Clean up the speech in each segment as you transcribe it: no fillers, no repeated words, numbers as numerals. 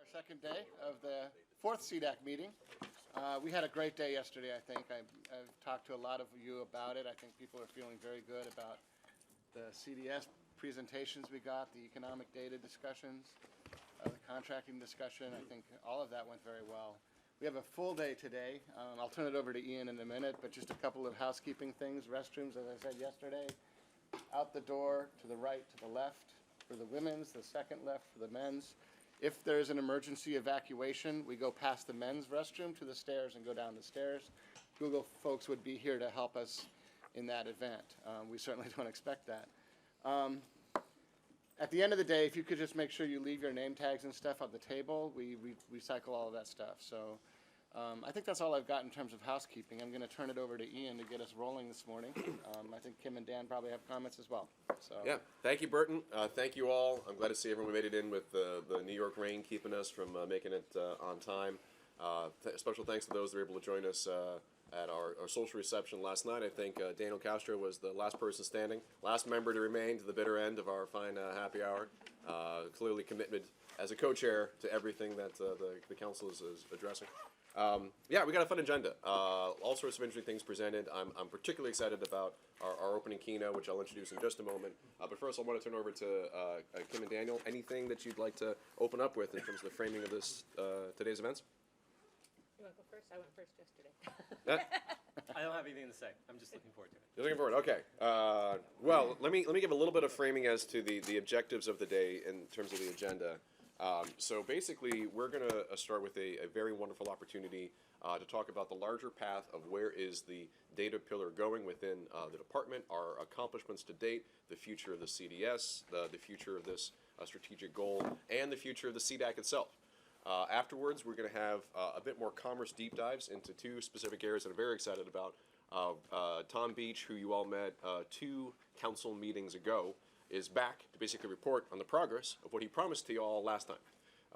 second day of the fourth CDAC meeting. We had a great day yesterday, I think. I've talked to a lot of you about it. I think people are feeling very good about the CDS presentations we got, the economic data discussions, the contracting discussion. I think all of that went very well. We have a full day today. I'll turn it over to Ian in a minute, but just a couple of housekeeping things. Restrooms, as I said yesterday, out the door, to the right, to the left for the women's, the second left for the men's. If there's an emergency evacuation, we go past the men's restroom to the stairs and go down the stairs. Google folks would be here to help us in that event. We certainly don't expect that. At the end of the day, if you could just make sure you leave your name tags and stuff on the table, we recycle all of that stuff. So I think that's all I've got in terms of housekeeping. I'm going to turn it over to Ian to get us rolling this morning. I think Kim and Dan probably have comments as well. So. Yeah, thank you, Burton. Thank you all. I'm glad to see everyone made it in with the New York rain keeping us from making it on time. Special thanks to those that were able to join us at our social reception last night. I think Daniel Castro was the last person standing, last member to remain to the bitter end of our fine happy hour. Clearly commitment as a co-chair to everything that the council is addressing. Yeah, we got a fun agenda. All sorts of interesting things presented. I'm particularly excited about our opening keynote, which I'll introduce in just a moment. But first, I want to turn over to Kim and Daniel. Anything that you'd like to open up with in terms of the framing of this today's events? You want to go first? I went first yesterday. I don't have anything to say. I'm just looking forward to it. You're looking forward. Okay. Well, let me give a little bit of framing as to the objectives of the day in terms of the agenda. So basically, we're going to start with a very wonderful opportunity to talk about the larger path of where is the data pillar going within the department, our accomplishments to date, the future of the CDS, the future of this strategic goal, and the future of the CDAC itself. Afterwards, we're going to have a bit more commerce deep dives into two specific areas that I'm very excited about. Tom Beach, who you all met 2 council meetings ago, is back to basically report on the progress of what he promised to you all last time.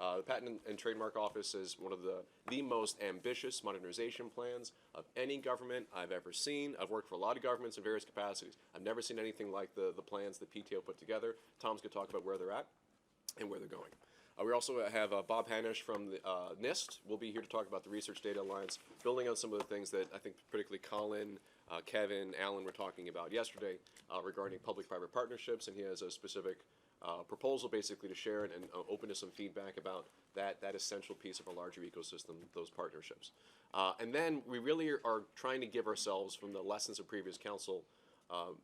The Patent and Trademark Office is one of the most ambitious modernization plans of any government I've ever seen. I've worked for a lot of governments in various capacities. I've never seen anything like the plans that PTO put together. Tom's going to talk about where they're at and where they're going. We also have Bob Hanisch from the NIST. We'll be here to talk about the Research Data Alliance, building on some of the things that I think particularly Colin, Kevin, Alan were talking about yesterday regarding public-private partnerships, and he has a specific proposal basically to share and open to some feedback about that essential piece of a larger ecosystem, those partnerships. And then we really are trying to give ourselves, from the lessons of previous council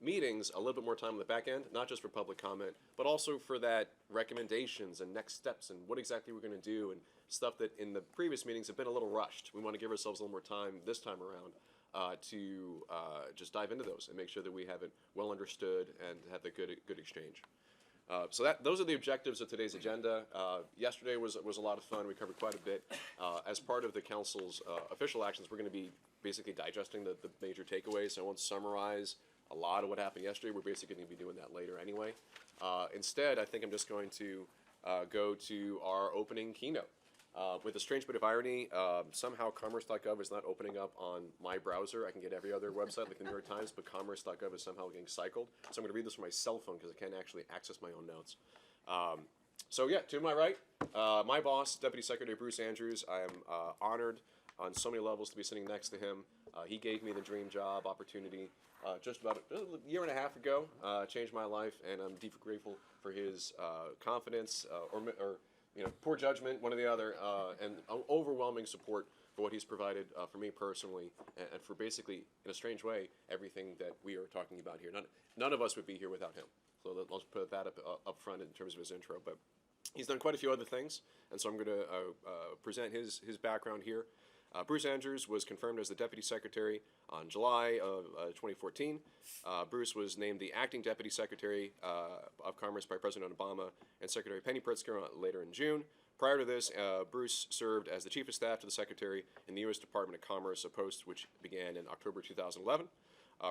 meetings, a little bit more time on the back end, not just for public comment, but also for that recommendations and next steps and what exactly we're going to do and stuff that in the previous meetings have been a little rushed. We want to give ourselves a little more time this time around to just dive into those and make sure that we have it well understood and have the good exchange. So those are the objectives of today's agenda. Yesterday was a lot of fun. We covered quite a bit. As part of the council's official actions, we're going to be basically digesting the major takeaways. So I won't summarize a lot of what happened yesterday. We're basically going to be doing that later anyway. Instead, I think I'm just going to go to our opening keynote. With a strange bit of irony, somehow commerce.gov is not opening up on my browser. I can get every other website like the New York Times, but commerce.gov is somehow getting cycled. So I'm going to read this from my cell phone because I can't actually access my own notes. So yeah, to my right, my boss, Deputy Secretary Bruce Andrews. I am honored on so many levels to be sitting next to him. He gave me the dream job opportunity just about a year and a half ago, changed my life, and I'm deeply grateful for his confidence or poor judgment, one or the other, and overwhelming support for what he's provided for me personally, and for basically, in a strange way, everything that we are talking about here. None of us would be here without him. So let's put that up front in terms of his intro. But he's done quite a few other things, and so I'm going to present his background here. Bruce Andrews was confirmed as the Deputy Secretary on July of 2014. Bruce was named the Acting Deputy Secretary of Commerce by President Obama and Secretary Penny Pritzker later in June. Prior to this, Bruce served as the Chief of Staff to the Secretary in the U.S. Department of Commerce, a post which began in October 2011.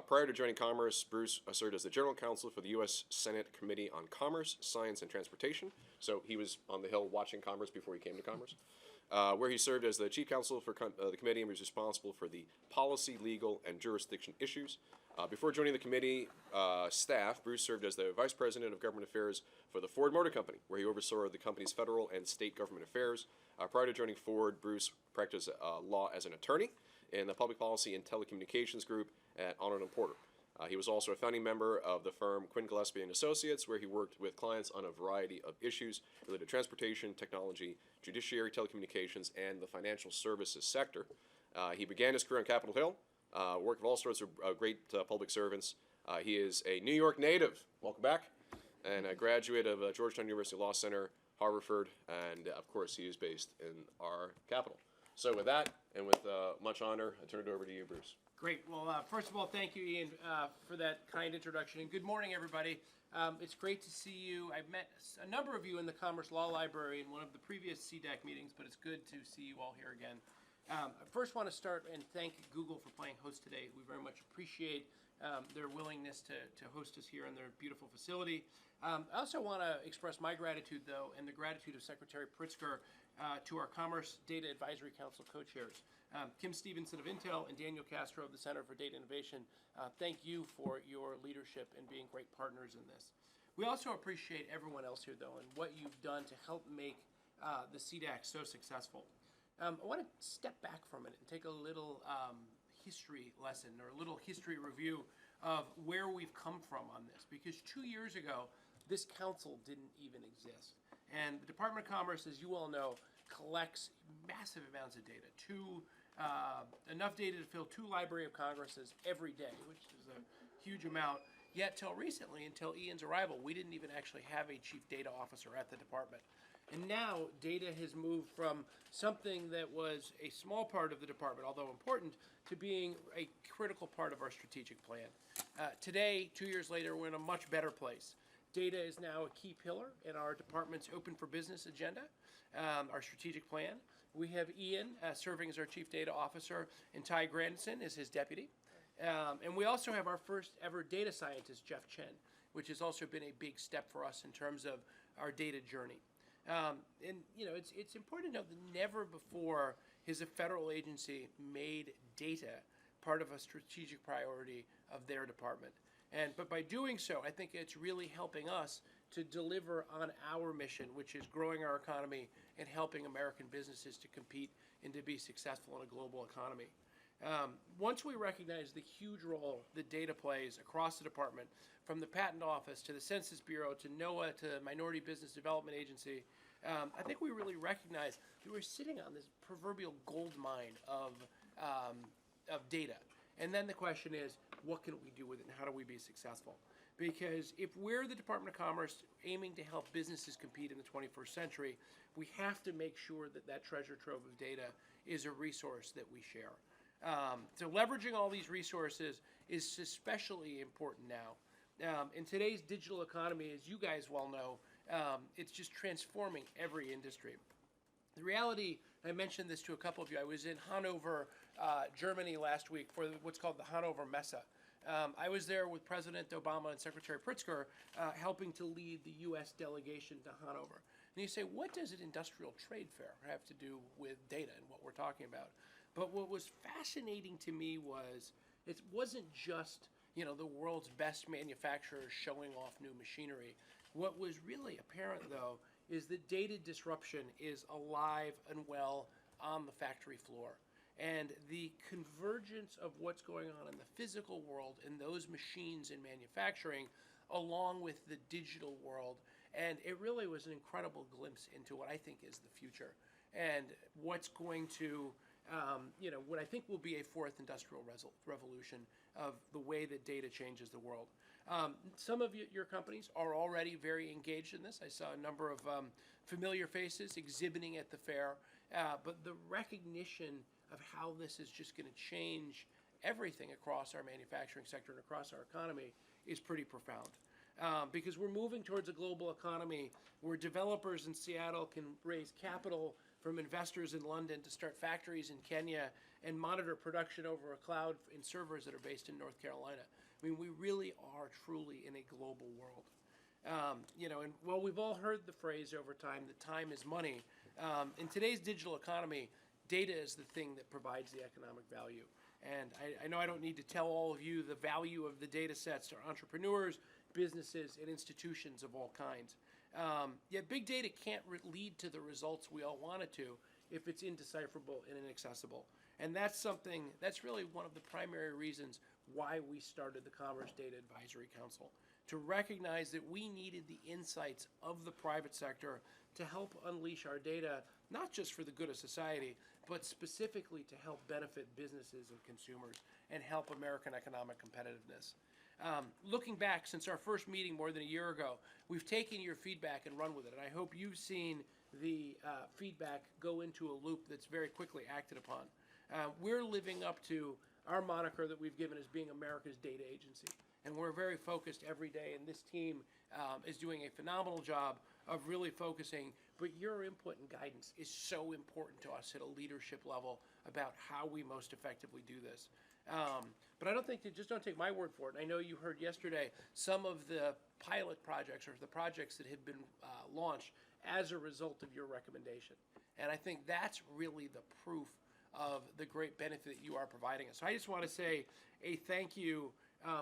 Prior to joining Commerce, Bruce served as the General Counsel for the U.S. Senate Committee on Commerce, Science, and Transportation. So he was on the Hill watching Commerce before he came to Commerce. Where he served as the Chief Counsel for the committee and was responsible for the policy, legal, and jurisdiction issues. Before joining the committee staff, Bruce served as the Vice President of Government Affairs for the Ford Motor Company, where he oversaw the company's federal and state government affairs. Prior to joining Ford, Bruce practiced law as an attorney in the Public Policy and Telecommunications Group at Arnold and Porter. He was also a founding member of the firm Quinn Gillespie and Associates, where he worked with clients on a variety of issues related to transportation, technology, judiciary, telecommunications, and the financial services sector. He began his career on Capitol Hill, worked with all sorts of great public servants. He is a New York native, welcome back, and a graduate of Georgetown University Law Center, Harvard, and of course he is based in our capital. So with that, and with much honor, I turn it over to you, Bruce. Great. Well, first of all, thank you, Ian, for that kind introduction. And good morning, everybody. It's great to see you. I've met a number of you in the Commerce Law Library in one of the previous CDAC meetings, but it's good to see you all here again. I first want to start and thank Google for playing host today. We very much appreciate their willingness to host us here in their beautiful facility. I also want to express my gratitude, though, and the gratitude of Secretary Pritzker to our Commerce Data Advisory Council co-chairs. Kim Stevenson of Intel and Daniel Castro of the Center for Data Innovation, thank you for your leadership and being great partners in this. We also appreciate everyone else here, though, and what you've done to help make the CDAC so successful. I want to step back for a minute and take a little history lesson or a little history review of where we've come from on this, because 2 years ago, this council didn't even exist. And the Department of Commerce, as you all know, collects massive amounts of data, enough data to fill 2 Library of Congresses every day, which is a huge amount. Yet till recently, until Ian's arrival, we didn't even actually have a chief data officer at the department. And now data has moved from something that was a small part of the department, although important, to being a critical part of our strategic plan. Today, 2 years later, we're in a much better place. Data is now a key pillar in our department's open for business agenda, our strategic plan. We have Ian serving as our chief data officer and Ty Grandison as his deputy. And we also have our first ever data scientist, Jeff Chen, which has also been a big step for us in terms of our data journey. And you know, it's important to note that never before has a federal agency made data part of a strategic priority of their department. But by doing so, I think it's really helping us to deliver on our mission, which is growing our economy and helping American businesses to compete and to be successful in a global economy. Once we recognize the huge role that data plays across the department, from the Patent Office to the Census Bureau to NOAA to the Minority Business Development Agency, I think we really recognize that we're sitting on this proverbial gold mine of data. And then the question is, what can we do with it and how do we be successful? Because if we're the Department of Commerce aiming to help businesses compete in the 21st century, we have to make sure that that treasure trove of data is a resource that we share. So leveraging all these resources is especially important now. In today's digital economy, as you guys well know, it's just transforming every industry. The reality, I mentioned this to a couple of you, I was in Hanover, Germany last week for what's called the Hanover Messe. I was there with President Obama and Secretary Pritzker helping to lead the U.S. delegation to Hanover. And you say, what does an industrial trade fair have to do with data and what we're talking about? But what was fascinating to me was it wasn't just, you know, the world's best manufacturers showing off new machinery. What was really apparent, though, is that data disruption is alive and well on the factory floor. And the convergence of what's going on in the physical world and those machines in manufacturing, along with the digital world, and it really was an incredible glimpse into what I think is the future and what's going to, what I think will be a fourth industrial revolution of the way that data changes the world. Some of your companies are already very engaged in this. I saw a number of familiar faces exhibiting at the fair, but the recognition of how this is just going to change everything across our manufacturing sector and across our economy is pretty profound. Because we're moving towards a global economy where developers in Seattle can raise capital from investors in London to start factories in Kenya and monitor production over a cloud in servers that are based in North Carolina. I mean, we really are truly in a global world. And while we've all heard the phrase over time that time is money, in today's digital economy, data is the thing that provides the economic value. And I know I don't need to tell all of you the value of the data sets to entrepreneurs, businesses, and institutions of all kinds. Yet big data can't lead to the results we all want it to if it's indecipherable and inaccessible. And that's really one of the primary reasons why we started the Commerce Data Advisory Council, to recognize that we needed the insights of the private sector to help unleash our data, not just for the good of society, but specifically to help benefit businesses and consumers and help American economic competitiveness. Looking back, since our first meeting more than a year ago, we've taken your feedback and run with it. And I hope you've seen the feedback go into a loop that's very quickly acted upon. We're living up to our moniker that we've given as being America's data agency. And we're very focused every day, and this team is doing a phenomenal job of really focusing. But your input and guidance is so important to us at a leadership level about how we most effectively do this. But I don't think that, just don't take my word for it. I know you heard yesterday some of the pilot projects or the projects that had been launched as a result of your recommendation. And I think that's really the proof of the great benefit that you are providing us. So I just want to say a thank you,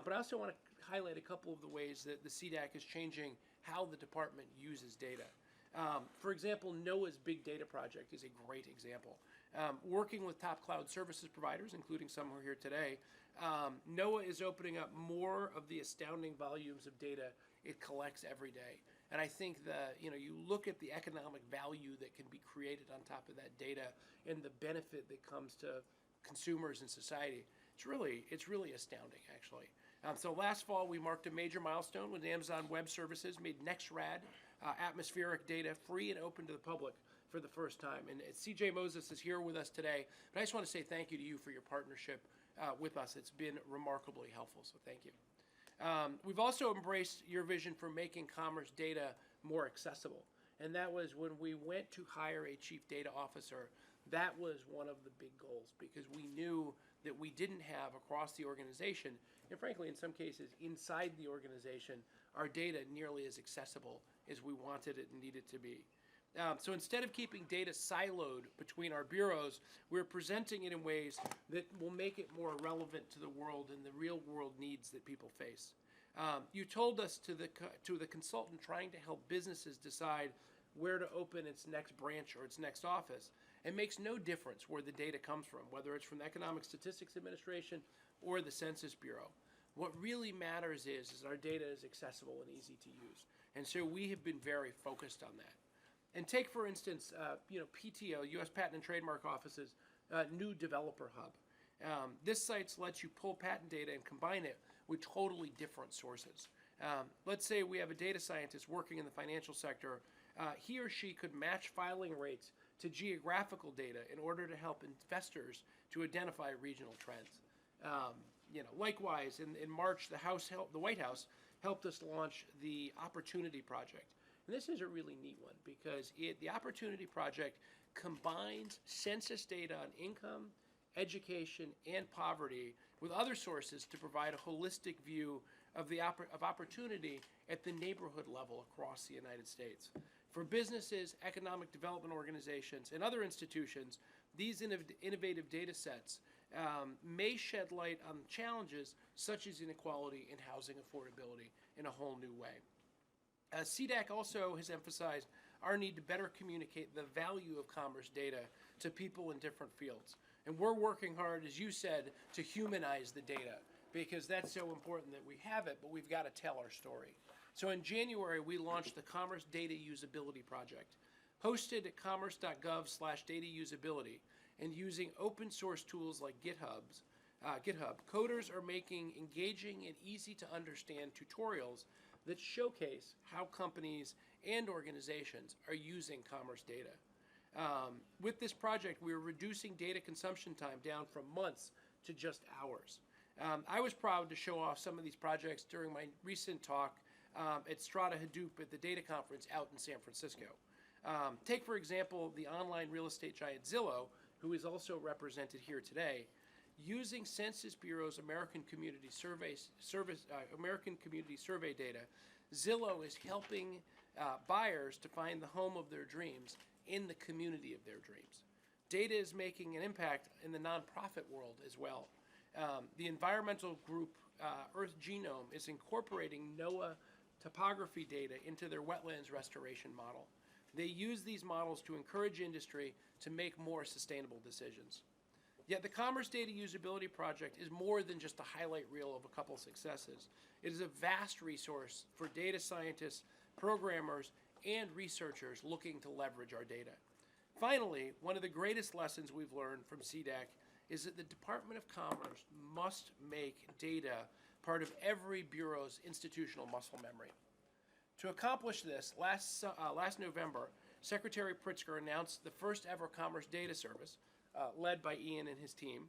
but I also want to highlight a couple of the ways that the CDAC is changing how the department uses data. For example, NOAA's Big Data Project is a great example. Working with top cloud services providers, including some who are here today, NOAA is opening up more of the astounding volumes of data it collects every day. And I think that, you look at the economic value that can be created on top of that data and the benefit that comes to consumers and society. It's really astounding, actually. So last fall, we marked a major milestone when Amazon Web Services made Nexrad atmospheric data free and open to the public for the first time. And CJ Moses is here with us today. But I just want to say thank you to you for your partnership with us. It's been remarkably helpful, so thank you. We've also embraced your vision for making commerce data more accessible. And that was when we went to hire a chief data officer. That was one of the big goals, because we knew that we didn't have across the organization, and frankly, in some cases, inside the organization, our data nearly as accessible as we wanted it and needed to be. So instead of keeping data siloed between our bureaus, we're presenting it in ways that will make it more relevant to the world and the real world needs that people face. You told us to the consultant trying to help businesses decide where to open its next branch or its next office. It makes no difference where the data comes from, whether it's from the Economic Statistics Administration or the Census Bureau. What really matters is our data is accessible and easy to use. And so we have been very focused on that. And take, for instance, PTO, U.S. Patent and Trademark Office's new developer hub. This site lets you pull patent data and combine it with totally different sources. Let's say we have a data scientist working in the financial sector. He or she could match filing rates to geographical data in order to help investors to identify regional trends. Likewise, in March, the White House helped us launch the Opportunity Project. And this is a really neat one, because the Opportunity Project combines census data on income, education, and poverty with other sources to provide a holistic view of opportunity at the neighborhood level across the United States. For businesses, economic development organizations, and other institutions, these innovative data sets may shed light on challenges such as inequality and housing affordability in a whole new way. CDAC also has emphasized our need to better communicate the value of commerce data to people in different fields. And we're working hard, as you said, to humanize the data, because that's so important that we have it, but we've got to tell our story. So in January, we launched the Commerce Data Usability Project, hosted at commerce.gov/data usability, and using open source tools like GitHub, coders are making engaging and easy to understand tutorials that showcase how companies and organizations are using commerce data. With this project, we are reducing data consumption time down from months to just hours. I was proud to show off some of these projects during my recent talk at Strata Hadoop at the data conference out in San Francisco. Take, for example, the online real estate giant Zillow, who is also represented here today. Using Census Bureau's American Community Survey data, Zillow is helping buyers to find the home of their dreams in the community of their dreams. Data is making an impact in the nonprofit world as well. The environmental group Earth Genome is incorporating NOAA topography data into their wetlands restoration model. They use these models to encourage industry to make more sustainable decisions. Yet the Commerce Data Usability Project is more than just a highlight reel of a couple successes. It is a vast resource for data scientists, programmers, and researchers looking to leverage our data. Finally, one of the greatest lessons we've learned from CDAC is that the Department of Commerce must make data part of every bureau's institutional muscle memory. To accomplish this, last November, Secretary Pritzker announced the first ever Commerce Data Service, led by Ian and his team.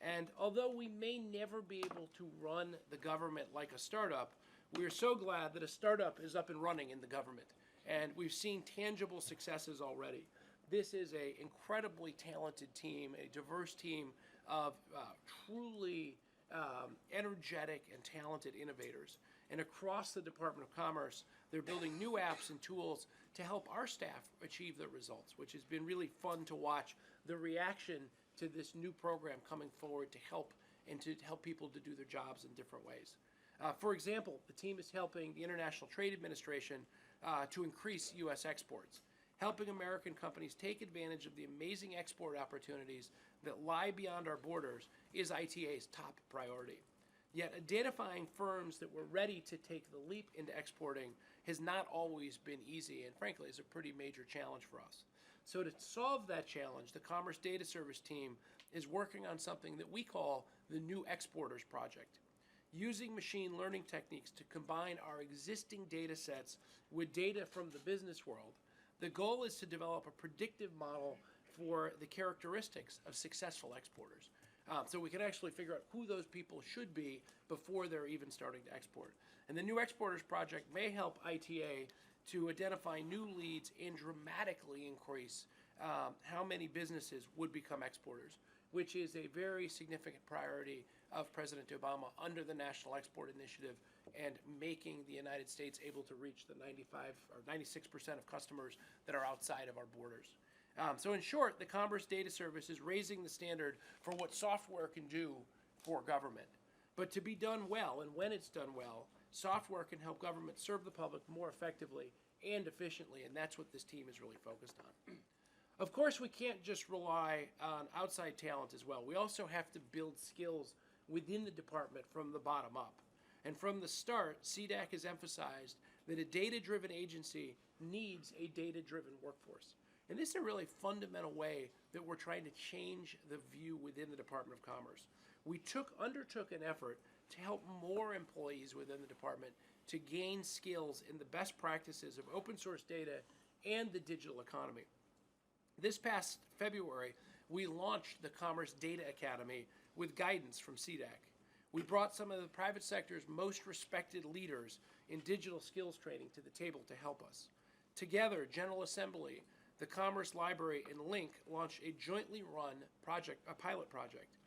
And although we may never be able to run the government like a startup, we are so glad that a startup is up and running in the government. And we've seen tangible successes already. This is an incredibly talented team, a diverse team of truly energetic and talented innovators. And across the Department of Commerce, they're building new apps and tools to help our staff achieve their results, which has been really fun to watch the reaction to this new program coming forward to help people to do their jobs in different ways. For example, the team is helping the International Trade Administration to increase U.S. exports. Helping American companies take advantage of the amazing export opportunities that lie beyond our borders is ITA's top priority. Yet identifying firms that were ready to take the leap into exporting has not always been easy, and frankly is a pretty major challenge for us. So to solve that challenge, the Commerce Data Service team is working on something that we call the New Exporters Project. Using machine learning techniques to combine our existing data sets with data from the business world, the goal is to develop a predictive model for the characteristics of successful exporters. So we can actually figure out who those people should be before they're even starting to export. And the New Exporters Project may help ITA to identify new leads and dramatically increase how many businesses would become exporters, which is a very significant priority of President Obama under the National Export Initiative and making the United States able to reach the 95 or 96% of customers that are outside of our borders. So in short, the Commerce Data Service is raising the standard for what software can do for government. But to be done well, and when it's done well, software can help government serve the public more effectively and efficiently, and that's what this team is really focused on. Of course, we can't just rely on outside talent as well. We also have to build skills within the department from the bottom up. And from the start, CDAC has emphasized that a data-driven agency needs a data-driven workforce. And this is a really fundamental way that we're trying to change the view within the Department of Commerce. We undertook an effort to help more employees within the department to gain skills in the best practices of open source data and the digital economy. This past February, we launched the Commerce Data Academy with guidance from CDAC. We brought some of the private sector's most respected leaders in digital skills training to the table to help us. Together, General Assembly, the Commerce Library, and Link launched a jointly run pilot project.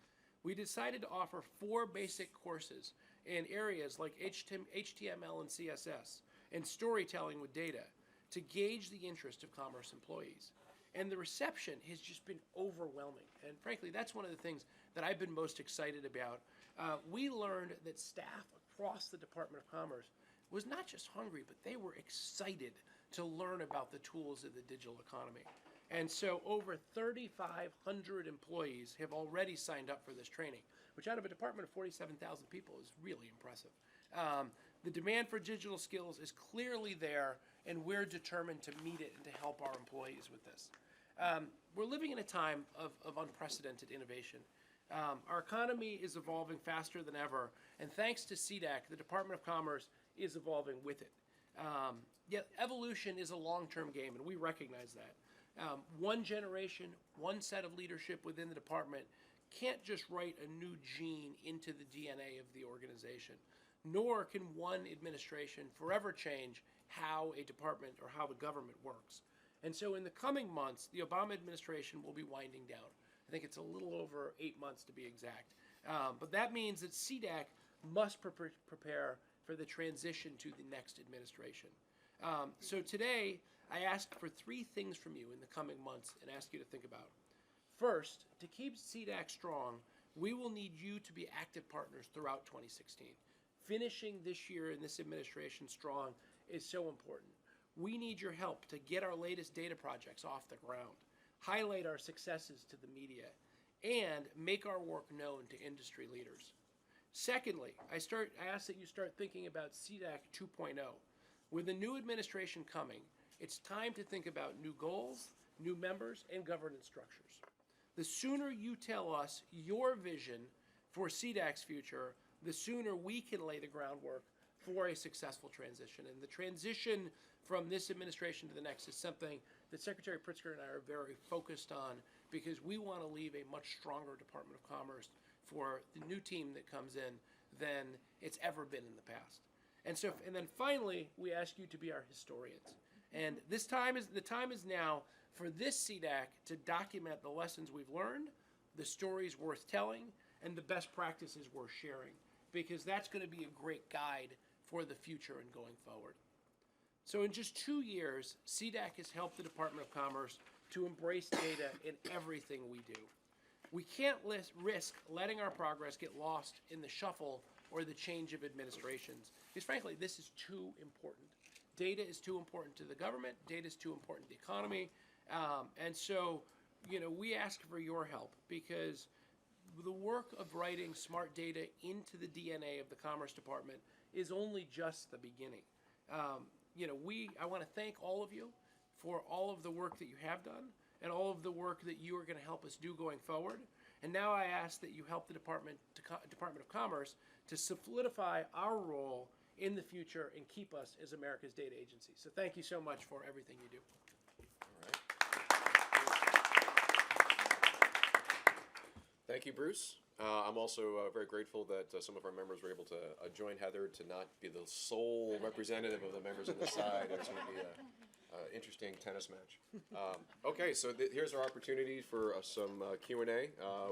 We decided to offer 4 basic courses in areas like HTML and CSS and storytelling with data to gauge the interest of commerce employees. And the reception has just been overwhelming. And frankly, that's one of the things that I've been most excited about. We learned that staff across the Department of Commerce was not just hungry, but they were excited to learn about the tools of the digital economy. And so over 3,500 employees have already signed up for this training, which out of a department of 47,000 people is really impressive. The demand for digital skills is clearly there, and we're determined to meet it and to help our employees with this. We're living in a time of unprecedented innovation. Our economy is evolving faster than ever, and thanks to CDAC, the Department of Commerce is evolving with it. Yet evolution is a long-term game, and we recognize that. One generation, one set of leadership within the department can't just write a new gene into the DNA of the organization, nor can one administration forever change how a department or how the government works. And so in the coming months, the Obama administration will be winding down. I think it's a little over 8 months to be exact. But that means that CDAC must prepare for the transition to the next administration. So today, I ask for 3 things from you in the coming months and ask you to think about. First, to keep CDAC strong, we will need you to be active partners throughout 2016. Finishing this year in this administration strong is so important. We need your help to get our latest data projects off the ground, highlight our successes to the media, and make our work known to industry leaders. Secondly, I ask that you start thinking about CDAC 2.0. With the new administration coming, it's time to think about new goals, new members, and governance structures. The sooner you tell us your vision for CDAC's future, the sooner we can lay the groundwork for a successful transition. And the transition from this administration to the next is something that Secretary Pritzker and I are very focused on, because we want to leave a much stronger Department of Commerce for the new team that comes in than it's ever been in the past. And then finally, we ask you to be our historians. And the time is now for this CDAC to document the lessons we've learned, the stories worth telling, and the best practices worth sharing, because that's going to be a great guide for the future and going forward. So in just 2 years, CDAC has helped the Department of Commerce to embrace data in everything we do. We can't risk letting our progress get lost in the shuffle or the change of administrations, because frankly, this is too important. Data is too important to the government, data is too important to the economy, and so, we ask for your help, because the work of writing smart data into the DNA of the Commerce Department is only just the beginning. I want to thank all of you for all of the work that you have done and all of the work that you are going to help us do going forward. And now I ask that you help the Department of Commerce to solidify our role in the future and keep us as America's data agency. So thank you so much for everything you do. Thank you, Bruce. I'm also very grateful that some of our members were able to join Heather to not be the sole representative of the members on the side. It's going to be an interesting tennis match. Okay, so here's our opportunity for some Q&A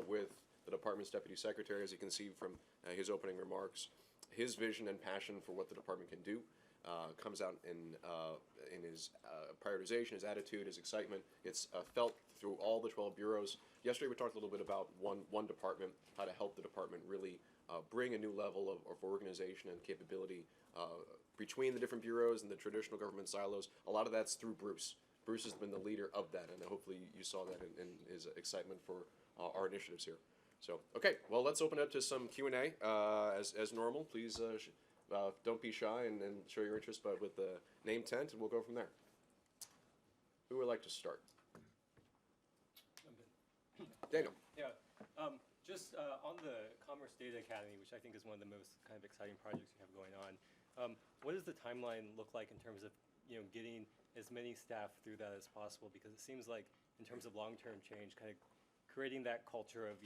with the department's deputy secretary. As you can see from his opening remarks, his vision and passion for what the department can do comes out in his prioritization, his attitude, his excitement. It's felt through all the 12 bureaus. Yesterday we talked a little bit about one department, how to help the department really bring a new level of organization and capability between the different bureaus and the traditional government silos. A lot of that's through Bruce. Bruce has been the leader of that, and hopefully you saw that in his excitement for our initiatives here. So, okay, well, let's open up to some Q&A. As normal, please don't be shy and show your interest, but with the name tent, and we'll go from there. Who would like to start? Daniel. Yeah, just on the Commerce Data Academy, which I think is one of the most kind of exciting projects you have going on, what does the timeline look like in terms of getting as many staff through that as possible? Because it seems like in terms of long-term change, kind of creating that culture of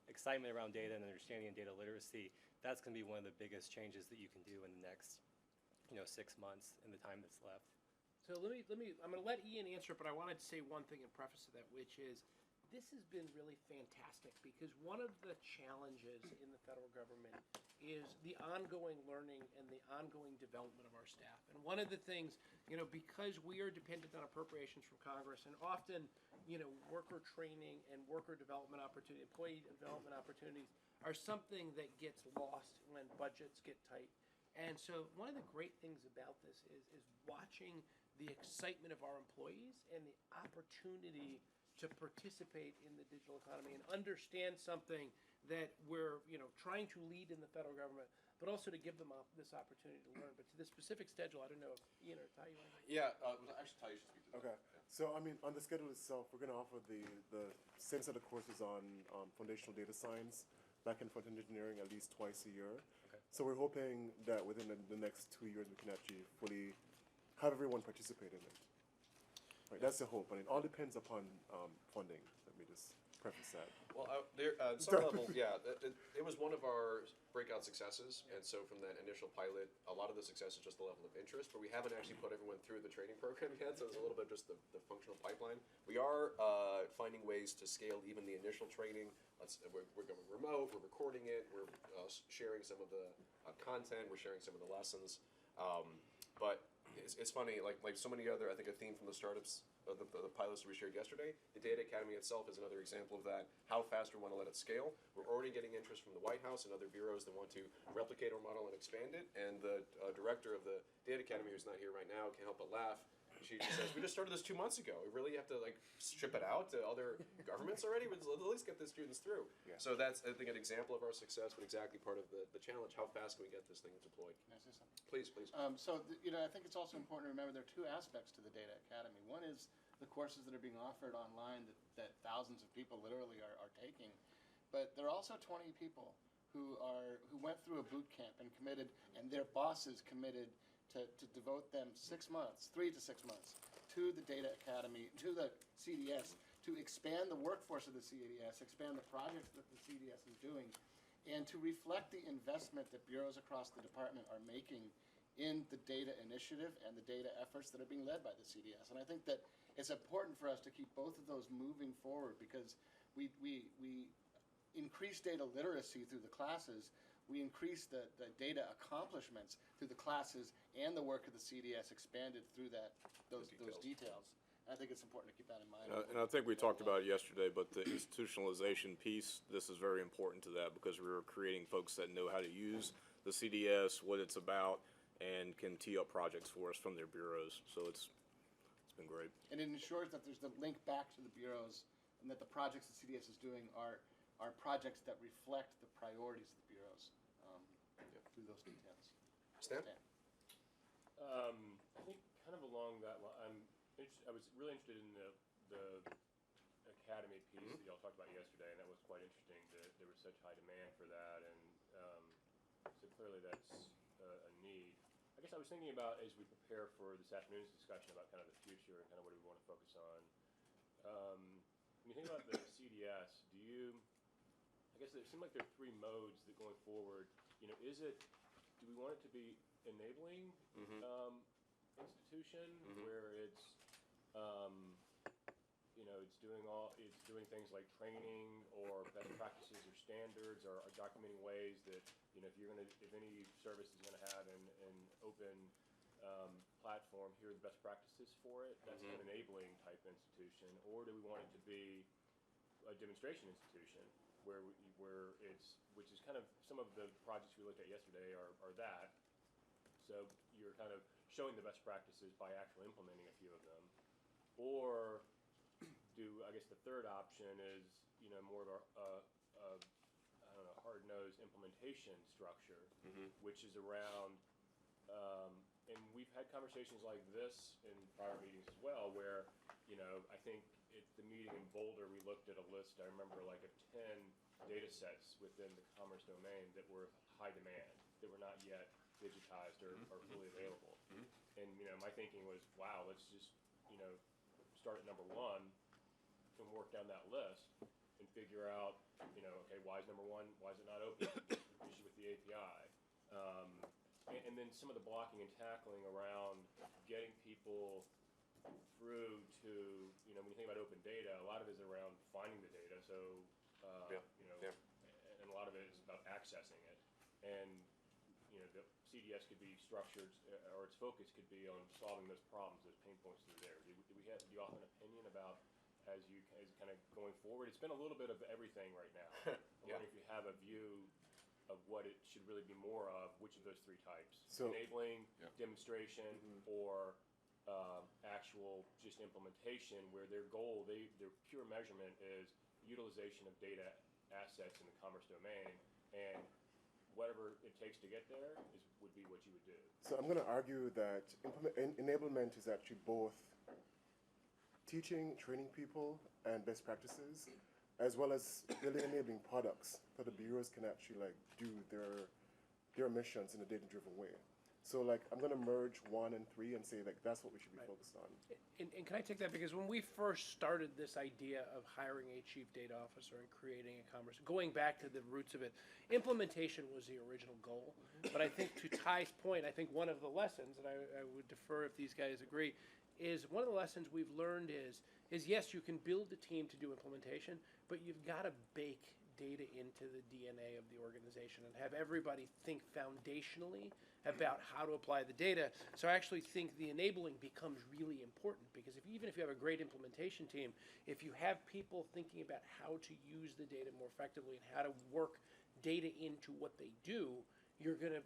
excitement around data and understanding and data literacy, that's going to be one of the biggest changes that you can do in the next 6 months in the time that's left. So I'm going to let Ian answer it, but I wanted to say one thing in preface to that, which is this has been really fantastic, because one of the challenges in the federal government is the ongoing learning and the ongoing development of our staff. And one of the things, because we are dependent on appropriations from Congress, and often, worker training and worker development opportunity, employee development opportunities are something that gets lost when budgets get tight. And so one of the great things about this is watching the excitement of our employees and the opportunity to participate in the digital economy and understand something that we're trying to lead in the federal government, but also to give them this opportunity to learn. But to the specific schedule, I don't know if Ian or Ty, you want to? Yeah, actually, Ty, you should speak to that. Okay, so on the schedule itself, we're going to offer the same set of courses on foundational data science, back-end front-end engineering at least twice a year. Okay. So we're hoping that within the next 2 years we can actually fully have everyone participate in it. Right, that's the hope, but it all depends upon funding. Let me just preface that. Well, at some level, yeah, it was one of our breakout successes, and so from that initial pilot, a lot of the success is just the level of interest, but we haven't actually put everyone through the training program yet, so it's a little bit just the functional pipeline. We are finding ways to scale even the initial training. We're going remote, we're recording it, we're sharing some of the content, we're sharing some of the lessons, but it's funny, like so many other, I think a theme from the startups, the pilots that we shared yesterday, the Data Academy itself is another example of that, how fast we want to let it scale. We're already getting interest from the White House and other bureaus that want to replicate our model and expand it, and the director of the Data Academy, who's not here right now, can't help but laugh. She says, we just started this 2 months ago. We really have to like ship it out to other governments already? Let's at least get the students through. Yeah. So that's, I think, an example of our success, but exactly part of the challenge. How fast can we get this thing deployed? Can I say something? Please, please. I think it's also important to remember there are two aspects to the Data Academy. One is the courses that are being offered online that thousands of people literally are taking. But there are also 20 people who went through a boot camp and committed, and their bosses committed to devote them 6 months, 3 to 6 months, to the Data Academy, to the CDS, to expand the workforce of the CDS, expand the projects that the CDS is doing, and to reflect the investment that bureaus across the department are making in the data initiative and the data efforts that are being led by the CDS. And I think that it's important for us to keep both of those moving forward, because we increase data literacy through the classes, we increase the data accomplishments through the classes, and the work of the CDS expanded through those details. And I think it's important to keep that in mind. And I think we talked about it yesterday, but the institutionalization piece, this is very important to that, because we're creating folks that know how to use the CDS, what it's about, and can tee up projects for us from their bureaus. So it's been great. And it ensures that there's the link back to the bureaus, and that the projects the CDS is doing are projects that reflect the priorities of the bureaus through those details. Stan? I think kind of along that line, I was really interested in the academy piece that y'all talked about yesterday, and that was quite interesting that there was such high demand for that, and so clearly that's a need. I guess I was thinking about, as we prepare for this afternoon's discussion about kind of the future and kind of what we want to focus on, when you think about the CDS, I guess it seemed like there are 3 modes that going forward, do we want it to be enabling institution where it's it's doing things like training or best practices or standards, or documenting ways that if any service is going to have an open platform, here are the best practices for it. That's an enabling type institution. Or do we want it to be a demonstration institution which is kind of some of the projects we looked at yesterday are that. So you're kind of showing the best practices by actually implementing a few of them. Or I guess the third option is, more of a hard-nosed implementation structure, which is around, and we've had conversations like this in prior meetings as well, where, I think at the meeting in Boulder, we looked at a list, I remember, like of 10 data sets within the commerce domain that were high demand, that were not yet digitized or fully available. And, my thinking was, wow, let's just, start at number 1 and work down that list and figure out, okay, why is number 1, why is it not open? Issue with the API. And then some of the blocking and tackling around getting people through to, when you think about open data, a lot of it is around finding the data. So, and a lot of it is about accessing it. And, the CDS could be structured, or its focus could be on solving those problems, those pain points that are there. Do you all have an opinion about, as kind of going forward? It's been a little bit of everything right now. I'm wondering if you have a view of what it should really be more of, which of those 3 types? So- Enabling, demonstration, or actual just implementation, where their goal, their pure measurement is utilization of data assets in the commerce domain, and whatever it takes to get there would be what you would do. So I'm going to argue that enablement is actually both teaching, training people, and best practices, as well as building enabling products so the bureaus can actually do their missions in a data-driven way. So I'm going to merge 1 and 3 and say that's what we should be focused on. And can I take that, because when we first started this idea of hiring a chief data officer and creating a commerce, going back to the roots of it, implementation was the original goal. But I think to Ty's point, I think one of the lessons, and I would defer if these guys agree, is one of the lessons we've learned is yes, you can build a team to do implementation, but you've got to bake data into the DNA of the organization and have everybody think foundationally about how to apply the data. So I actually think the enabling becomes really important, because even if you have a great implementation team, if you have people thinking about how to use the data more effectively and how to work data into what they do, you're going to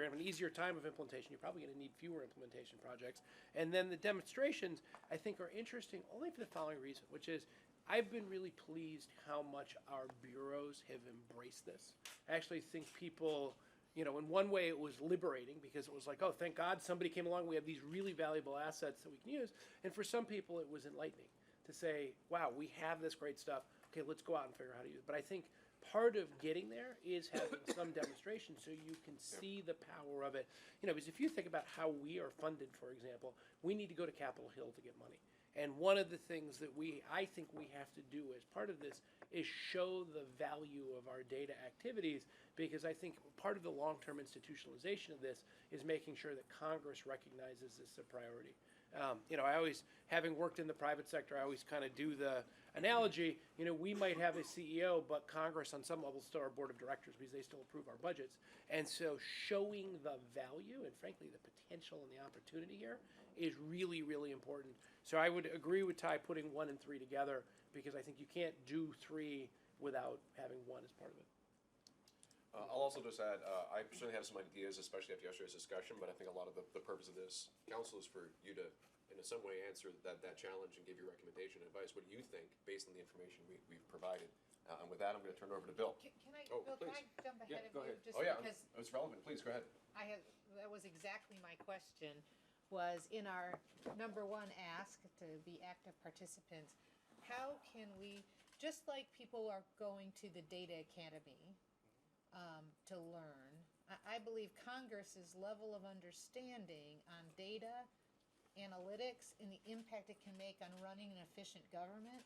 have an easier time of implementation. You're probably going to need fewer implementation projects. And then the demonstrations, I think, are interesting only for the following reason, which is I've been really pleased how much our bureaus have embraced this. I actually think people, in one way it was liberating, because it was like, oh, thank God somebody came along. We have these really valuable assets that we can use. And for some people it was enlightening to say, wow, we have this great stuff. Okay, let's go out and figure out how to use it. But I think part of getting there is having some demonstration so you can see the power of it. Because if you think about how we are funded, for example, we need to go to Capitol Hill to get money. And one of the things that I think we have to do as part of this is show the value of our data activities, because I think part of the long-term institutionalization of this is making sure that Congress recognizes this as a priority. I always, having worked in the private sector, I always kind of do the analogy, we might have a CEO, but Congress on some level still our board of directors, because they still approve our budgets. And so showing the value and frankly the potential and the opportunity here is really, really important. So I would agree with Ty putting 1 and 3 together, because I think you can't do 3 without having 1 as part of it. I'll also just add, I certainly have some ideas, especially after yesterday's discussion, but I think a lot of the purpose of this council is for you to, in some way, answer that challenge and give your recommendation and advice. What do you think, based on the information we've provided? And with that, I'm going to turn it over to Bill. Can I, Oh, Bill, can I please. jump ahead of go you? ahead. Just Oh, yeah, because it's relevant. Please, go ahead. that was exactly my question, was in our number 1 ask to be active participants, how can we, just like people are going to the Data Academy to learn, I believe Congress's level of understanding on data, analytics, and the impact it can make on running an efficient government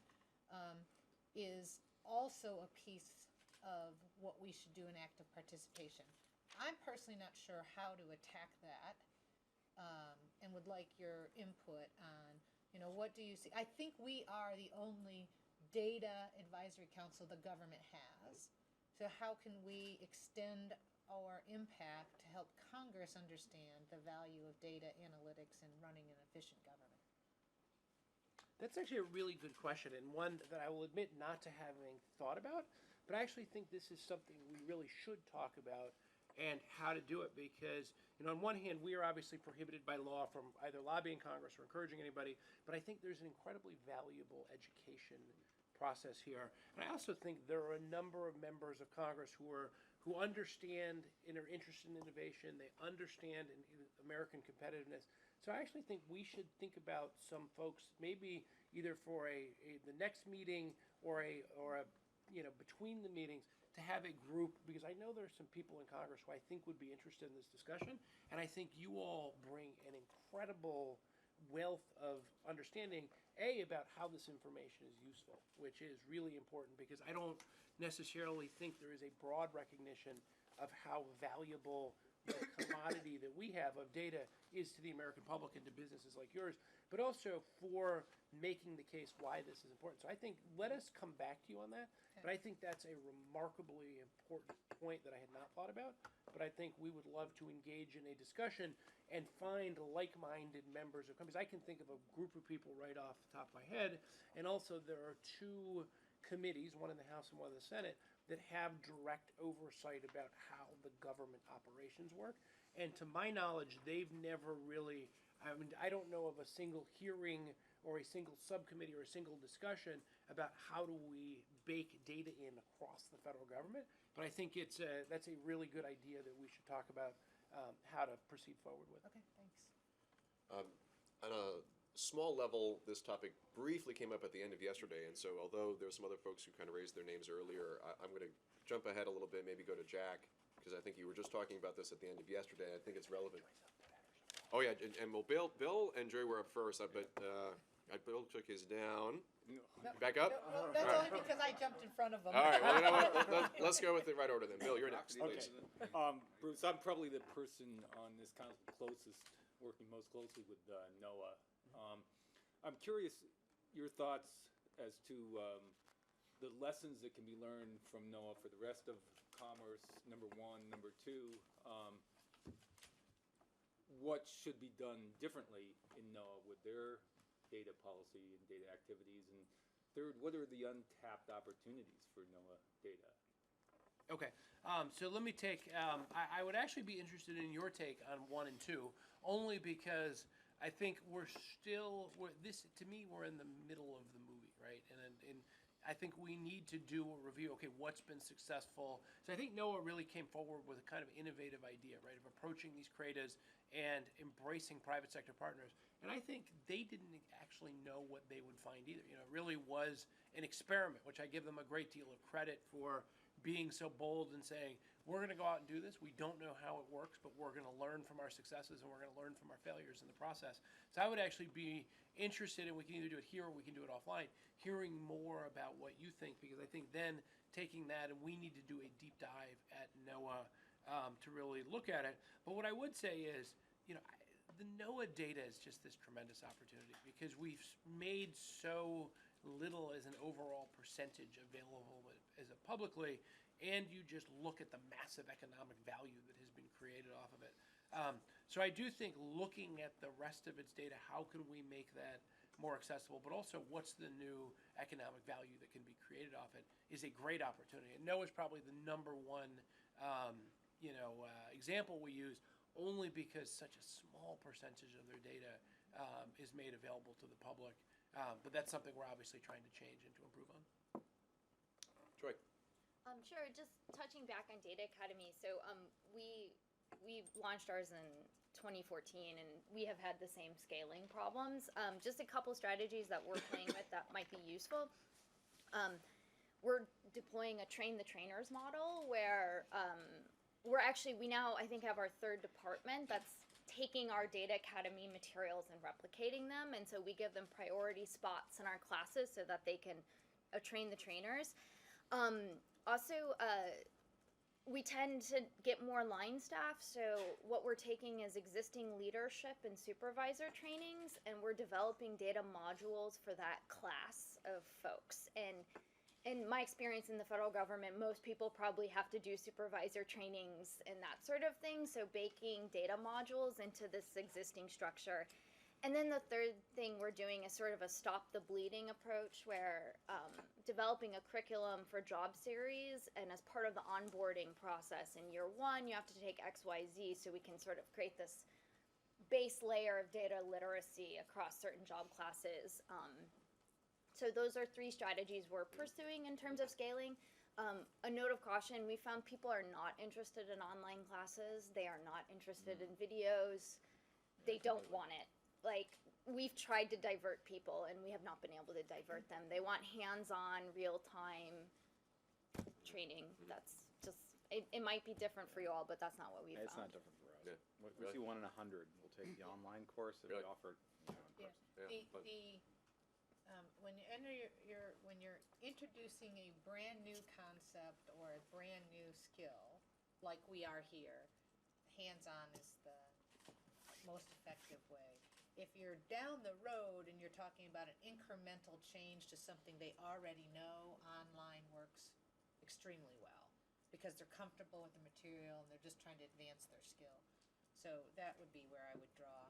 is also a piece of what we should do in active participation. I'm personally not sure how to attack that, and would like your input on, what do you see? I think we are the only data advisory council the government has. So how can we extend our impact to help Congress understand the value of data analytics and running an efficient government? That's actually a really good question, and one that I will admit not to having thought about, but I actually think this is something we really should talk about and how to do it, because on one hand we are obviously prohibited by law from either lobbying Congress or encouraging anybody, but I think there's an incredibly valuable education process here. And I also think there are a number of members of Congress who understand and are interested in innovation. They understand in American competitiveness. So I actually think we should think about some folks, maybe either for the next meeting or a between the meetings, to have a group, because I know there's some people in Congress who I think would be interested in this discussion, and I think you all bring an incredible wealth of understanding, about how this information is useful, which is really important, because I don't necessarily think there is a broad recognition of how valuable the commodity that we have of data is to the American public and to businesses like yours, but also for making the case why this is important. So I think, let us come back to you on that, but I think that's a remarkably important point that I had not thought about, but I think we would love to engage in a discussion and find like-minded members of companies. I can think of a group of people right off the top of my head, and also there are 2 committees, one in the House and one in the Senate, that have direct oversight about how the government operations work. And to my knowledge, they've never really, I don't know of a single hearing or a single subcommittee or a single discussion about how do we bake data in across the federal government. But I think that's a really good idea that we should talk about how to proceed forward with. Okay, thanks. On a small level, this topic briefly came up at the end of yesterday, and so although there were some other folks who kind of raised their names earlier, I'm going to jump ahead a little bit, maybe go to Jack, because I think you were just talking about this at the end of yesterday. I think it's relevant. Oh yeah, and well, Bill and Joy were up first, but Bill took his down. Back up? No, that's only because I jumped in front of them. All right, well, you know what? Let's go with the right order then. Bill, you're next, please. Bruce, I'm probably the person on this council working most closely with NOAA. I'm curious your thoughts as to the lessons that can be learned from NOAA for the rest of commerce, number one. Number two, what should be done differently in NOAA with their data policy and data activities? And third, what are the untapped opportunities for NOAA data? Okay, so let me take, I would actually be interested in your take on 1 and 2, only because I think we're to me, we're in the middle of the movie, right? And I think we need to do a review, okay, what's been successful? So I think NOAA really came forward with a kind of innovative idea, right, of approaching these CRADAs and embracing private sector partners. And I think they didn't actually know what they would find either. You know, it really was an experiment, which I give them a great deal of credit for being so bold and saying, we're going to go out and do this. We don't know how it works, but we're going to learn from our successes and we're going to learn from our failures in the process. So I would actually be interested, and we can either do it here or we can do it offline, hearing more about what you think, because I think then taking that, and we need to do a deep dive at NOAA to really look at it. But what I would say is, you know, the NOAA data is just this tremendous opportunity because we've made so little as an overall percentage available as a publicly, and you just look at the massive economic value that has been created off of it. So I do think looking at the rest of its data, how can we make that more accessible, but also what's the new economic value that can be created off it is a great opportunity. And NOAA is probably the number one example we use, only because such a small percentage of their data is made available to the public. But that's something we're obviously trying to change and to improve on. Troy. Sure. Just touching back on Data Academy. So we launched ours in 2014, and we have had the same scaling problems. Just a couple strategies that we're playing with that might be useful. We're deploying a train the trainers model where we now, I think, have our third department that's taking our Data Academy materials and replicating them, and so we give them priority spots in our classes so that they can train the trainers. We tend to get more line staff, so what we're taking is existing leadership and supervisor trainings, and we're developing data modules for that class of folks. And in my experience in the federal government, most people probably have to do supervisor trainings and that sort of thing, so baking data modules into this existing structure. And then the third thing we're doing is sort of a stop the bleeding approach, where developing a curriculum for job series, and as part of the onboarding process in year one, you have to take XYZ, so we can sort of create this base layer of data literacy across certain job classes. So those are 3 strategies we're pursuing in terms of scaling. A note of caution, we found people are not interested in online classes. They are not interested in videos. They don't want it. Like, we've tried to divert people, and we have not been able to divert them. They want hands-on, real-time training. That's just, it might be different for you all, but that's not what we've It's found. not different for us. Yeah. We Really? see 1 in 100. We'll take the online course that Really? we offer, in Yeah. person. When you enter when you're introducing a brand new concept or a brand new skill, like we are here, hands-on is the most effective way. If you're down the road and you're talking about an incremental change to something they already know, online works extremely well because they're comfortable with the material and they're just trying to advance their skill. So that would be where I would draw.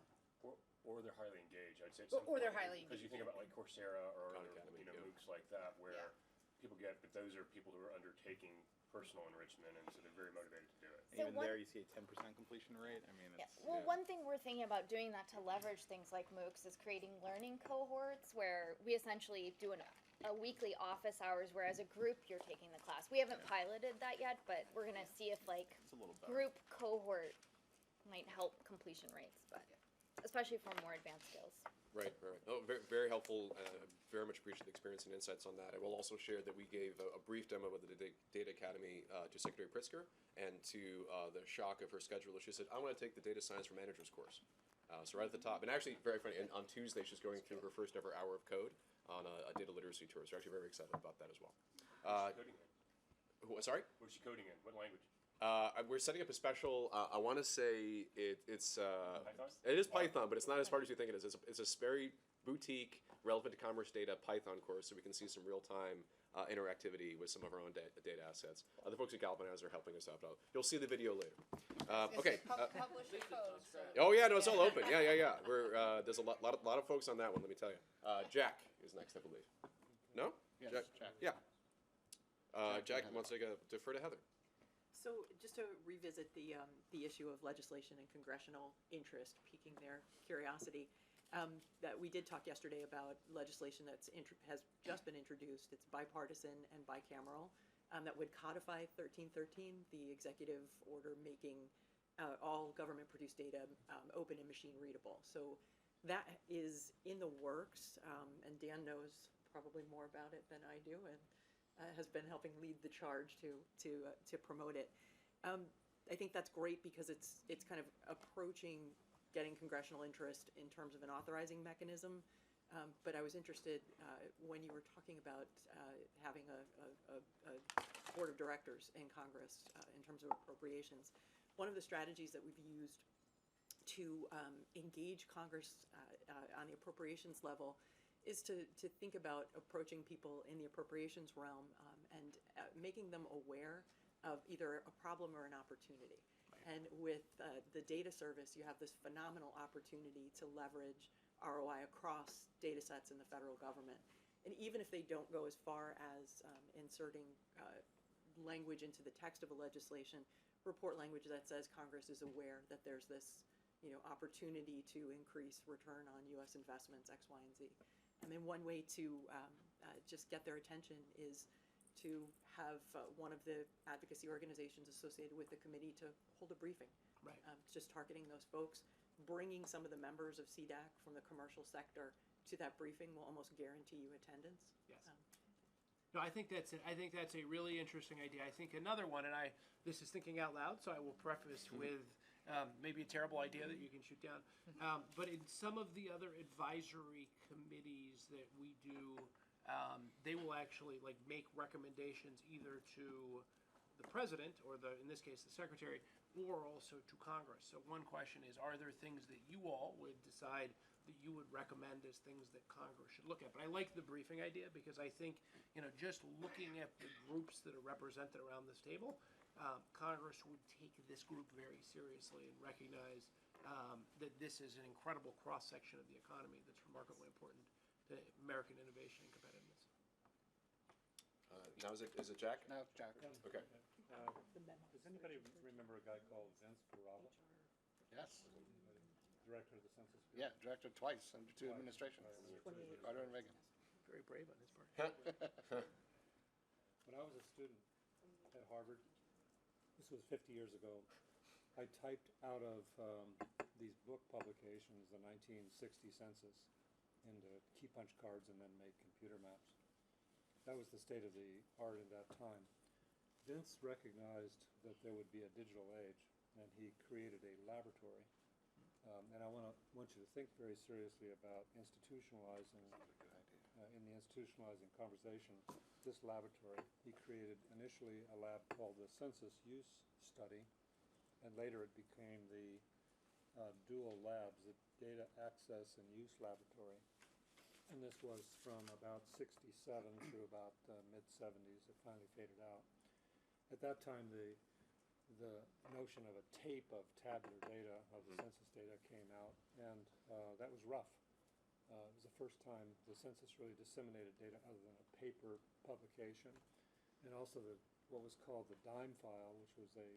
Or they're highly engaged, I'd say. Or they're highly Because you think about like Coursera or Khan other, Academy, yeah. MOOCs like that, where Yeah. people get, but those are people who are undertaking personal enrichment, and so they're very motivated to do it. So Even one- there, you see a 10% completion rate. I mean, Yeah. it's Well, one thing we're thinking about doing that to leverage things like MOOCs is creating learning cohorts where we essentially do a weekly office hours where as a group you're taking the class. We haven't piloted that yet, but we're going to see if like it's a little better. group cohort might help completion rates, but especially for more advanced skills. Right. Oh, very, very helpful. Very much appreciate the experience and insights on that. I will also share that we gave a brief demo of the Data Academy to Secretary Pritzker, and to the shock of her scheduler, she said, I want to take the Data Science for Managers course. So right at the top, and actually very funny, and on Tuesday she's going through her first ever hour of code on a data literacy tour. So we're actually very excited about that as well. What's she coding in? Sorry? What's she coding in? What language? We're setting up a special. I want to say it's. Python? It is Python, but it's not as hard as you think it is. It's a very boutique, relevant to commerce data Python course, so we can see some real-time interactivity with some of our own data assets. The folks at Galvanize are helping us out. You'll see the video later. Okay. Publish the code. So Oh yeah, no, it's all open. Yeah. We're there's a lot of folks on that one. Let me tell you. Jack is next, I believe. No? Yes, Jack. Yeah. Jack wants to defer to Heather. So just to revisit the issue of legislation and congressional interest piquing their curiosity, that we did talk yesterday about legislation has just been introduced. It's bipartisan and bicameral, that would codify 1313, the executive order making all government-produced data open and machine readable. So that is in the works, and Dan knows probably more about it than I do, and has been helping lead the charge to promote it. I think that's great because it's kind of approaching getting congressional interest in terms of an authorizing mechanism. But I was interested when you were talking about having a board of directors in Congress in terms of appropriations. One of the strategies that we've used to engage Congress on the appropriations level is to think about approaching people in the appropriations realm and making them aware of either a problem or an opportunity. And with the data service, you have this phenomenal opportunity to leverage ROI across data sets in the federal government. And even if they don't go as far as inserting language into the text of a legislation, report language that says Congress is aware that there's this opportunity to increase return on U.S. investments, X, Y, and Z. And then one way to just get their attention is to have one of the advocacy organizations associated with the committee to hold a briefing. Right. Just targeting those folks, bringing some of the members of CDAC from the commercial sector to that briefing will almost guarantee you attendance. Yes. No, I think that's a really interesting idea. I think another one, and this is thinking out loud, so I will preface with maybe a terrible idea that you can shoot down. But in some of the other advisory committees that we do, they will actually make recommendations either to the president or in this case the secretary, or also to Congress. So one question is, are there things that you all would decide that you would recommend as things that Congress should look at? But I like the briefing idea because I think, just looking at the groups that are represented around this table, Congress would take this group very seriously and recognize that this is an incredible cross-section of the economy that's remarkably important to American innovation and competitiveness. Now is it Jack? No, Jack. Okay. Does anybody remember a guy called Vince Barava, Yes. director of the Census Bureau? Yeah, directed twice under two administrations. Carter and Reagan. Very brave on his part. When I was a student at Harvard, this was 50 years ago, I typed out of these book publications the 1960 census into key punch cards and then made computer maps. That was the state of the art at that time. Vince recognized that there would be a digital age, and he created a laboratory. And I want you to think very seriously about institutionalizing, in the institutionalizing conversation, this laboratory. He created initially a lab called the Census Use Study, and later it became the dual labs, the Data Access and Use Laboratory. And this was from about 67 to about mid-70s. It finally faded out. At that time, the notion of a tape of tabular data, of the census data, came out, and that was rough. It was the first time the census really disseminated data other than a paper publication, and also what was called the DIME file, which was a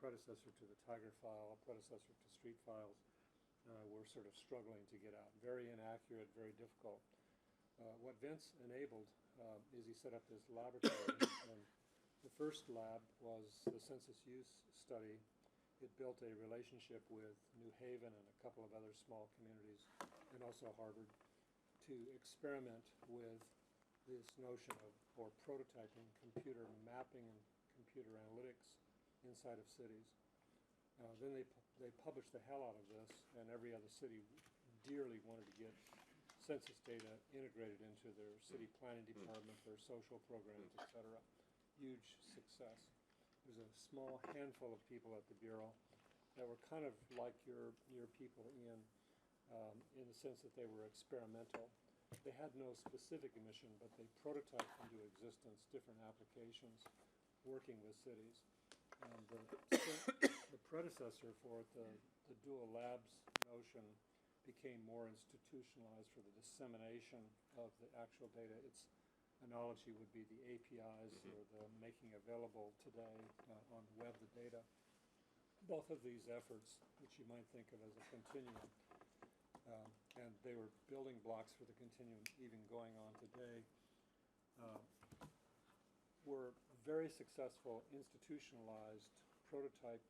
predecessor to the Tiger file, a predecessor to Street files, were sort of struggling to get out. Very inaccurate, very difficult. What Vince enabled is he set up this laboratory, and the first lab was the Census Use Study. It built a relationship with New Haven and a couple of other small communities, and also Harvard, to experiment with this notion of, or prototyping, computer mapping and computer analytics inside of cities. Then they published the hell out of this, and every other city dearly wanted to get census data integrated into their city planning department, their social programs, et cetera. Huge success. There's a small handful of people at the Bureau that were kind of like your people, Ian, in the sense that they were experimental. they had no specific mission, but they prototyped into existence different applications working with cities. And the predecessor for it, the dual labs notion, became more institutionalized for the dissemination of the actual data. Its analogy would be the APIs or the making available today on the web the data. Both of these efforts, which you might think of as a continuum, and they were building blocks for the continuum even going on today, were very successful, institutionalized, prototyped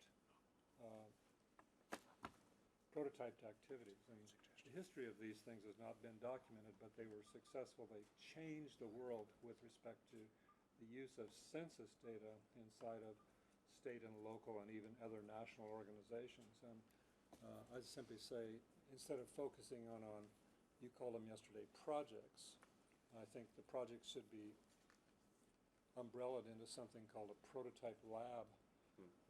activities. I mean, the history of these things has not been documented, but they were successful. They changed the world with respect to the use of census data inside of state and local and even other national organizations. And I'd simply say, instead of focusing on, you called them yesterday, projects, I think the projects should be umbrellaed into something called a prototype lab,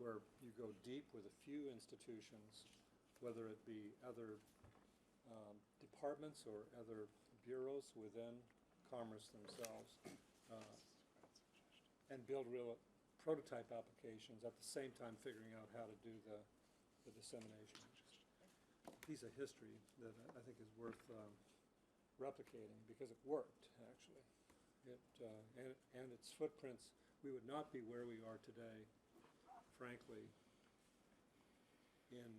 where you go deep with a few institutions, whether it be other departments or other bureaus within Commerce themselves, and build real prototype applications at the same time figuring out how to do the dissemination. Piece of history that I think is worth replicating because it worked, actually. And its footprints, we would not be where we are today, frankly, in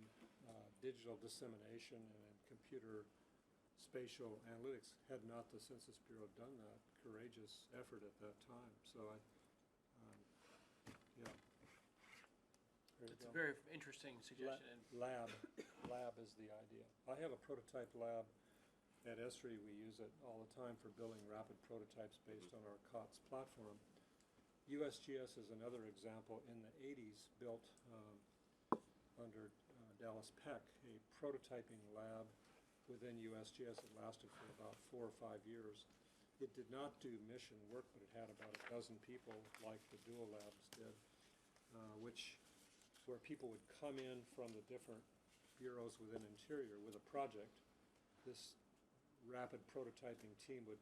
digital dissemination and in computer spatial analytics had not the Census Bureau done that courageous effort at that time. So yeah. There you It's go. a very interesting suggestion. Lab is the idea. I have a prototype lab at Esri. We use it all the time for building rapid prototypes based on our COTS platform. USGS is another example. In the 80s, built under Dallas Peck, a prototyping lab within USGS. It lasted for about 4 or 5 years. It did not do mission work, but it had about a dozen people, like the dual labs did, where people would come in from the different bureaus within Interior with a project. This rapid prototyping team would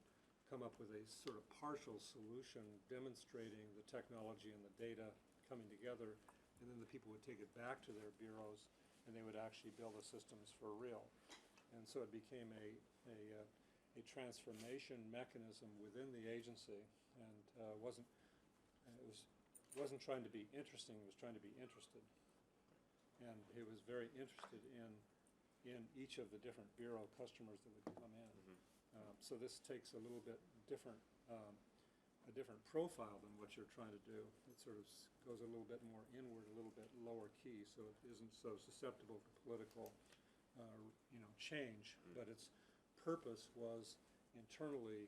come up with a sort of partial solution demonstrating the technology and the data coming together, and then the people would take it back to their bureaus and they would actually build the systems for real. And so it became a transformation mechanism within the agency, and wasn't trying to be interesting, it was trying to be interested. And it was very interested in each of the different bureau customers that would come in. So this takes a little bit different, a different profile than what you're trying to do. It sort of goes a little bit more inward, a little bit lower key, so it isn't so susceptible to political, change. But its purpose was internally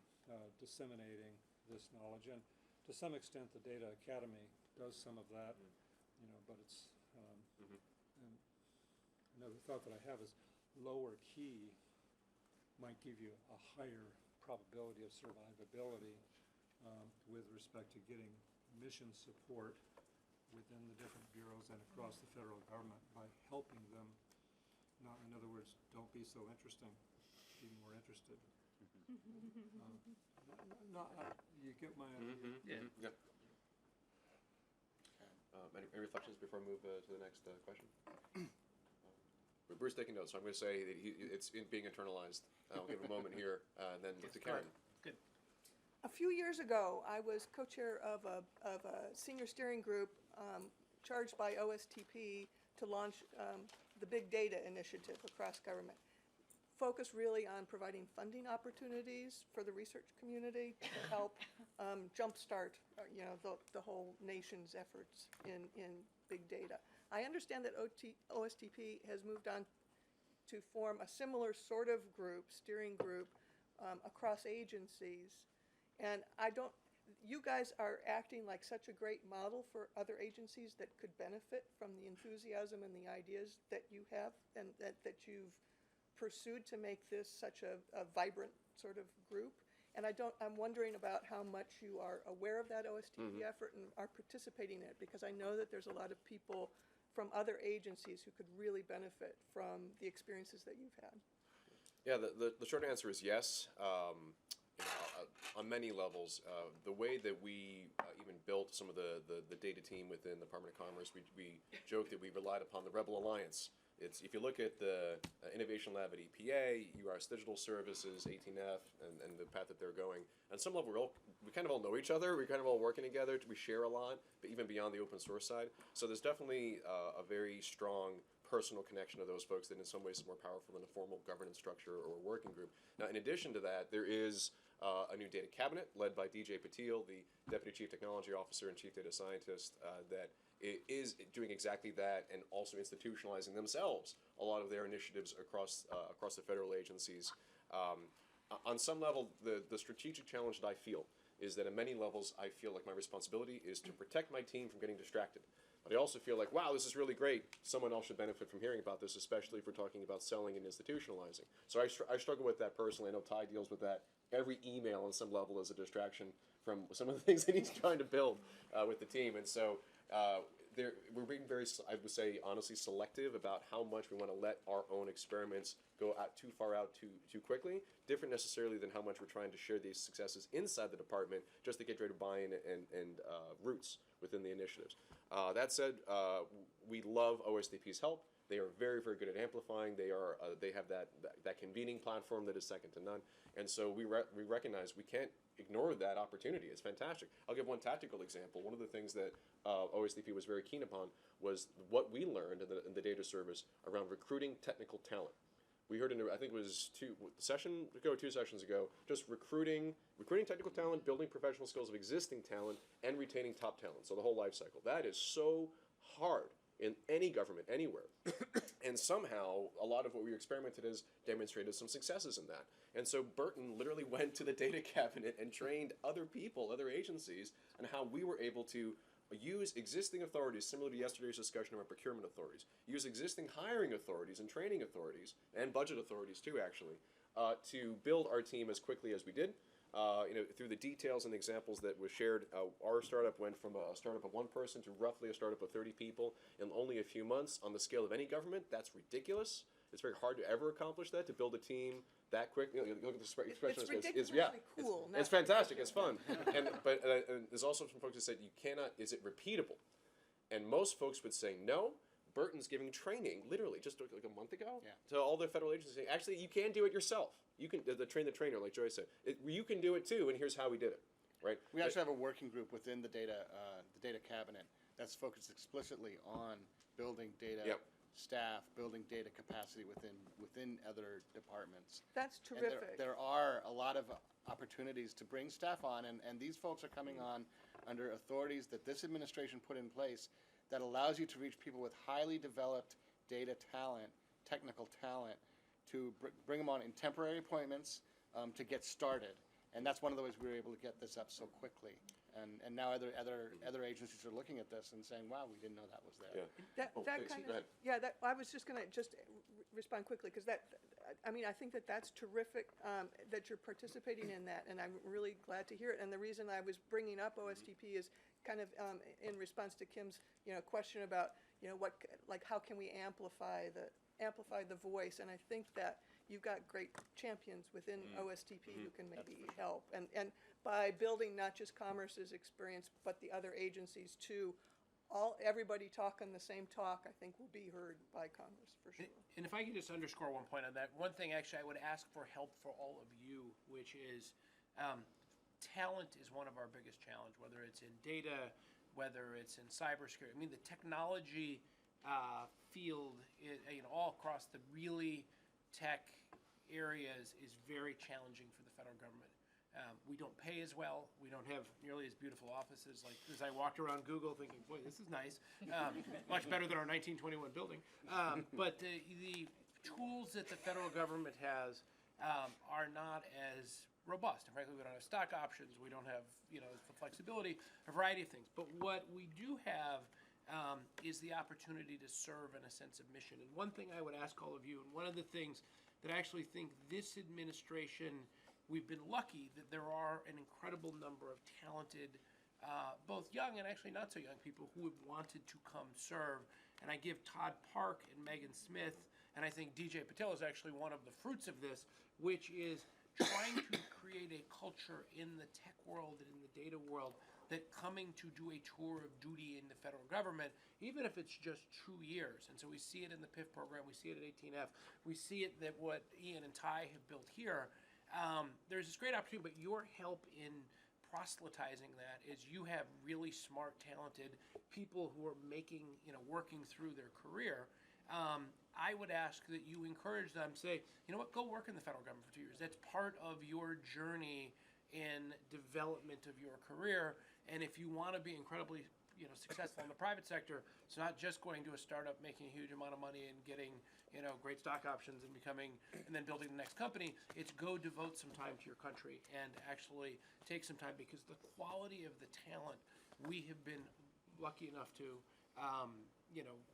disseminating this knowledge, and to some extent, the Data Academy does some of that. But it's and another thought that I have is lower key might give you a higher probability of survivability with respect to getting mission support within the different bureaus and across the federal government by helping them. Not, in other words, don't be so interesting, be more interested. You get my idea. Yeah. Any reflections before I move to the next question? Bruce taking notes, so I'm going to say that it's being internalized. I'll give a moment here, and then look to Karen. Good. A few years ago, I was co-chair of a senior steering group charged by OSTP to launch the Big Data Initiative across government, focused really on providing funding opportunities for the research community to help jumpstart the whole nation's efforts in big data. I understand that OSTP has moved on to form a similar sort of group, steering group, across agencies. And you guys are acting like such a great model for other agencies that could benefit from the enthusiasm and the ideas that you have and that you've pursued to make this such a vibrant sort of group. And I'm wondering about how much you are aware of that OSTP effort and are participating in it, because I know that there's a lot of people from other agencies who could really benefit from the experiences that you've had. Yeah, the short answer is yes. On many levels, the way that we even built some of the data team within the Department of Commerce, we joked that we relied upon the Rebel Alliance. It's, if you look at the Innovation Lab at EPA, URS Digital Services, 18F, and the path that they're going, on some level we kind of all know each other, we're kind of all working together, we share a lot, but even beyond the open source side. So there's definitely a very strong personal connection to those folks that in some ways is more powerful than a formal governance structure or working group. Now, in addition to that, there is a new data cabinet led by DJ Patil, the Deputy Chief Technology Officer and Chief Data Scientist, that is doing exactly that and also institutionalizing themselves a lot of their initiatives across the federal agencies. On some level, the strategic challenge that I feel is that at many levels, I feel like my responsibility is to protect my team from getting distracted. But I also feel like, wow, this is really great. Someone else should benefit from hearing about this, especially if we're talking about selling and institutionalizing. So I struggle with that personally. I know Ty deals with that. Every email on some level is a distraction from some of the things that he's trying to build with the team. And so we're being very, I would say, honestly selective about how much we want to let our own experiments go out too far out too quickly. Different necessarily than how much we're trying to share these successes inside the department just to get greater buy-in and roots within the initiatives. That said, we love OSTP's help. They are very, very good at amplifying. They have that convening platform that is second to none. And so we recognize we can't ignore that opportunity. It's fantastic. I'll give one tactical example. One of the things that OSTP was very keen upon was what we learned in the data service around recruiting technical talent. We heard I think it was 2 sessions ago, just recruiting technical talent, building professional skills of existing talent, and retaining top talent. So the whole life cycle. That is so hard in any government, anywhere. And somehow, a lot of what we experimented has demonstrated some successes in that. And so Burton literally went to the data cabinet and trained other people, other agencies, on how we were able to use existing authorities, similar to yesterday's discussion about procurement authorities, use existing hiring authorities and training authorities, and budget authorities too, actually, to build our team as quickly as we did. Through the details and examples that was shared, our startup went from a startup of 1 person to roughly a startup of 30 people in only a few months. On the scale of any government, that's ridiculous. It's very hard to ever accomplish that, to build a team that quick. Look at the expression. It's ridiculously cool. It's fantastic. It's fun. But there's also some folks that said you cannot. Is it repeatable? And most folks would say no. Burton's giving training, literally, just like a month ago, to all the federal agencies. Actually, you can do it yourself. You can train the trainer, like Joy said. You can do it too, and here's how we did it. Right? We actually have a working group within the data cabinet that's focused explicitly on building data staff, building data capacity within other departments. That's terrific. And there are a lot of opportunities to bring staff on, and these folks are coming on under authorities that this administration put in place that allows you to reach people with highly developed data talent, technical talent, to bring them on in temporary appointments to get started. And that's one of the ways we were able to get this up so quickly. And now other agencies are looking at this and saying, "Wow, we didn't know that was there." I was just going to respond quickly because I think that's terrific that you're participating in that, and I'm really glad to hear it. And the reason I was bringing up OSTP is kind of in response to Kim's question about how can we amplify the voice, and I think that you've got great champions within OSTP who can maybe help, and by building not just Commerce's experience but the other agencies too. Everybody talking the same talk, I think, will be heard by Commerce for sure. And if I could just underscore one point on that, one thing actually I would ask for help for all of you, which is talent is one of our biggest challenge, whether it's in data, whether it's in cybersecurity. I mean, the technology field, all across the really tech areas is very challenging for the federal government. We don't pay as well. We don't have nearly as beautiful offices. Like as I walked around Google thinking, boy, this is nice. Much better than our 1921 building. But the tools that the federal government has are not as robust. And frankly, we don't have stock options. We don't have, the flexibility, a variety of things. But what we do have is the opportunity to serve in a sense of mission. And one thing I would ask all of you, and one of the things that I actually think this administration, we've been lucky that there are an incredible number of talented, both young and actually not so young people who have wanted to come serve. And I give Todd Park and Megan Smith and I think DJ Patel is actually one of the fruits of this, which is trying to create a culture in the tech world and in the data world that coming to do a tour of duty in the federal government, even if it's just 2 years. And so we see it in the PIF program, we see it at 18F, we see it that what Ian and Ty have built here. There's this great opportunity, but your help in proselytizing that is you have really smart, talented people who are making, working through their career. I would ask that you encourage them, say, you know what, go work in the federal government for 2 years. That's part of your journey in development of your career. And if you want to be incredibly, successful in the private sector, it's not just going to a startup making a huge amount of money and getting, great stock options and then building the next company. It's go devote some time to your country and actually take some time, because the quality of the talent we have been lucky enough to,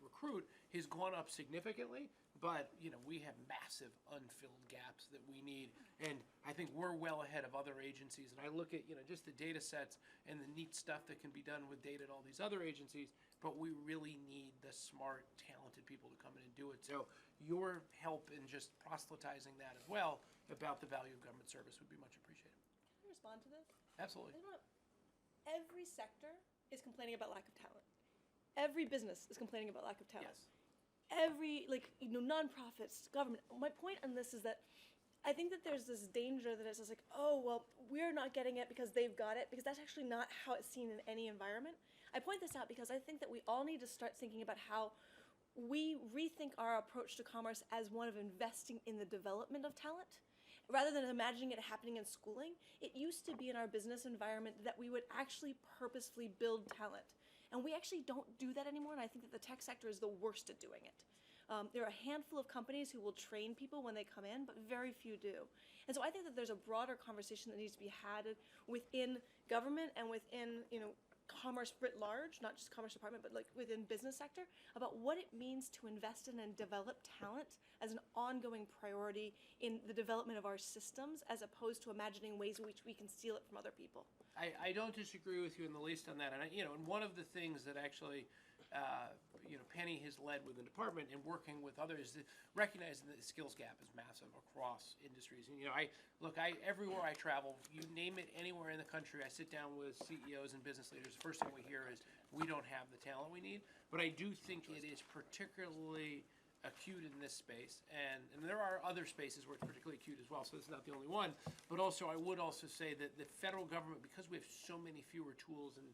recruit has gone up significantly, but, we have massive unfilled gaps that we need. And I think we're well ahead of other agencies. And I look at, just the data sets and the neat stuff that can be done with data at all these other agencies, but we really need the smart, talented people to come in and do it. So your help in just proselytizing that as well about the value of government service would be much appreciated. Can I respond to this? Absolutely. Every sector is complaining about lack of talent. Every business is complaining about lack of talent. Yes. Every, nonprofits, government. My point on this is that I think that there's this danger that it's just like, oh, well, we're not getting it because they've got it, because that's actually not how it's seen in any environment. I point this out because I think that we all need to start thinking about how we rethink our approach to commerce as one of investing in the development of talent. Rather than imagining it happening in schooling, it used to be in our business environment that we would actually purposefully build talent. And we actually don't do that anymore, and I think that the tech sector is the worst at doing it. There are a handful of companies who will train people when they come in, but very few do. And so I think that there's a broader conversation that needs to be had within government and within, commerce writ large, not just commerce department, but within business sector, about what it means to invest in and develop talent as an ongoing priority in the development of our systems, as opposed to imagining ways in which we can steal it from other people. I don't disagree with you in the least on that. And, and one of the things that actually, Penny has led with the department and working with others, recognizing that the skills gap is massive across industries. And, everywhere I travel, you name it, anywhere in the country, I sit down with CEOs and business leaders. The first thing we hear is we don't have the talent we need. But I do think it is particularly acute in this space, and there are other spaces where it's particularly acute as well, so this is not the only one. But also, I would also say that the federal government, because we have so many fewer tools, and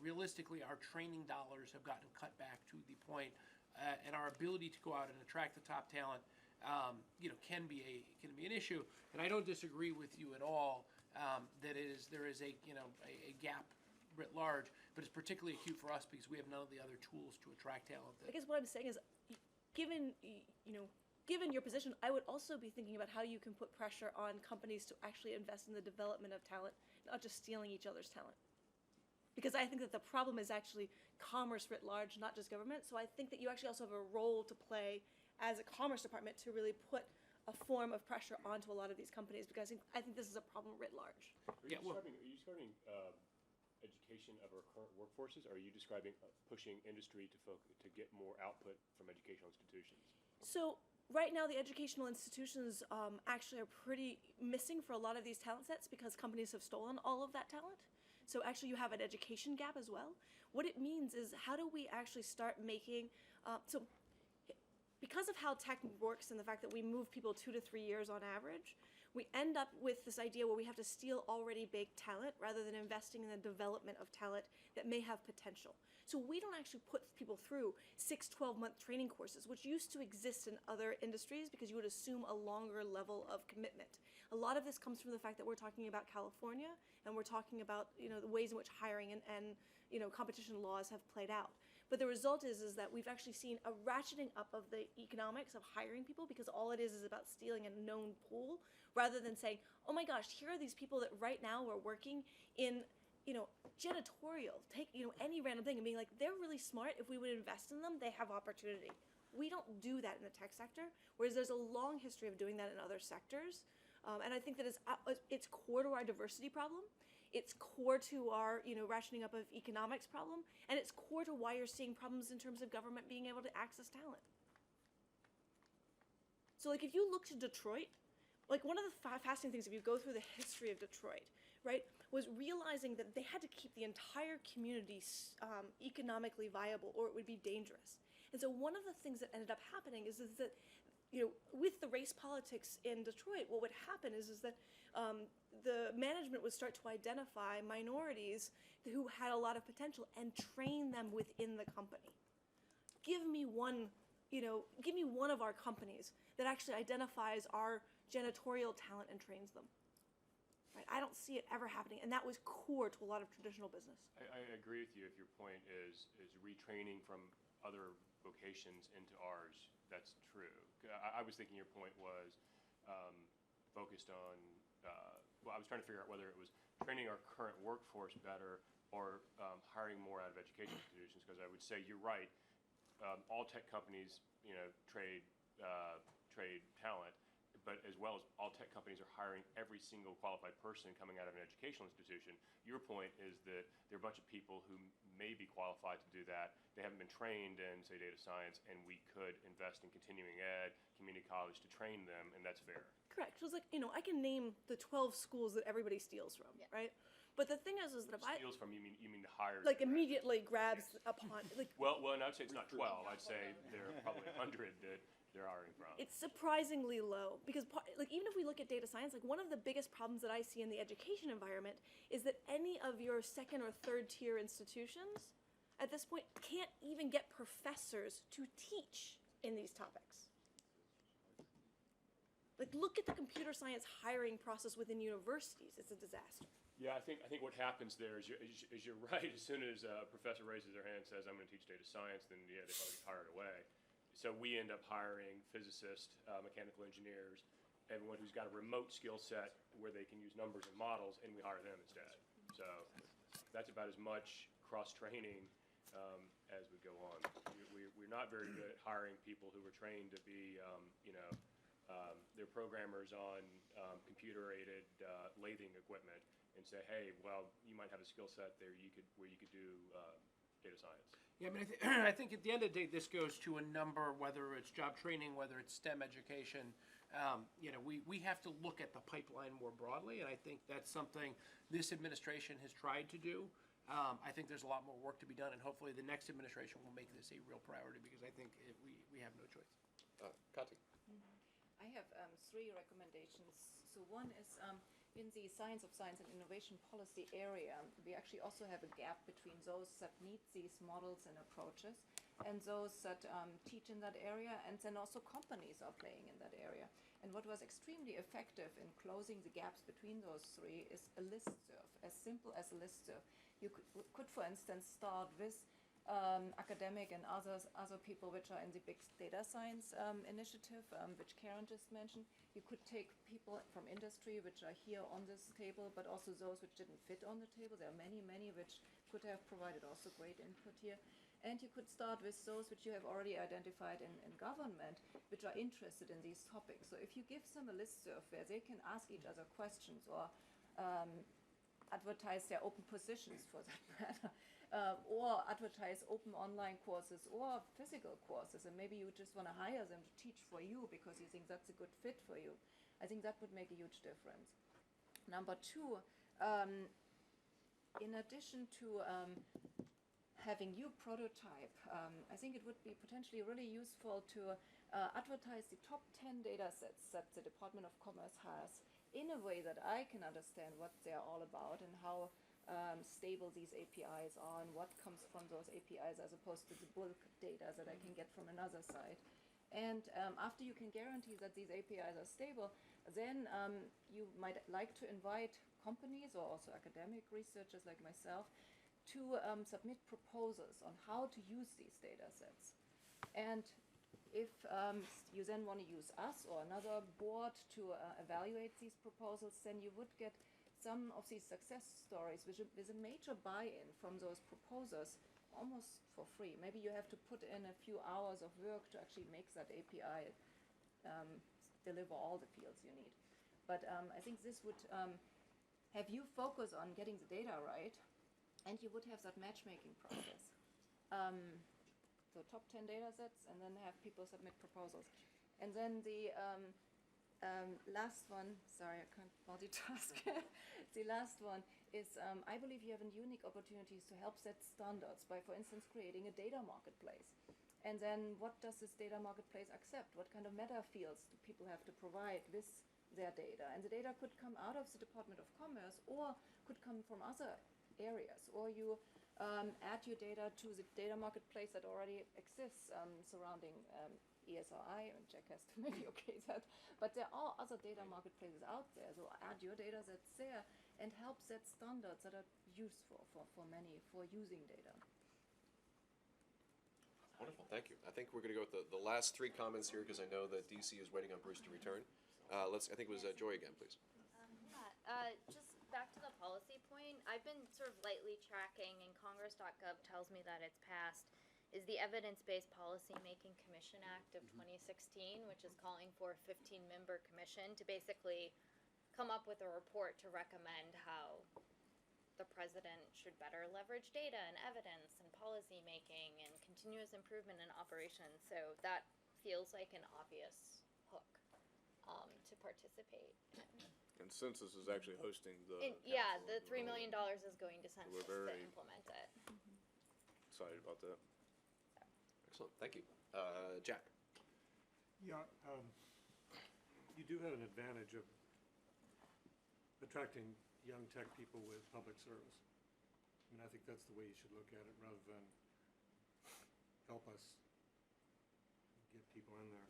realistically, our training dollars have gotten cut back to the point, and our ability to go out and attract the top talent, can be an issue. And I don't disagree with you at all that there is a gap writ large, but it's particularly acute for us because we have none of the other tools to attract talent. I guess what I'm saying is, given your position, I would also be thinking about how you can put pressure on companies to actually invest in the development of talent, not just stealing each other's talent. Because I think that the problem is actually commerce writ large, not just government. So I think that you actually also have a role to play as a commerce department to really put a form of pressure onto a lot of these companies, because I think this is a problem writ large. Are you describing education of our current workforces, or are you describing pushing industry to get more output from educational institutions? So right now, the educational institutions actually are pretty missing for a lot of these talent sets because companies have stolen all of that talent. So actually, you have an education gap as well. What it means is, how do we actually start making because of how tech works and the fact that we move people 2 to 3 years on average, we end up with this idea where we have to steal already baked talent rather than investing in the development of talent that may have potential. So we don't actually put people through 6-12-month training courses, which used to exist in other industries because you would assume a longer level of commitment. A lot of this comes from the fact that we're talking about California, and we're talking about the ways in which hiring and competition laws have played out. But the result is that we've actually seen a ratcheting up of the economics of hiring people, because all it is about stealing a known pool, rather than saying, oh my gosh, here are these people that right now are working in janitorial, take any random thing, and being like, they're really smart. If we would invest in them, they have opportunity. We don't do that in the tech sector, whereas there's a long history of doing that in other sectors. And I think that it's core to our diversity problem. It's core to our rationing up of economics problem, and it's core to why you're seeing problems in terms of government being able to access talent. So like if you look to Detroit, like one of the fascinating things if you go through the history of Detroit, right, was realizing that they had to keep the entire community economically viable or it would be dangerous. And so one of the things that ended up happening is that, you know, with the race politics in Detroit, what would happen is that the management would start to identify minorities who had a lot of potential and train them within the company. Give me one of our companies that actually identifies our janitorial talent and trains them. Right? I don't see it ever happening, and that was core to a lot of traditional business. I agree with you if your point is retraining from other vocations into ours. That's true. I was thinking your point was focused on, well, I was trying to figure out whether it was training our current workforce better or hiring more out of education institutions, because I would say you're right. All tech companies, you know, trade talent, but as well as all tech companies are hiring every single qualified person coming out of an educational institution. Your point is that there are a bunch of people who may be qualified to do that. They haven't been trained in, say, data science, and we could invest in continuing ed, community college to train them, and that's fair. Correct. So it's like, you know, I can name the 12 schools that everybody steals from, right? But the thing is that if Steals from, you mean the hires? like immediately grabs upon, like, Well, and I'd say it's not 12. I'd say there are probably 100 that they're hiring from. it's surprisingly low because like even if we look at data science, like one of the biggest problems that I see in the education environment is that any of your second or third tier institutions at this point can't even get professors to teach in these topics. Like look at the computer science hiring process within universities. It's a disaster. Yeah, I think what happens there is you're right. As soon as a professor raises their hand and says, "I'm going to teach data science," then yeah, they probably get hired away. So we end up hiring physicists, mechanical engineers, everyone who's got a remote skill set where they can use numbers and models, and we hire them instead. So that's about as much cross-training as we go on. We're not very good at hiring people who are trained to be, they're programmers on computer-aided lathing equipment, and say, hey, well, you might have a skill set there where you could do data science. Yeah, I mean, I think at the end of the day, this goes to a number, whether it's job training, whether it's STEM education. We have to look at the pipeline more broadly, and I think that's something this administration has tried to do. I think there's a lot more work to be done, and hopefully the next administration will make this a real priority because I think we have no choice. Kati. I have 3 recommendations. So one is in the science of science and innovation policy area, we actually also have a gap between those that need these models and approaches and those that teach in that area, and then also companies are playing in that area. And what was extremely effective in closing the gaps between those 3 is a listserv, as simple as a listserv. You could for instance, start with academic and other people which are in the big data science initiative, which Karen just mentioned. You could take people from industry which are here on this table, but also those which didn't fit on the table. There are many which could have provided also great input here. And you could start with those which you have already identified in government, which are interested in these topics. So if you give them a listserv where they can ask each other questions or advertise their open positions for that matter, or advertise open online courses or physical courses, and maybe you just want to hire them to teach for you because you think that's a good fit for you. I think that would make a huge difference. Number 2, in addition to having you prototype, I think it would be potentially really useful to advertise the top 10 data sets that the Department of Commerce has in a way that I can understand what they're all about and how stable these APIs are and what comes from those APIs as opposed to the bulk data that I can get from another site. And after you can guarantee that these APIs are stable, then you might like to invite companies or also academic researchers like myself to submit proposals on how to use these data sets. And if you then want to use us or another board to evaluate these proposals, then you would get some of these success stories with a major buy-in from those proposers almost for free. Maybe you have to put in a few hours of work to actually make that API deliver all the fields you need. But I think this would have you focus on getting the data right, and you would have that matchmaking process. So top 10 data sets, and then have people submit proposals. And then the last one, sorry, I can't multitask. The last one is, I believe you have a unique opportunities to help set standards by, for instance, creating a data marketplace. And then what does this data marketplace accept? What kind of meta fields do people have to provide with their data? And the data could come out of the Department of Commerce or could come from other areas. Or you add your data to the data marketplace that already exists surrounding ESRI, and Jack has to maybe okay that. But there are other data marketplaces out there. So add your data that's there and help set standards that are useful for many for using data. Wonderful, thank you. I think we're going to go with the last three comments here because I know that DC is waiting on Bruce to return. I think it was Joy again, please. Just back to the policy point, I've been sort of lightly tracking, and Congress.gov tells me that it's passed, is the Evidence-Based Policymaking Commission Act of 2016, which is calling for a 15-member commission to basically come up with a report to recommend how the president should better leverage data and evidence and policy making and continuous improvement in operations. So that feels like an obvious hook to participate. And Census is actually hosting the. Yeah, the $3 million is going to Census to very- implement it. Excited about that. Excellent, thank you. Jack? Yeah, you do have an advantage of attracting young tech people with public service. I mean, I think that's the way you should look at it, rather than help us get people in there.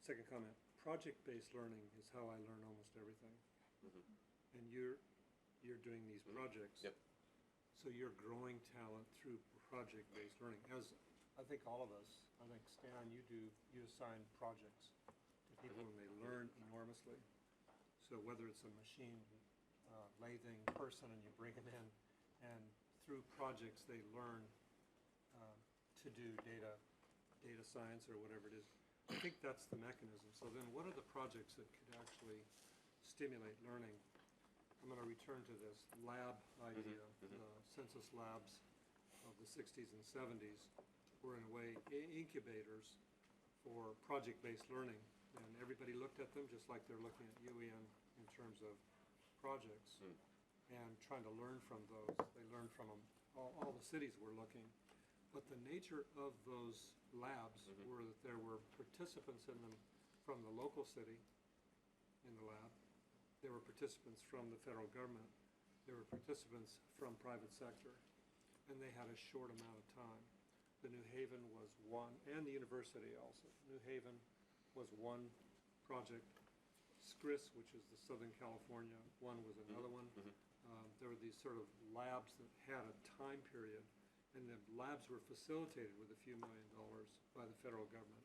Second comment, project-based learning is how I learn almost everything. And you're doing these projects. Yep. So you're growing talent through project-based learning. As I think all of us, I think Stan, you assign projects to people and they learn enormously. So whether it's a machine lathing person and you bring them in, and through projects they learn to do data science or whatever it is. I think that's the mechanism. So then what are the projects that could actually stimulate learning? I'm going to return to this lab idea. The census labs of the 60s and 70s were in a way incubators for project-based learning. And everybody looked at them just like they're looking at UEN in terms of projects and trying to learn from those. They learned from them. All the cities were looking. But the nature of those labs were that there were participants in them from the local city in the lab. There were participants from the federal government. There were participants from private sector. And they had a short amount of time. The New Haven was one, and the university also. New Haven was one project. SCRIS, which is the Southern California one, was another one. There were these sort of labs that had a time period, and the labs were facilitated with a few $1 million by the federal government,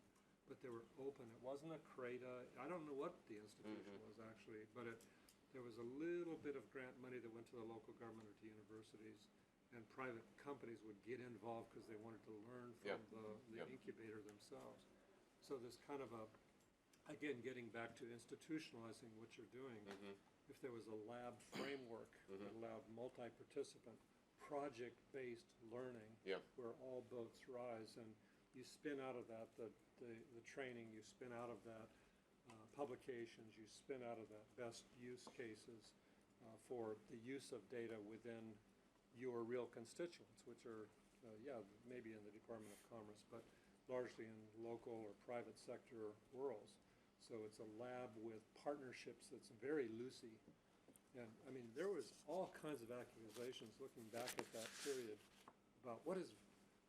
but they were open. It wasn't a CRADA. I don't know what the institution was actually, but there was a little bit of grant money that went to the local government or to universities, and private companies would get involved because they wanted to learn from the incubator themselves. So this kind of again, getting back to institutionalizing what you're doing, if there was a lab framework that allowed multi-participant, project-based learning where all boats rise, and you spin out of that the training, you spin out of that publications, you spin out of that best use cases for the use of data within your real constituents, which are, maybe in the Department of Commerce, but largely in local or private sector worlds. So it's a lab with partnerships that's very loosey. And I mean, there was all kinds of accusations looking back at that period about what is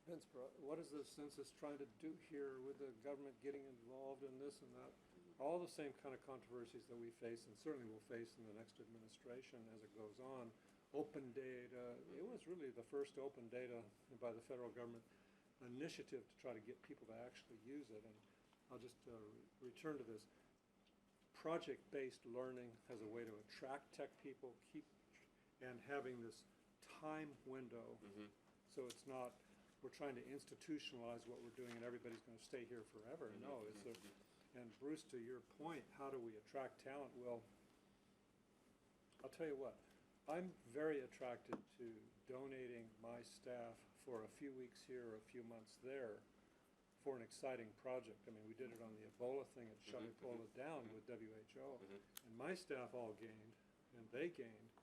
the census trying to do here with the government getting involved in this and that. All the same kind of controversies that we face and certainly will face in the next administration as it goes on. Open data, it was really the first open data by the federal government initiative to try to get people to actually use it. And I'll just return to this. Project-based learning has a way to attract tech people, and having this time window. So it's not, we're trying to institutionalize what we're doing and everybody's going to stay here forever. No, it's and Bruce, to your point, how do we attract talent? Well, I'll tell you what, I'm very attracted to donating my staff for a few weeks here or a few months there for an exciting project. I mean, we did it on the Ebola thing and shut Ebola down with WHO. And my staff all gained, and they gained,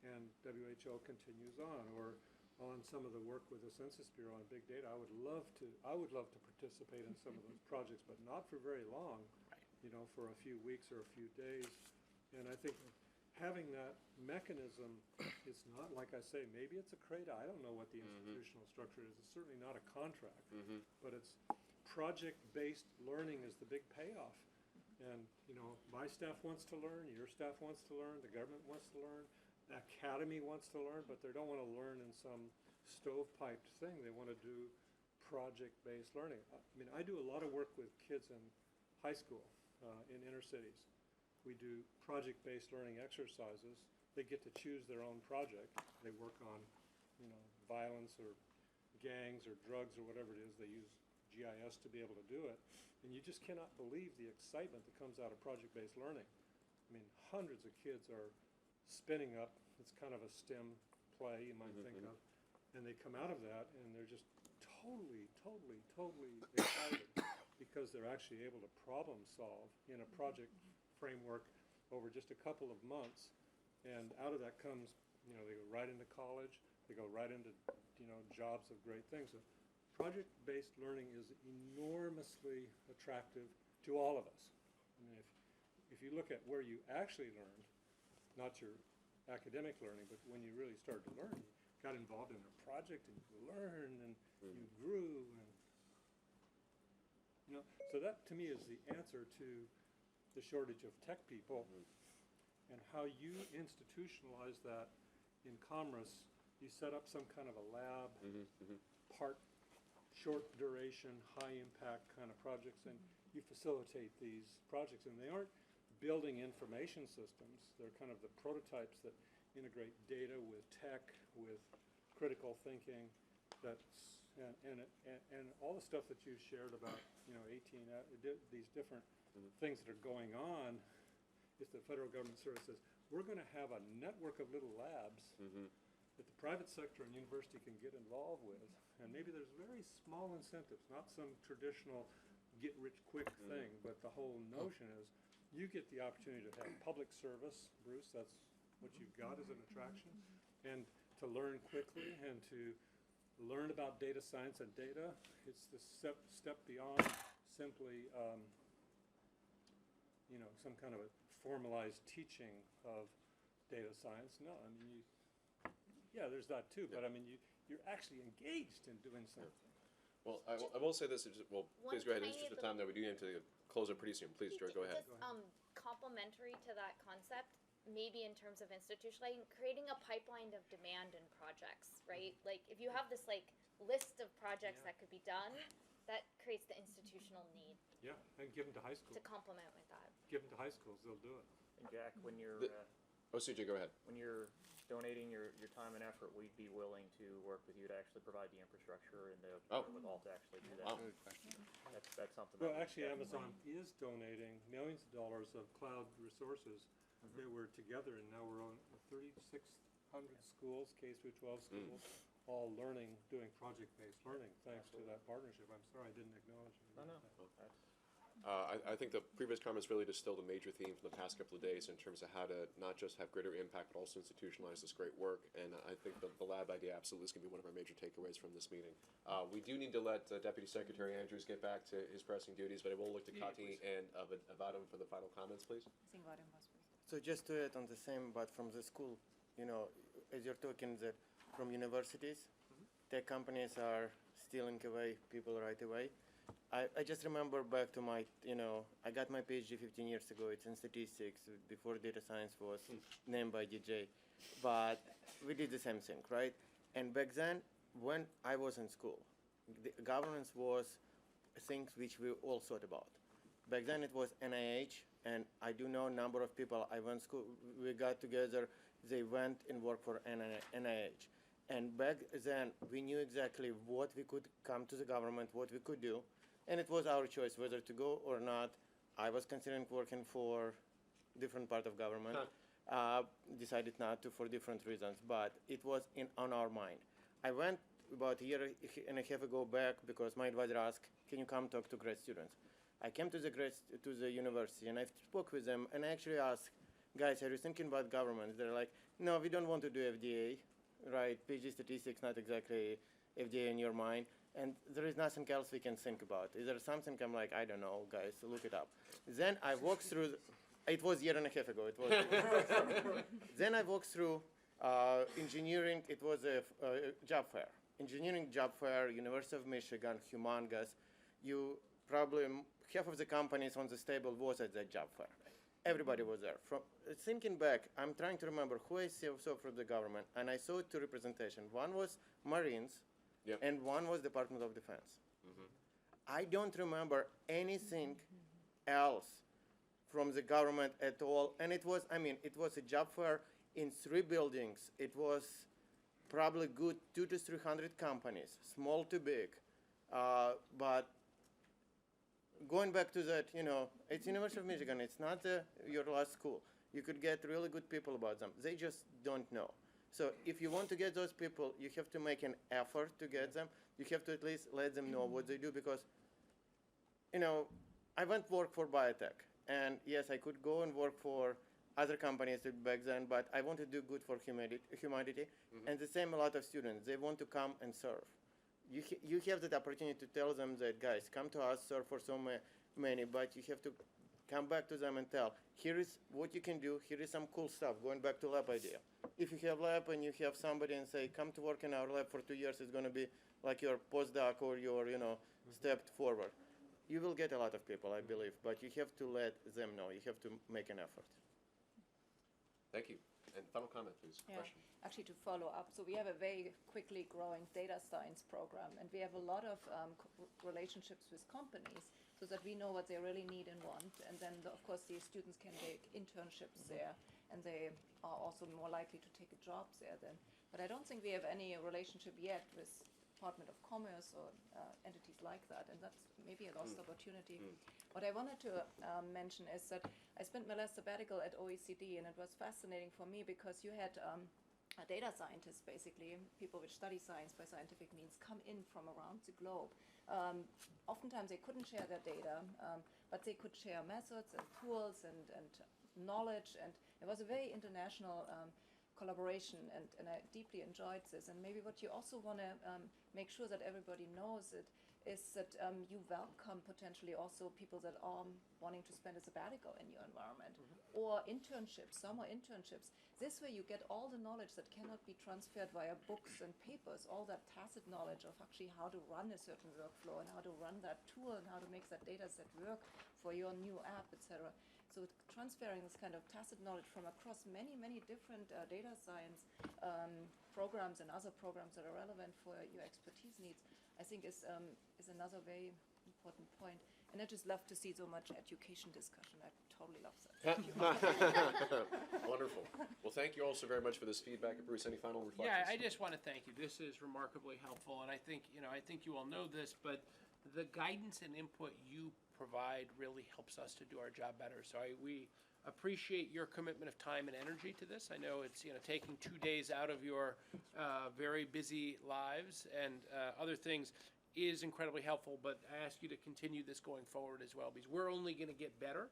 and WHO continues on. Or on some of the work with the Census Bureau on big data, I would love to participate in some of those projects, but not for very long, you know, for a few weeks or a few days. And I think having that mechanism, it's not, like I say, maybe it's a CRADA. I don't know what the institutional structure is. It's certainly not a contract, but it's project-based learning is the big payoff. And, you know, my staff wants to learn, your staff wants to learn, the government wants to learn, the academy wants to learn, but they don't want to learn in some stovepiped thing. They want to do project-based learning. I mean, I do a lot of work with kids in high school, in inner cities. We do project-based learning exercises. They get to choose their own project. They work on, you know, violence or gangs or drugs or whatever it is. They use GIS to be able to do it. And you just cannot believe the excitement that comes out of project-based learning. I mean, hundreds of kids are spinning up. It's kind of a STEM play, you might think of. And they come out of that and they're just totally excited because they're actually able to problem solve in a project framework over just a couple of months, and out of that comes, you know, they go right into college, they go right into, you know, jobs of great things. So project-based learning is enormously attractive to all of us. I mean, if you look at where you actually learned, not your academic learning, but when you really started to learn, you got involved in a project and you learned and you grew, and you know, so that to me is the answer to the shortage of tech people, and how you institutionalize that in Commerce. You set up some kind of a lab, part short duration, high impact kind of projects, and you facilitate these projects. And they aren't building information systems. They're kind of the prototypes that integrate data with tech, with critical thinking. That's and all the stuff that you shared about, you know, 18 these different things that are going on. If the federal government sort of says, we're going to have a network of little labs that the private sector and university can get involved with, and maybe there's very small incentives, not some traditional get-rich-quick thing, but the whole notion is you get the opportunity to have public service, Bruce, that's what you've got as an attraction, and to learn quickly and to learn about data science and data. It's the step beyond simply you know, some kind of a formalized teaching of data science. No, I mean, yeah, there's that too, but I mean, you're actually engaged in doing something. Well, I will say this, well, please go ahead, in the interest of time, though, we do need to close it pretty soon. Please, Joy, go ahead. Just complementary to that concept, maybe in terms of institutionalizing, creating a pipeline of demand and projects, right? Like, if you have this, like, list of projects that could be done, that creates the institutional need. Yeah, and give them to high school. To complement with that. Give them to high schools, they'll do it. And Jack, when you're CJ, go ahead. when you're donating your time and effort, we'd be willing to work with you to actually provide the infrastructure and the wherewithal to actually do that. Good question. That's something. Well, that actually, definitely- Amazon is donating millions of dollars of cloud resources. They were together, and now we're on 3,600 schools, K through 12 schools, all learning, doing project-based learning, thanks to that partnership. I'm sorry I didn't acknowledge it. No. I think the previous comments really distilled a major theme from the past couple of days in terms of how to not just have greater impact, but also institutionalize this great work. And I think the lab idea absolutely is going to be one of our major takeaways from this meeting. We do need to let Deputy Secretary Andrews get back to his pressing duties, but I will look to Kati and Avadim for the final comments, please. So just to add on the same, but from the school, you know, as you're talking that from universities, tech companies are stealing away people right away. I just remember back to my, you know, I got my PhD 15 years ago. It's in statistics before data science was named by DJ. But we did the same thing, right? And back then, when I was in school, the governance was things which we all thought about. Back then it was NIH, and I do know a number of people I went to school, we got together, they went and worked for NIH. And back then, we knew exactly what we could come to the government, what we could do, and it was our choice whether to go or not. I was considering working for different part of government, decided not to for different reasons, but it was on our mind. I went about a year and a half ago back because my advisor asked, can you come talk to grad students? I came to the university and I spoke with them and I actually asked, guys, are you thinking about government? They're like, no, we don't want to do FDA, right? PG statistics, not exactly FDA in your mind. And there is nothing else we can think about. Is there something? I'm like, I don't know, guys, look it up. Then I walked through, it was a year and a half ago. It was. Then I walked through engineering, it was a job fair. Engineering job fair, University of Michigan, humongous. You probably, half of the companies on the table was at that job fair. Everybody was there. From thinking back, I'm trying to remember who I saw from the government, and I saw two representations. One was Marines, and one was Department of Defense. I don't remember anything else from the government at all. And it was, it was a job fair in 3 buildings. It was probably good 200 to 300 companies, small to big. But going back to that, it's University of Michigan. It's not your last school. You could get really good people about them. They just don't know. So if you want to get those people, you have to make an effort to get them. You have to at least let them know what they do because, I went work for biotech. And yes, I could go and work for other companies back then, but I want to do good for humanity. And the same a lot of students. They want to come and serve. You have that opportunity to tell them that, guys, come to us, serve for so many, but you have to come back to them and tell, here is what you can do, here is some cool stuff, going back to lab idea. If you have lab and you have somebody and say, come to work in our lab for 2 years, it's going to be like your postdoc or your, stepped forward. You will get a lot of people, I believe, but you have to let them know. You have to make an effort. Thank you. And final comment, please. Yeah, Question. actually to follow up, so we have a very quickly growing data science program, and we have a lot of relationships with companies so that we know what they really need and want, and then of course the students can take internships there, and they are also more likely to take a job there then. But I don't think we have any relationship yet with Department of Commerce or entities like that, and that's maybe a lost opportunity. What I wanted to mention is that I spent my last sabbatical at OECD, and it was fascinating for me because you had data scientists, basically, people which study science by scientific means, come in from around the globe. Oftentimes they couldn't share their data, but they could share methods and tools and knowledge, and it was a very international collaboration, and I deeply enjoyed this. And maybe what you also want to make sure that everybody knows it is that you welcome potentially also people that are wanting to spend a sabbatical in your environment, or internships, summer internships. This way you get all the knowledge that cannot be transferred via books and papers, all that tacit knowledge of actually how to run a certain workflow and how to run that tool and how to make that data set work for your new app, etc. So transferring this kind of tacit knowledge from across many, many different data science programs and other programs that are relevant for your expertise needs, I think is another very important point. And I just love to see so much education discussion. I totally love that. Wonderful. Well, thank you all so very much for this feedback. Bruce, any final reflections? Yeah, I just want to thank you. This is remarkably helpful, and I think you all know this, but the guidance and input you provide really helps us to do our job better. So we appreciate your commitment of time and energy to this. I know it's taking 2 days out of your very busy lives and other things is incredibly helpful, but I ask you to continue this going forward as well, because we're only going to get better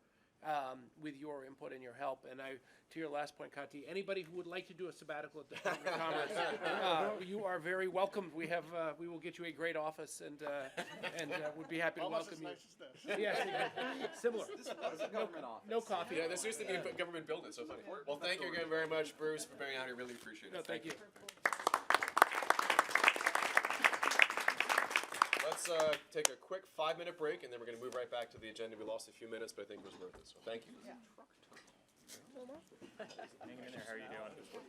with your input and your help. And to your last point, Kati, anybody who would like to do a sabbatical at the Department of Commerce, you are very welcome. We will get you a great office, and would be happy to Almost welcome as you. nice as this. Yes, similar. This was a government office. No coffee. Yeah, this used to be a government building. So funny. Well, thank you again very much, Bruce, for being out here. Really appreciate it. No, thank you. Let's take a quick 5-minute break, and then we're going to move right back to the agenda. We lost a few minutes, but I think it was worth it. So thank you. Hanging in there, how are you doing?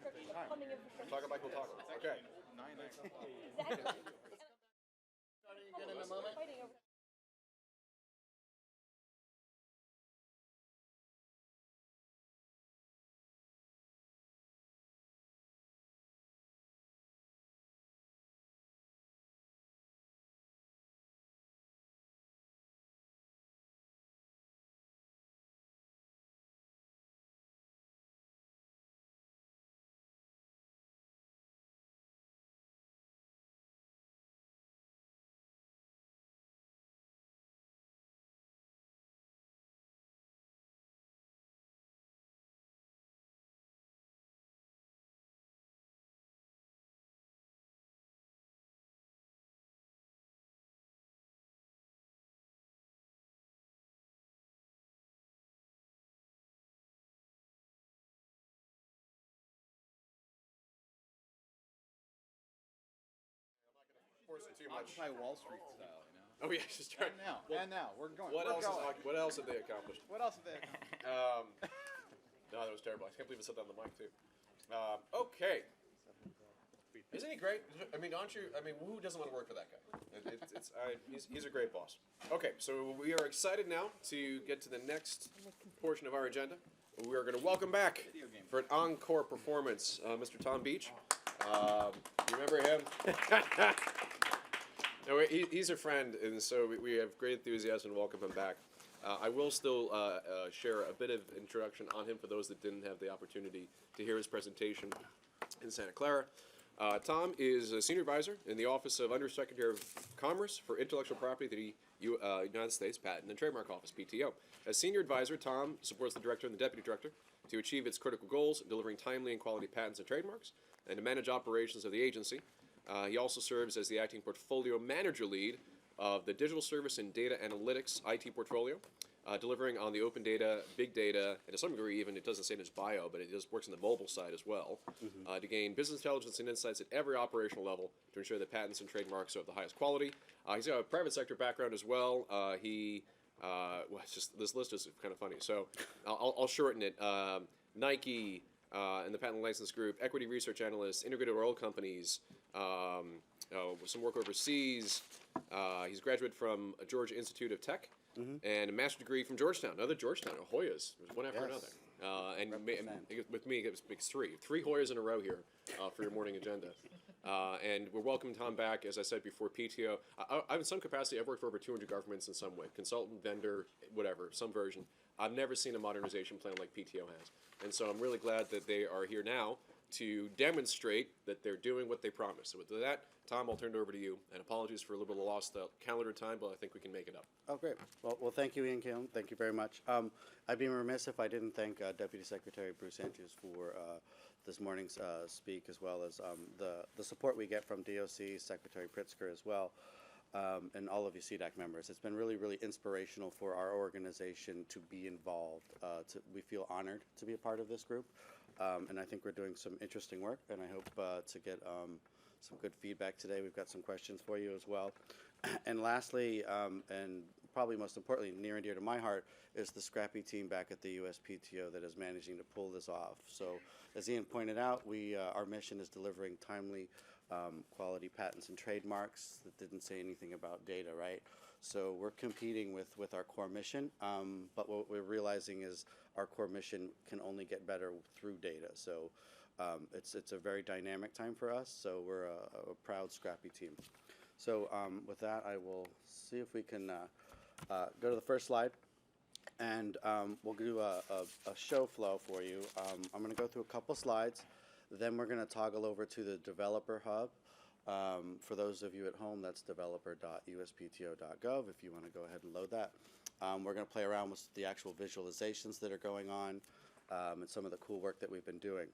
infrastructure, the plumbing infrastructure. Talking like we'll talk. Okay. Exactly. Starting again in a moment. Fighting over. Force it too much. Occupy Wall Street style, you know. Oh yeah, just try. And now we're going. What we're else? going. What else have they accomplished? What else have they accomplished? No, that was terrible. I can't believe I said that on the mic too. Okay. Isn't he great? I mean, aren't you? I mean, who doesn't want to work for that guy? He's a great boss. Okay, so we are excited now to get to the next portion of our agenda. We are going to welcome back for an encore performance, Mr. Tom Beach. You remember him? No, he's a friend, and so we have great enthusiasm to welcome him back. I will still share a bit of introduction on him for those that didn't have the opportunity to hear his presentation in Santa Clara. Tom is a senior advisor in the Office of Undersecretary of Commerce for Intellectual Property at the United States Patent and Trademark Office, PTO. As senior advisor, Tom supports the director and the deputy director to achieve its critical goals, delivering timely and quality patents and trademarks, and to manage operations of the agency. He also serves as the acting portfolio manager lead of the Digital Service and Data Analytics IT portfolio, delivering on the open data, big data, and to some degree even, it doesn't say in his bio, but it just works on the mobile side as well, to gain business intelligence and insights at every operational level to ensure that patents and trademarks are of the highest quality. He's got a private sector background as well. Well, it's just, this list is kind of funny, so I'll shorten it. Nike and the Patent License Group, equity research analyst, integrated oil companies, some work overseas. He's a graduate from Georgia Institute of Tech and a master's degree from Georgetown. Another Georgetown, Hoyas, one after another. And with me, it makes three Hoyas in a row here for your morning agenda. And we're welcoming Tom back, as I said before, PTO. I in some capacity, I've worked for over 200 governments in some way, consultant, vendor, whatever, some version. I've never seen a modernization plan like PTO has. And so I'm really glad that they are here now to demonstrate that they're doing what they promised. So with that, Tom, I'll turn it over to you. And apologies for a little bit of lost calendar time, but I think we can make it up. Oh, great. Well, thank you, Ian Killen. Thank you very much. I'd be remiss if I didn't thank Deputy Secretary Bruce Andrews for this morning's speak, as well as the support we get from DOC, Secretary Pritzker as well, and all of you CDAC members. It's been really, really inspirational for our organization to be involved. We feel honored to be a part of this group, and I think we're doing some interesting work, and I hope to get some good feedback today. We've got some questions for you as well. And lastly, and probably most importantly, near and dear to my heart, is the scrappy team back at the USPTO that is managing to pull this off. So, as Ian pointed out, our mission is delivering timely, quality patents and trademarks. That didn't say anything about data, right? So we're competing with our core mission, but what we're realizing is our core mission can only get better through data. So it's a very dynamic time for us. So we're a proud scrappy team. So with that, I will see if we can go to the first slide, and we'll do a show flow for you. I'm going to go through a couple slides, then we're going to toggle over to the Developer Hub. For those of you at home, that's developer.uspto.gov if you want to go ahead and load that. We're going to play around with the actual visualizations that are going on and some of the cool work that we've been doing.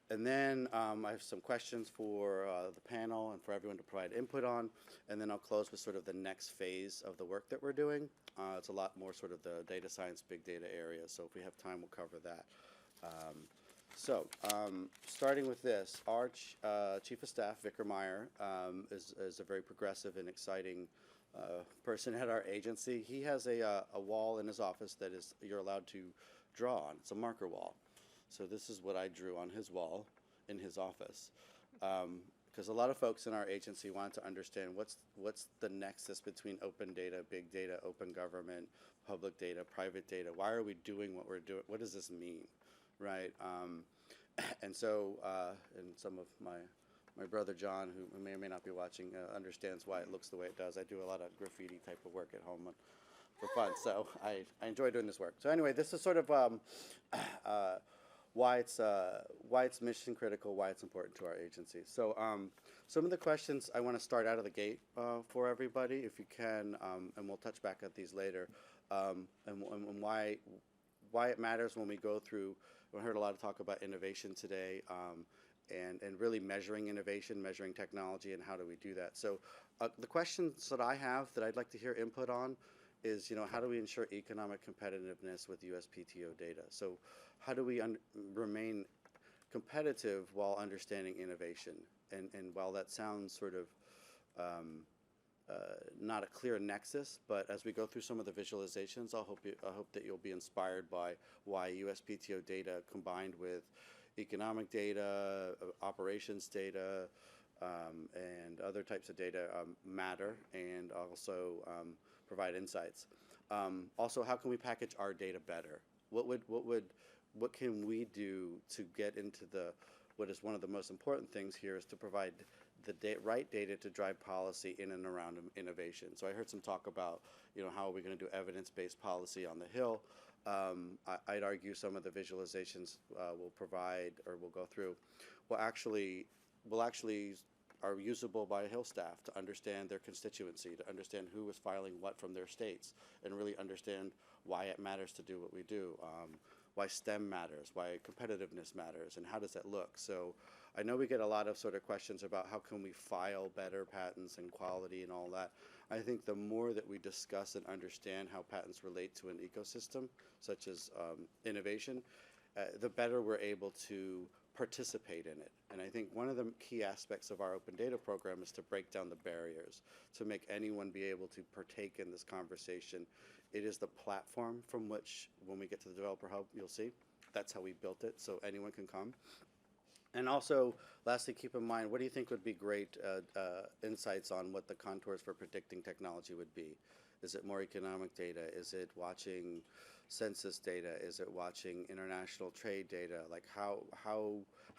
And then I have some questions for the panel and for everyone to provide input on, and then I'll close with sort of the next phase of the work that we're doing. It's a lot more sort of the data science, big data area, so if we have time, we'll cover that. Starting with this, our Chief of Staff, Vicar Meyer, is a very progressive and exciting person at our agency. He has a wall in his office that you're allowed to draw on. It's a marker wall. So this is what I drew on his wall, in his office. Because a lot of folks in our agency want to understand what's the nexus between open data, big data, open government, public data, private data. Why are we doing what we're doing? What does this mean, right? And so, and some of my brother John, who may or may not be watching, understands why it looks the way it does. I do a lot of graffiti type of work at home for fun, so I enjoy doing this work. So anyway, this is sort of why it's mission critical, why it's important to our agency. So some of the questions I want to start out of the gate for everybody, if you can, and we'll touch back at these later, and why it matters when we go through. We heard a lot of talk about innovation today, and really measuring innovation, measuring technology, and how do we do that. So the questions that I have that I'd like to hear input on is, how do we ensure economic competitiveness with USPTO data? So how do we remain competitive while understanding innovation? And while that sounds sort of not a clear nexus, but as we go through some of the visualizations, I hope that you'll be inspired by why USPTO data combined with economic data, operations data, and other types of data matter, and also provide insights. Also, how can we package our data better? What can we do to get into what is one of the most important things here is to provide the right data to drive policy in and around innovation. So I heard some talk about, how are we going to do evidence-based policy on the Hill. I'd argue some of the visualizations we'll provide or we'll go through will actually are usable by Hill staff to understand their constituency, to understand who is filing what from their states, and really understand why it matters to do what we do, why STEM matters, why competitiveness matters, and how does that look. So I know we get a lot of sort of questions about how can we file better patents and quality and all that. I think the more that we discuss and understand how patents relate to an ecosystem, such as innovation, the better we're able to participate in it. And I think one of the key aspects of our open data program is to break down the barriers, to make anyone be able to partake in this conversation. It is the platform from which, when we get to the Developer Hub, you'll see, that's how we built it, so anyone can come. And also, lastly, keep in mind, what do you think would be great insights on what the contours for predicting technology would be? Is it more economic data? Is it watching census data? Is it watching international trade data? Like how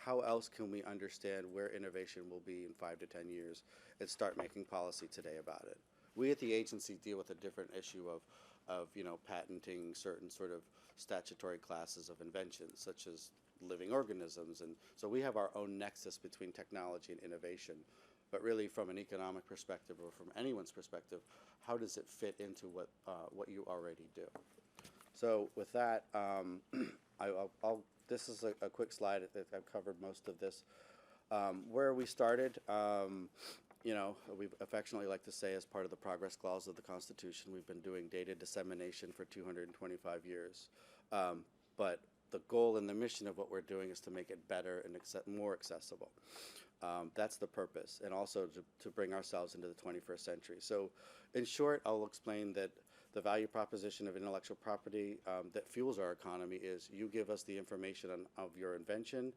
else can we understand where innovation will be in 5 to 10 years and start making policy today about it? We at the agency deal with a different issue of patenting certain sort of statutory classes of inventions, such as living organisms, and so we have our own nexus between technology and innovation. But really, from an economic perspective or from anyone's perspective, how does it fit into what you already do? So with that, this is a quick slide. I've covered most of this. Where we started, we affectionately like to say, as part of the Progress Clause of the Constitution, we've been doing data dissemination for 225 years. But the goal and the mission of what we're doing is to make it better and more accessible. That's the purpose, and also to bring ourselves into the 21st century. So in short, I'll explain that the value proposition of intellectual property that fuels our economy is you give us the information of your invention,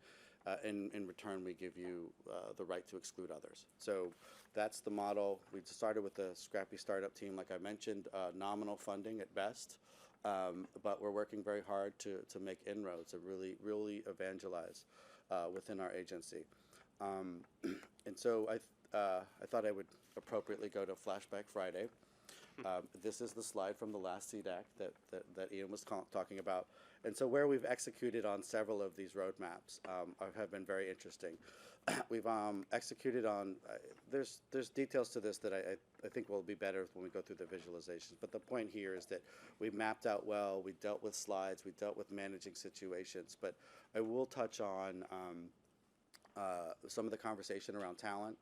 and in return we give you the right to exclude others. So that's the model. We started with a scrappy startup team, like I mentioned, nominal funding at best. But we're working very hard to make inroads, to really evangelize within our agency. And so I thought I would appropriately go to Flashback Friday. This is the slide from the last CDAC that Ian was talking about. And so where we've executed on several of these roadmaps have been very interesting. We've executed on, there's details to this that I think will be better when we go through the visualizations. But the point here is that we mapped out well, we dealt with slides, we dealt with managing situations. But I will touch on some of the conversation around talent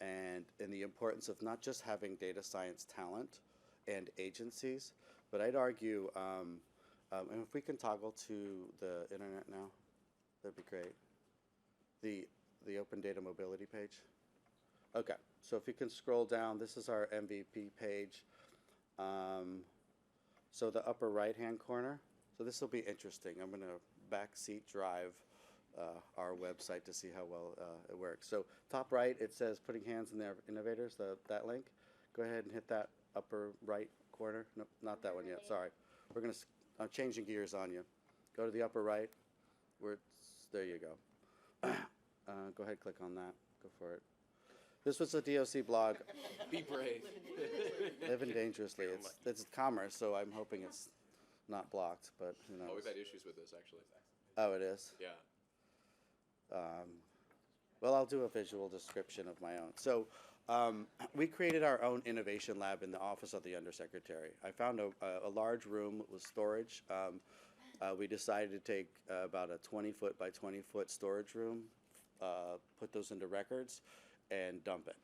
and the importance of not just having data science talent and agencies, but I'd argue, and if we can toggle to the internet now, that'd be great. The Open Data Mobility page. Okay, so if you can scroll down, this is our MVP page. So the upper right-hand corner. So this will be interesting. I'm going to backseat drive our website to see how well it works. So top right, it says putting hands in the innovators, that link. Go ahead and hit that upper right corner. No, not that one yet, sorry. I'm changing gears on you. Go to the upper right, there you go. Go ahead, click on that, go for it. This was a DOC blog. Be brave. Living dangerously. It's commerce, so I'm hoping it's not blocked, but who knows. Oh, we've had issues with this, actually. Oh, it is? Yeah. Well, I'll do a visual description of my own. So we created our own innovation lab in the office of the Undersecretary. I found a large room with storage. We decided to take about a 20-foot by 20-foot storage room, put those into records, and dump it.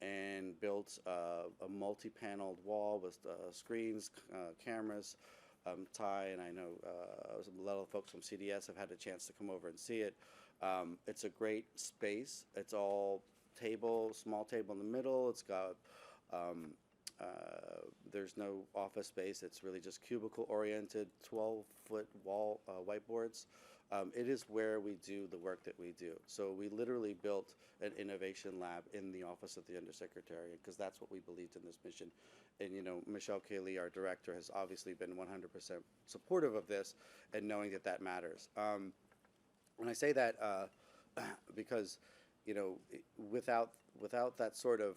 And built a multi-paneled wall with screens, cameras. Ty and I know a lot of folks from CDS have had a chance to come over and see it. It's a great space. It's all small table in the middle. It's got, there's no office space. It's really just cubicle oriented, 12-foot wall whiteboards. It is where we do the work that we do. So we literally built an innovation lab in the office of the Undersecretary because that's what we believed in this mission. And, you know, Michelle Cayley, our director, has obviously been 100% supportive of this and knowing that that matters. And I say that because, you know, without that sort of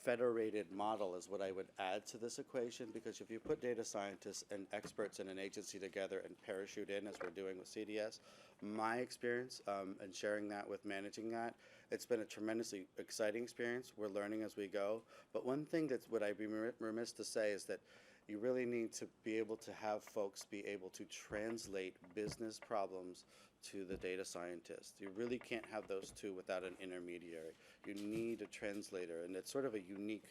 federated model is what I would add to this equation, because if you put data scientists and experts in an agency together and parachute in, as we're doing with CDS, my experience and sharing that with managing that, it's been a tremendously exciting experience. We're learning as we go. But one thing that would I be remiss to say is that you really need to be able to have folks be able to translate business problems to the data scientist. You really can't have those two without an intermediary. You need a translator, and it's sort of a unique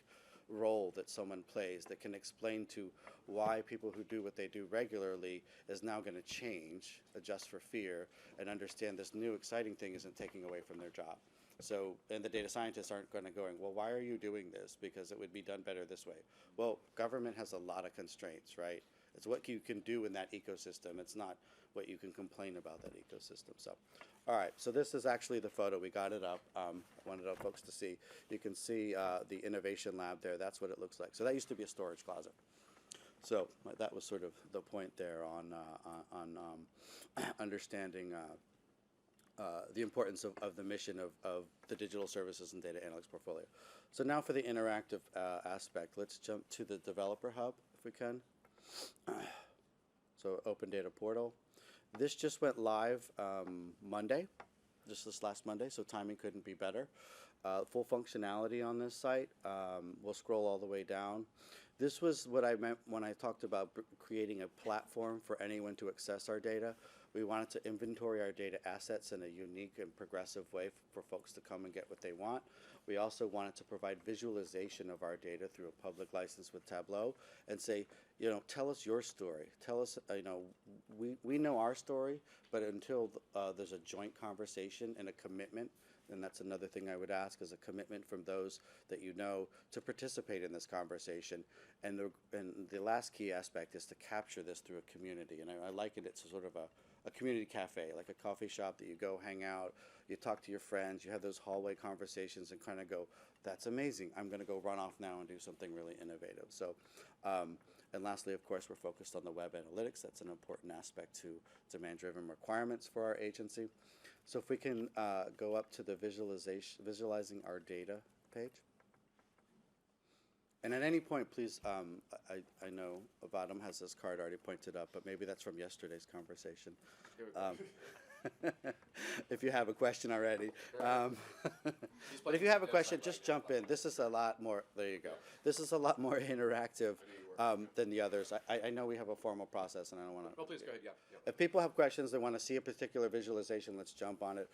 role that someone plays that can explain to why people who do what they do regularly is now going to change, adjust for fear, and understand this new exciting thing isn't taking away from their job. So, and the data scientists aren't going to going, well, why are you doing this? Because it would be done better this way. Well, government has a lot of constraints, right? It's what you can do in that ecosystem. It's not what you can complain about that ecosystem. So, all right, so this is actually the photo. We got it up. Wanted our folks to see. You can see the innovation lab there. That's what it looks like. So that used to be a storage closet. So that was sort of the point there on understanding the importance of the mission of the digital services and data analytics portfolio. So now for the interactive aspect, let's jump to the developer hub if we can. So Open Data Portal. This just went live Monday, just this last Monday, so timing couldn't be better. Full functionality on this site. We'll scroll all the way down. This was what I meant when I talked about creating a platform for anyone to access our data. We wanted to inventory our data assets in a unique and progressive way for folks to come and get what they want. We also wanted to provide visualization of our data through a public license with Tableau and say, you know, tell us your story. Tell us, you know, we know our story, but until there's a joint conversation and a commitment, and that's another thing I would ask, is a commitment from those that you know to participate in this conversation. And the last key aspect is to capture this through a community. And I likened it to sort of a community cafe, like a coffee shop that you go hang out, you talk to your friends, you have those hallway conversations and kind of go, that's amazing, I'm going to go run off now and do something really innovative. So, and lastly, of course, we're focused on the web analytics. That's an important aspect to demand-driven requirements for our agency. So if we can go up to the visualizing our data page. And at any point, please, I know Vadam has this card already pointed up, but maybe that's from yesterday's conversation. If you have a question already. But if you have a question, just jump in. This is a lot more, there you go. This is a lot more interactive than the others. I know we have a formal process, and I don't want to. Oh, please go ahead, yeah. If people have questions, they want to see a particular visualization, let's jump on it.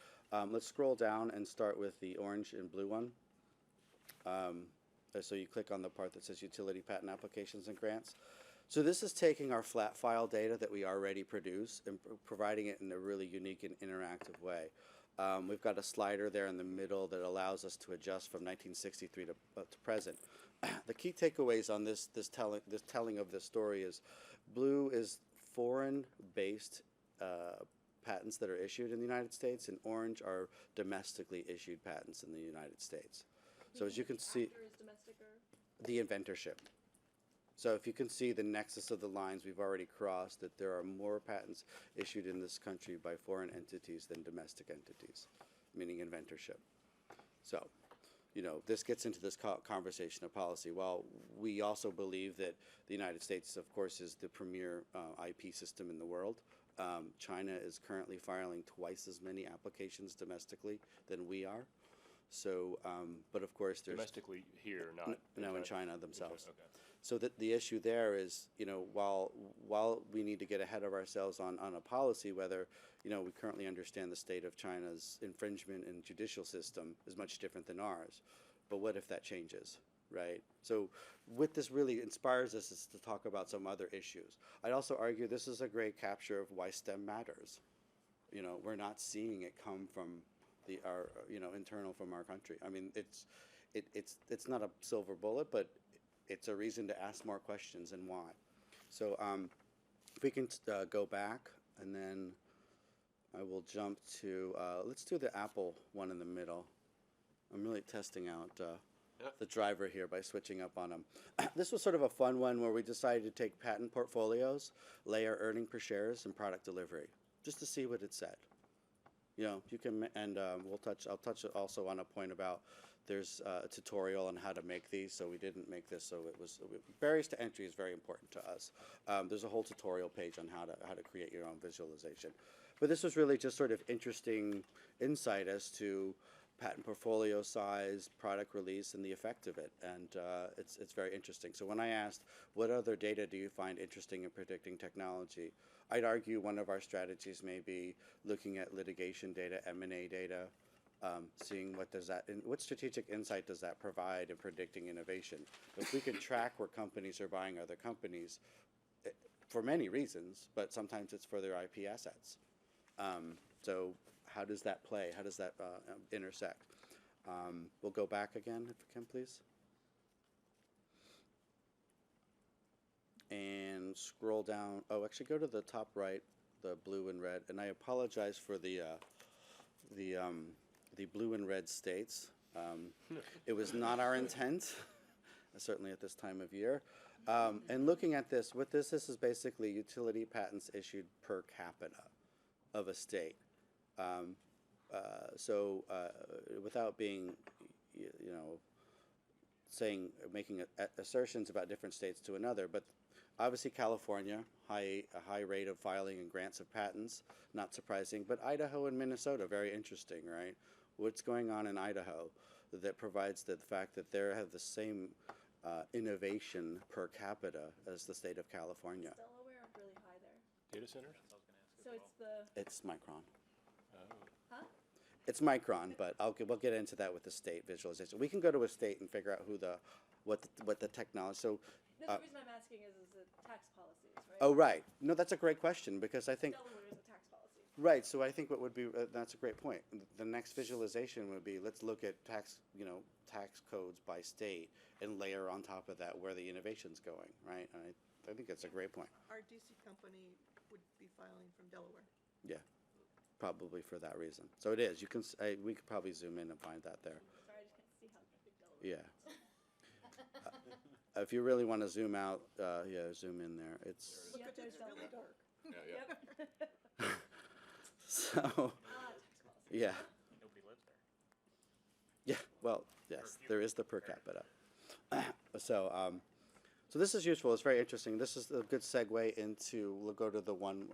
Let's scroll down and start with the orange and blue one. So you click on the part that says Utility Patent Applications and Grants. So this is taking our flat file data that we already produce and providing it in a really unique and interactive way. We've got a slider there in the middle that allows us to adjust from 1963 to present. The key takeaways on this telling of this story is blue is foreign-based patents that are issued in the United States, and orange are domestically issued patents in the United States. So as you can see, the inventorship. So if you can see the nexus of the lines we've already crossed, that there are more patents issued in this country by foreign entities than domestic entities, meaning inventorship. So, you know, this gets into this conversation of policy. While we also believe that the United States, of course, is the premier IP system in the world, China is currently filing twice as many applications domestically than we are. So, but of course, there's Domestically here, not no, in China themselves. Okay. So that the issue there is, you know, while we need to get ahead of ourselves on a policy, whether, you know, we currently understand the state of China's infringement and judicial system is much different than ours. But what if that changes, right? So what this really inspires us is to talk about some other issues. I'd also argue this is a great capture of why STEM matters. You know, we're not seeing it come from our you know, internal from our country. I mean, it's not a silver bullet, but it's a reason to ask more questions and why. So if we can go back, and then I will jump to, let's do the Apple one in the middle. I'm really testing out the driver here by switching up on them. This was sort of a fun one where we decided to take patent portfolios, layer earning per shares, and product delivery, just to see what it said. You know, you can, and I'll touch also on a point about there's a tutorial on how to make these, so we didn't make this, so it was, barriers to entry is very important to us. There's a whole tutorial page on how to create your own visualization. But this was really just sort of interesting insight as to patent portfolio size, product release, and the effect of it, and it's very interesting. So when I asked, what other data do you find interesting in predicting technology, I'd argue one of our strategies may be looking at litigation data, M&A data, seeing what strategic insight does that provide in predicting innovation. If we can track where companies are buying other companies, for many reasons, but sometimes it's for their IP assets. So how does that play? How does that intersect? We'll go back again, if we can, please. And scroll down. Oh, actually, go to the top right, the blue and red. And I apologize for the blue and red states. It was not our intent, certainly at this time of year. And looking at this, what this is basically utility patents issued per capita of a state. Without being, you know, making assertions about different states to another, but obviously California, a high rate of filing and grants of patents, not surprising, but Idaho and Minnesota, very interesting, right? What's going on in Idaho that provides the fact that they have the same innovation per capita as the state of California? Delaware really high there. Data centers? So it's It's Micron. huh? It's Micron, but we'll get into that with the state visualization. We can go to a state and figure out what the technology. So, No, the reason I'm asking is the tax policies, right? oh right, no, that's a great question because I think Delaware is a tax policy. right. So I think what would be that's a great point. The next visualization would be let's look at tax codes by state and layer on top of that where the innovation's going. Right. I think that's a great point. Our DC company would be filing from Delaware. Yeah. Probably for that reason. So it is. You can. We could probably zoom in and find that there. Sorry, I just can't see how big Delaware Yeah. If you really want to zoom out, yeah, zoom in there. It's Look at it's really dark. Yeah. so. Yeah. Nobody lives there. Yeah. Well, yes, there is the per capita. So, so this is useful. It's very interesting. This is a good segue into. We'll go to the one.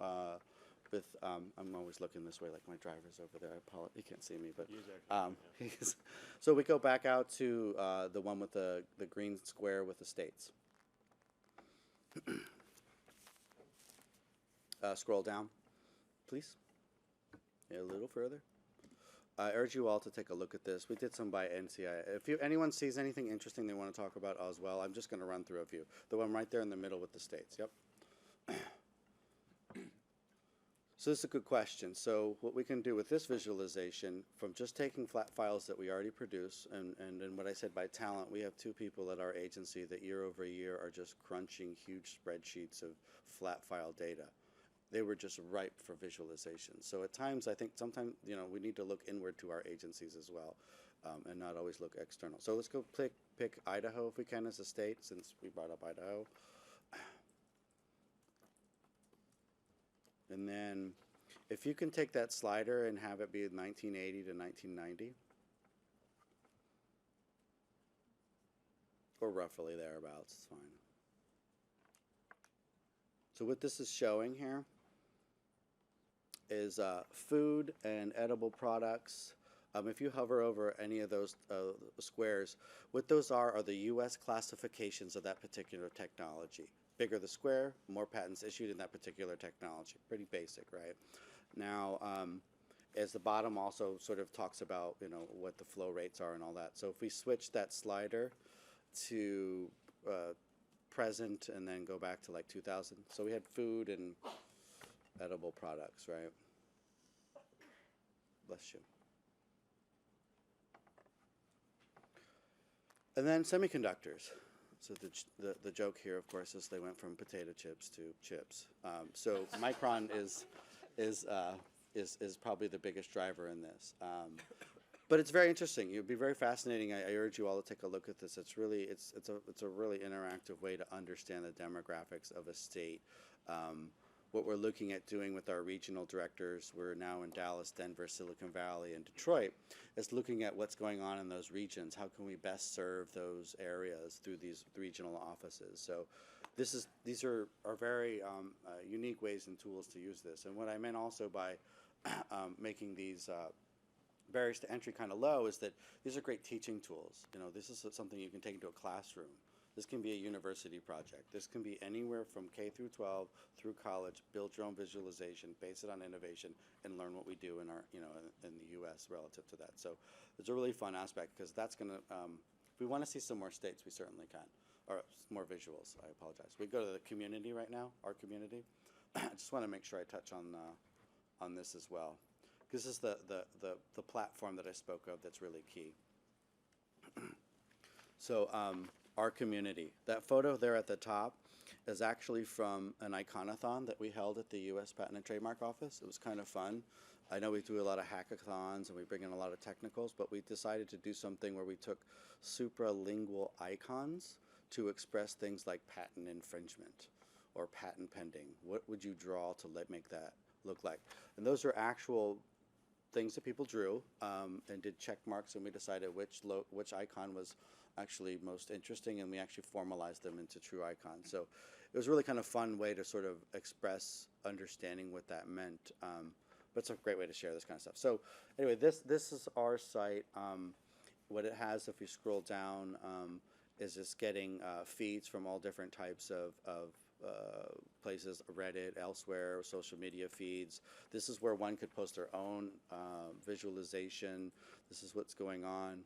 With I'm always looking this way, like my driver's over there. I apologize, he can't see me, but so we go back out to the one with the green square with the states. Scroll down, please. Yeah, a little further. I urge you all to take a look at this. We did some by NCI. If anyone sees anything interesting they want to talk about as well, I'm just going to run through a few. The one right there in the middle with the states. Yep. So this is a good question. So what we can do with this visualization, from just taking flat files that we already produce, and what I said by talent, we have 2 people at our agency that year over year are just crunching huge spreadsheets of flat file data. they were just ripe for visualization. So at times, I think sometimes, we need to look inward to our agencies as well, and not always look external. So let's go pick Idaho if we can as a state, since we brought up Idaho. And then if you can take that slider and have it be 1980 to 1990, or roughly thereabouts, it's fine. So what this is showing here is food and edible products. If you hover over any of those squares, what those are the U.S. classifications of that particular technology. Bigger the square, more patents issued in that particular technology. Pretty basic, right? Now, as the bottom also sort of talks about, what the flow rates are and all that. So if we switch that slider to present and then go back to like 2000. So we had food and edible products, right? Bless you. And then semiconductors. So the joke here, of course, is they went from potato chips to chips. So Micron is probably the biggest driver in this. But it's very interesting. It would be very fascinating. I urge you all to take a look at this. It's a really interactive way to understand the demographics of a state. What we're looking at doing with our regional directors, we're now in Dallas, Denver, Silicon Valley, and Detroit, is looking at what's going on in those regions. How can we best serve those areas through these regional offices? So these are very unique ways and tools to use this. And what I meant also by making these barriers to entry kind of low is that these are great teaching tools. This is something you can take into a classroom. This can be a university project. This can be anywhere from K through 12 through college. Build your own visualization, base it on innovation, and learn what we do in our, in the U.S. relative to that. So it's a really fun aspect because that's going to, if we want to see some more states, we certainly can, or more visuals. I apologize. We go to the community right now, our community. I just want to make sure I touch on this as well. This is the platform that I spoke of that's really key. So our community. That photo there at the top is actually from an Iconathon that we held at the U.S. Patent and Trademark Office. It was kind of fun. I know we do a lot of hackathons and we bring in a lot of technicals, but we decided to do something where we took supralingual icons to express things like patent infringement or patent pending. What would you draw to make that look like? And those are actual things that people drew and did check marks, and we decided which icon was actually most interesting, and we actually formalized them into true icons. So it was a really kind of fun way to sort of express understanding what that meant. But it's a great way to share this kind of stuff. So anyway, this is our site. What it has, if you scroll down, is just getting feeds from all different types of places, Reddit, elsewhere, social media feeds. This is where one could post their own visualization. This is what's going on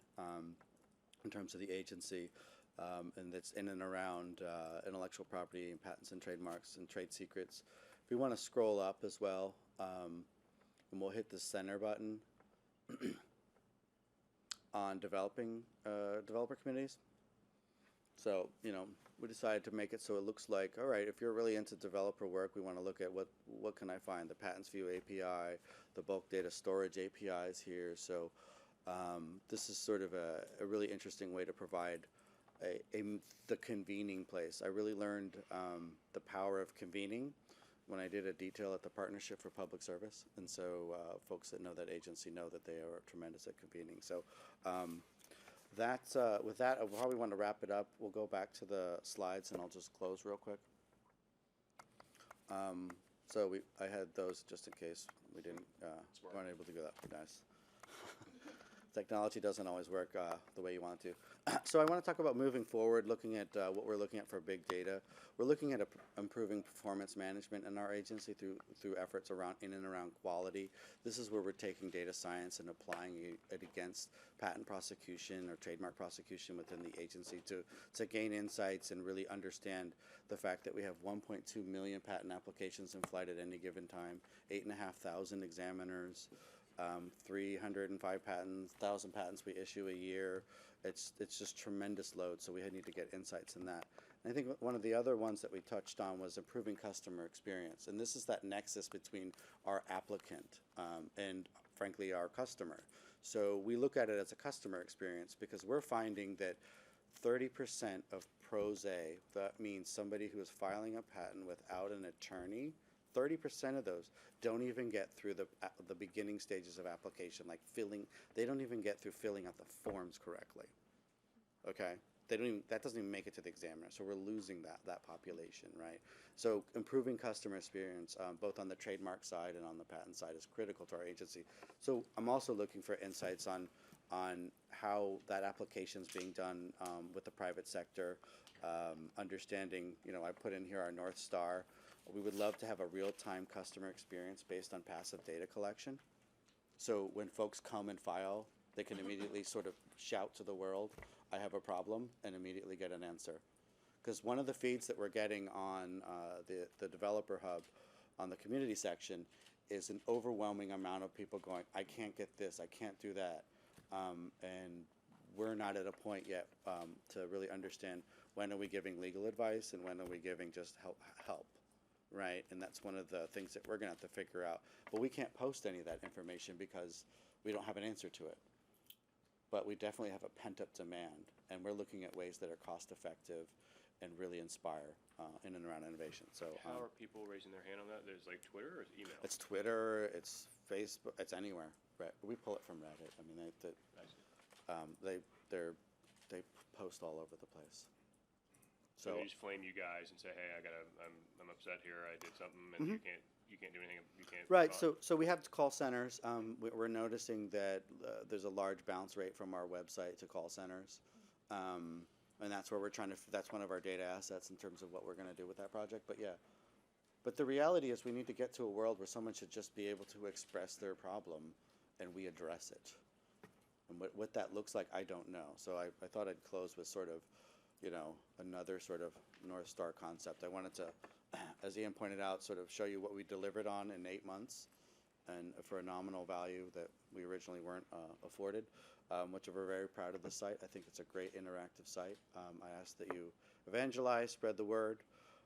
in terms of the agency, and that's in and around intellectual property and patents and trademarks and trade secrets. If we want to scroll up as well, and we'll hit the center button on developer communities. So, we decided to make it so it looks like, all right, if you're really into developer work, we want to look at what can I find? The PatentsView API, the bulk data storage API is here. So this is sort of a really interesting way to provide the convening place. I really learned the power of convening when I did a detail at the Partnership for Public Service. And so folks that know that agency know that they are tremendous at convening. So with that, I probably want to wrap it up. We'll go back to the slides, and I'll just close real quick. I had those just in case we weren't able to go that nice. Technology doesn't always work the way you want it to. So I want to talk about moving forward, looking at what we're looking at for big data. We're looking at improving performance management in our agency through efforts in and around quality. This is where we're taking data science and applying it against patent prosecution or trademark prosecution within the agency to gain insights and really understand the fact that we have 1.2 million patent applications in flight at any given time, 8,500 examiners. 305 patents, 1,000 patents we issue a year. It's just tremendous load, so we need to get insights in that. And I think one of the other ones that we touched on was improving customer experience. And this is that nexus between our applicant and, frankly, our customer. So we look at it as a customer experience because we're finding that 30% of pros A, that means somebody who is filing a patent without an attorney, 30% of those don't even get through the beginning stages of application, like they don't even get through filling out the forms correctly. Okay? That doesn't even make it to the examiner, so we're losing that population, right? So improving customer experience, both on the trademark side and on the patent side, is critical to our agency. So I'm also looking for insights on how that application is being done with the private sector, understanding, I put in here our North Star. We would love to have a real-time customer experience based on passive data collection. So when folks come and file, they can immediately sort of shout to the world, I have a problem, and immediately get an answer. Because one of the feeds that we're getting on the developer hub on the community section is an overwhelming amount of people going, I can't get this, I can't do that. And we're not at a point yet to really understand when are we giving legal advice and when are we giving just help, right? And that's one of the things that we're going to have to figure out. But we can't post any of that information because we don't have an answer to it. But we definitely have a pent-up demand, and we're looking at ways that are cost-effective and really inspire in and around innovation. So How are people raising their hand on that? There's like Twitter or email? it's Twitter, it's Facebook, it's anywhere. Right? We pull it from Reddit. I mean, they post all over the place. So they just flame you guys and say, hey, I'm upset here, I did something, and you can't do anything, you can't. Right. respond. So we have call centers. We're noticing that there's a large bounce rate from our website to call centers, and that's where we're trying to. That's one of our data assets in terms of what we're going to do with that project. But yeah, but the reality is we need to get to a world where someone should just be able to express their problem, and we address it. And what that looks like, I don't know. So I thought I'd close with sort of, another sort of North Star concept. I wanted to, as Ian pointed out, sort of show you what we delivered on in 8 months and for a nominal value that we originally weren't afforded, which we're very proud of the site. I think it's a great interactive site. I ask that you evangelize, spread the word,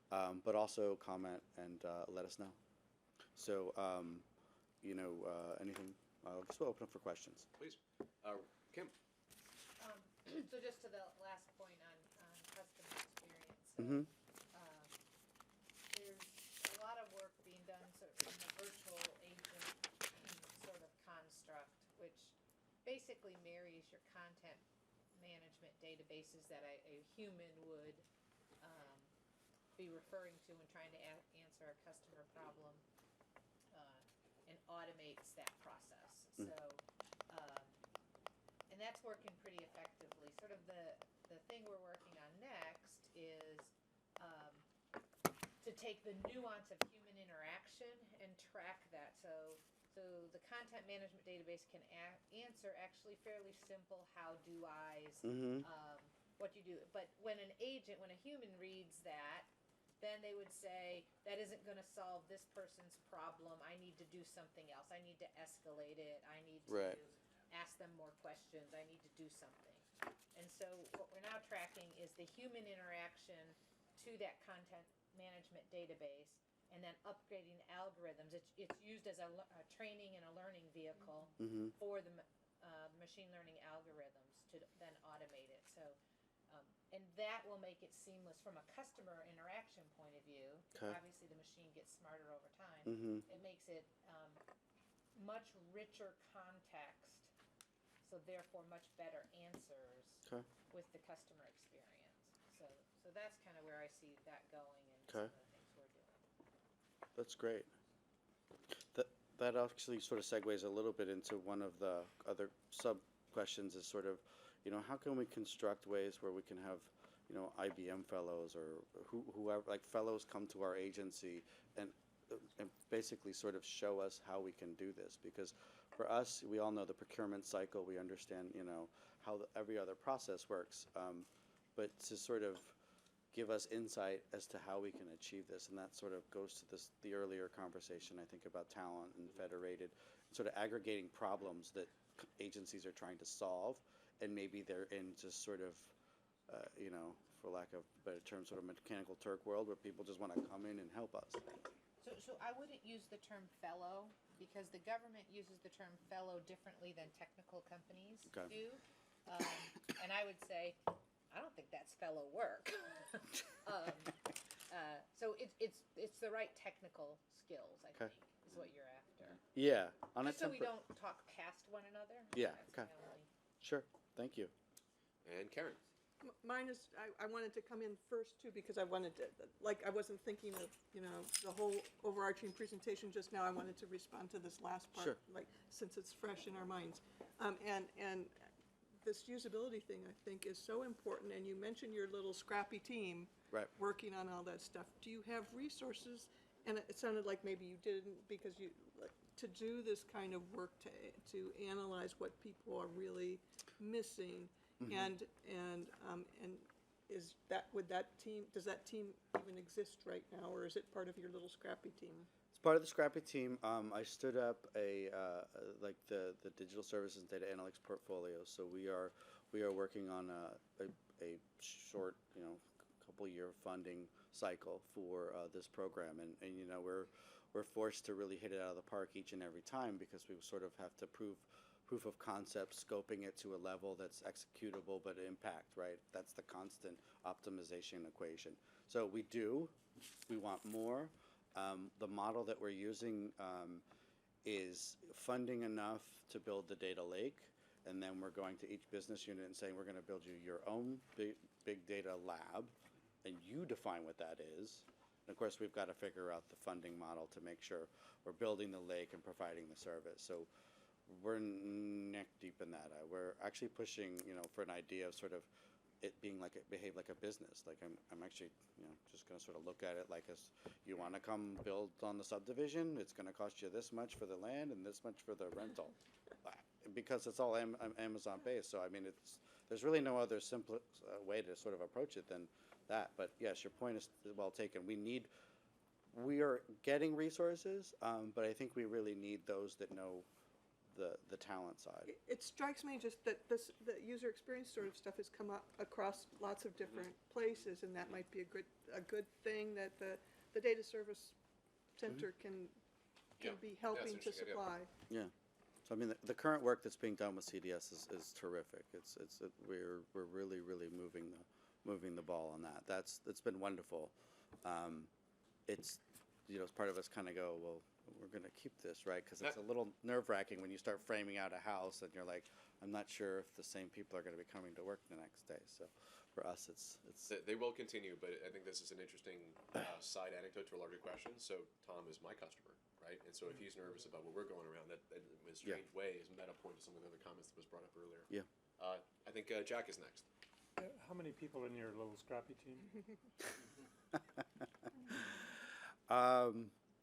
but also comment and let us know. So, anything, I'll just open up for questions. Please. Kim. So just to the last point on customer experience. Mm-hmm. There's a lot of work being done sort of from the virtual agent sort of construct, which basically marries your content management databases that a human would be referring to when trying to answer a customer problem, and automates that process. So, and that's working pretty effectively. Sort of the thing we're working on next is to take the nuance of human interaction and track that. So the content management database can answer actually fairly simple how-do I's, what you do. But when a human reads that, then they would say, that isn't going to solve this person's problem. I need to do something else. I need to escalate it. I need to ask them more questions. I need to do something. And so what we're now tracking is the human interaction to that content management database, and then upgrading algorithms. It's used as a training and a learning vehicle for the machine learning algorithms to then automate it. So, and that will make it seamless from a customer interaction point of view. Okay. Obviously, the machine gets smarter over time. It makes it much richer context, so therefore much better answers with the customer experience. So that's kind of where I see that going and some of the things we're doing. That's great. That actually sort of segues a little bit into one of the other sub-questions is sort of, how can we construct ways where we can have, IBM fellows or whoever, like fellows come to our agency and basically sort of show us how we can do this. Because for us, we all know the procurement cycle. We understand, how every other process works. But to sort of give us insight as to how we can achieve this, and that sort of goes to the earlier conversation, I think, about talent and federated, sort of aggregating problems that agencies are trying to solve, and maybe they're in just sort of, you know, for lack of a better term, sort of mechanical Turk world where people just want to come in and help us. So I wouldn't use the term fellow, because the government uses the term fellow differently than technical companies Okay. do. And I would say, I don't think that's fellow work. So it's the right technical skills, I Okay. think, is what you're after. Yeah, on a Just so we temper- don't talk past one another. Yeah, That's okay. my only- Sure, thank you. And Karen. Mine is, I wanted to come in first too, because I wanted to, like, I wasn't thinking of, you know, the whole overarching presentation just now. I wanted to respond to this last part, Sure. like, since it's fresh in our minds. And this usability thing, I think, is so important, and you mentioned your little scrappy team Right. working on all that stuff. Do you have resources, and it sounded like maybe you didn't, because you, like, to do this kind of work, to analyze what people are really missing, Mhm. and is that, does that team even exist right now, or is it part of your little scrappy team? As part of the Scrappy team, I stood up like the digital services and data analytics portfolio. So we are working on a short, you know, couple year funding cycle for this program, and you know, we're forced to really hit it out of the park each and every time, because we sort of have to proof of concept, scoping it to a level that's executable but impact, right? That's the constant optimization equation. So we want more. The model that we're using is funding enough to build the data lake, and then we're going to each business unit and saying, we're going to build you your own big data lab, and you define what that is. And of course, we've got to figure out the funding model to make sure we're building the lake and providing the service. So we're neck deep in that. We're actually pushing, you know, for an idea of sort of it being like behave like a business. Like I'm actually, you know, just going to sort of look at it like as you want to come build on the subdivision, it's going to cost you this much for the land and this much for the rental, because it's all Amazon based. So I mean, there's really no other simple way to sort of approach it than that. But yes, your point is well taken. We are getting resources, but I think we really need those that know the talent side. It strikes me just that the user experience sort of stuff has come up across lots of different places, and that might be a good thing that the data service center can Yeah. be helping to interesting idea. supply. Yeah. So I mean, the current work that's being done with CDS is terrific. We're really moving the ball on that. It's been wonderful. It's, you know, as part of us kind of go, well, we're going to keep this, right? Because it's a little nerve-wracking when you start framing out a house and you're like, I'm not sure if the same people are going to be coming to work the next day. So for us, it's They will continue, but I think this is an interesting side anecdote to a larger question. So Tom is my customer, right? And so if he's nervous about what we're going around, that in a strange way is meta point to some of the other comments that was brought up earlier. Yeah. I think Jack is next. How many people in your little scrappy team?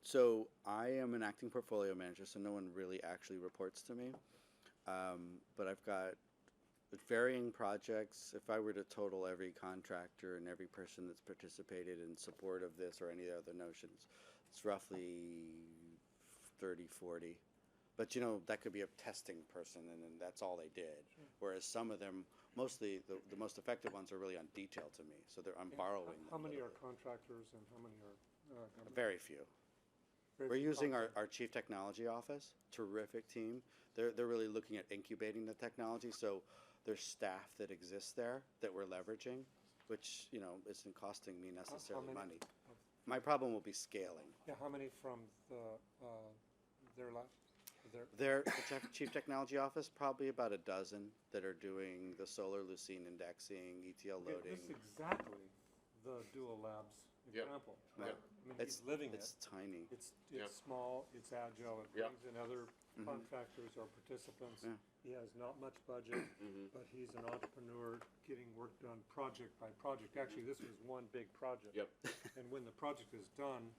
So I am an acting portfolio manager, so no one really actually reports to me. But I've got varying projects. If I were to total every contractor and every person that's participated in support of this or any other notions, it's roughly 30, 40. But you know, that could be a testing person, and then that's all they did. Whereas some of them, mostly the most effective ones are really on detail to me. So I'm borrowing How them. many are contractors and how many are government? Very few. Very We're few using our chief technology office, terrific team. They're really looking at incubating the technology, so there's staff that exists there that we're leveraging, which, you know, isn't costing me necessarily many money. My problem will be scaling. Yeah, how many from their lab? The chief technology office, probably about a dozen that are doing the Solar Lucene indexing, ETL Yeah, loading. this is exactly the Dual Labs example. Right. I mean, he's living it. It's tiny. It's small, it's agile, it Yeah. brings in other Mhm. contractors or participants. Yeah. He has not much budget, but he's an entrepreneur getting work done project by project. Actually, this was one big project. Yep. And when the project is done,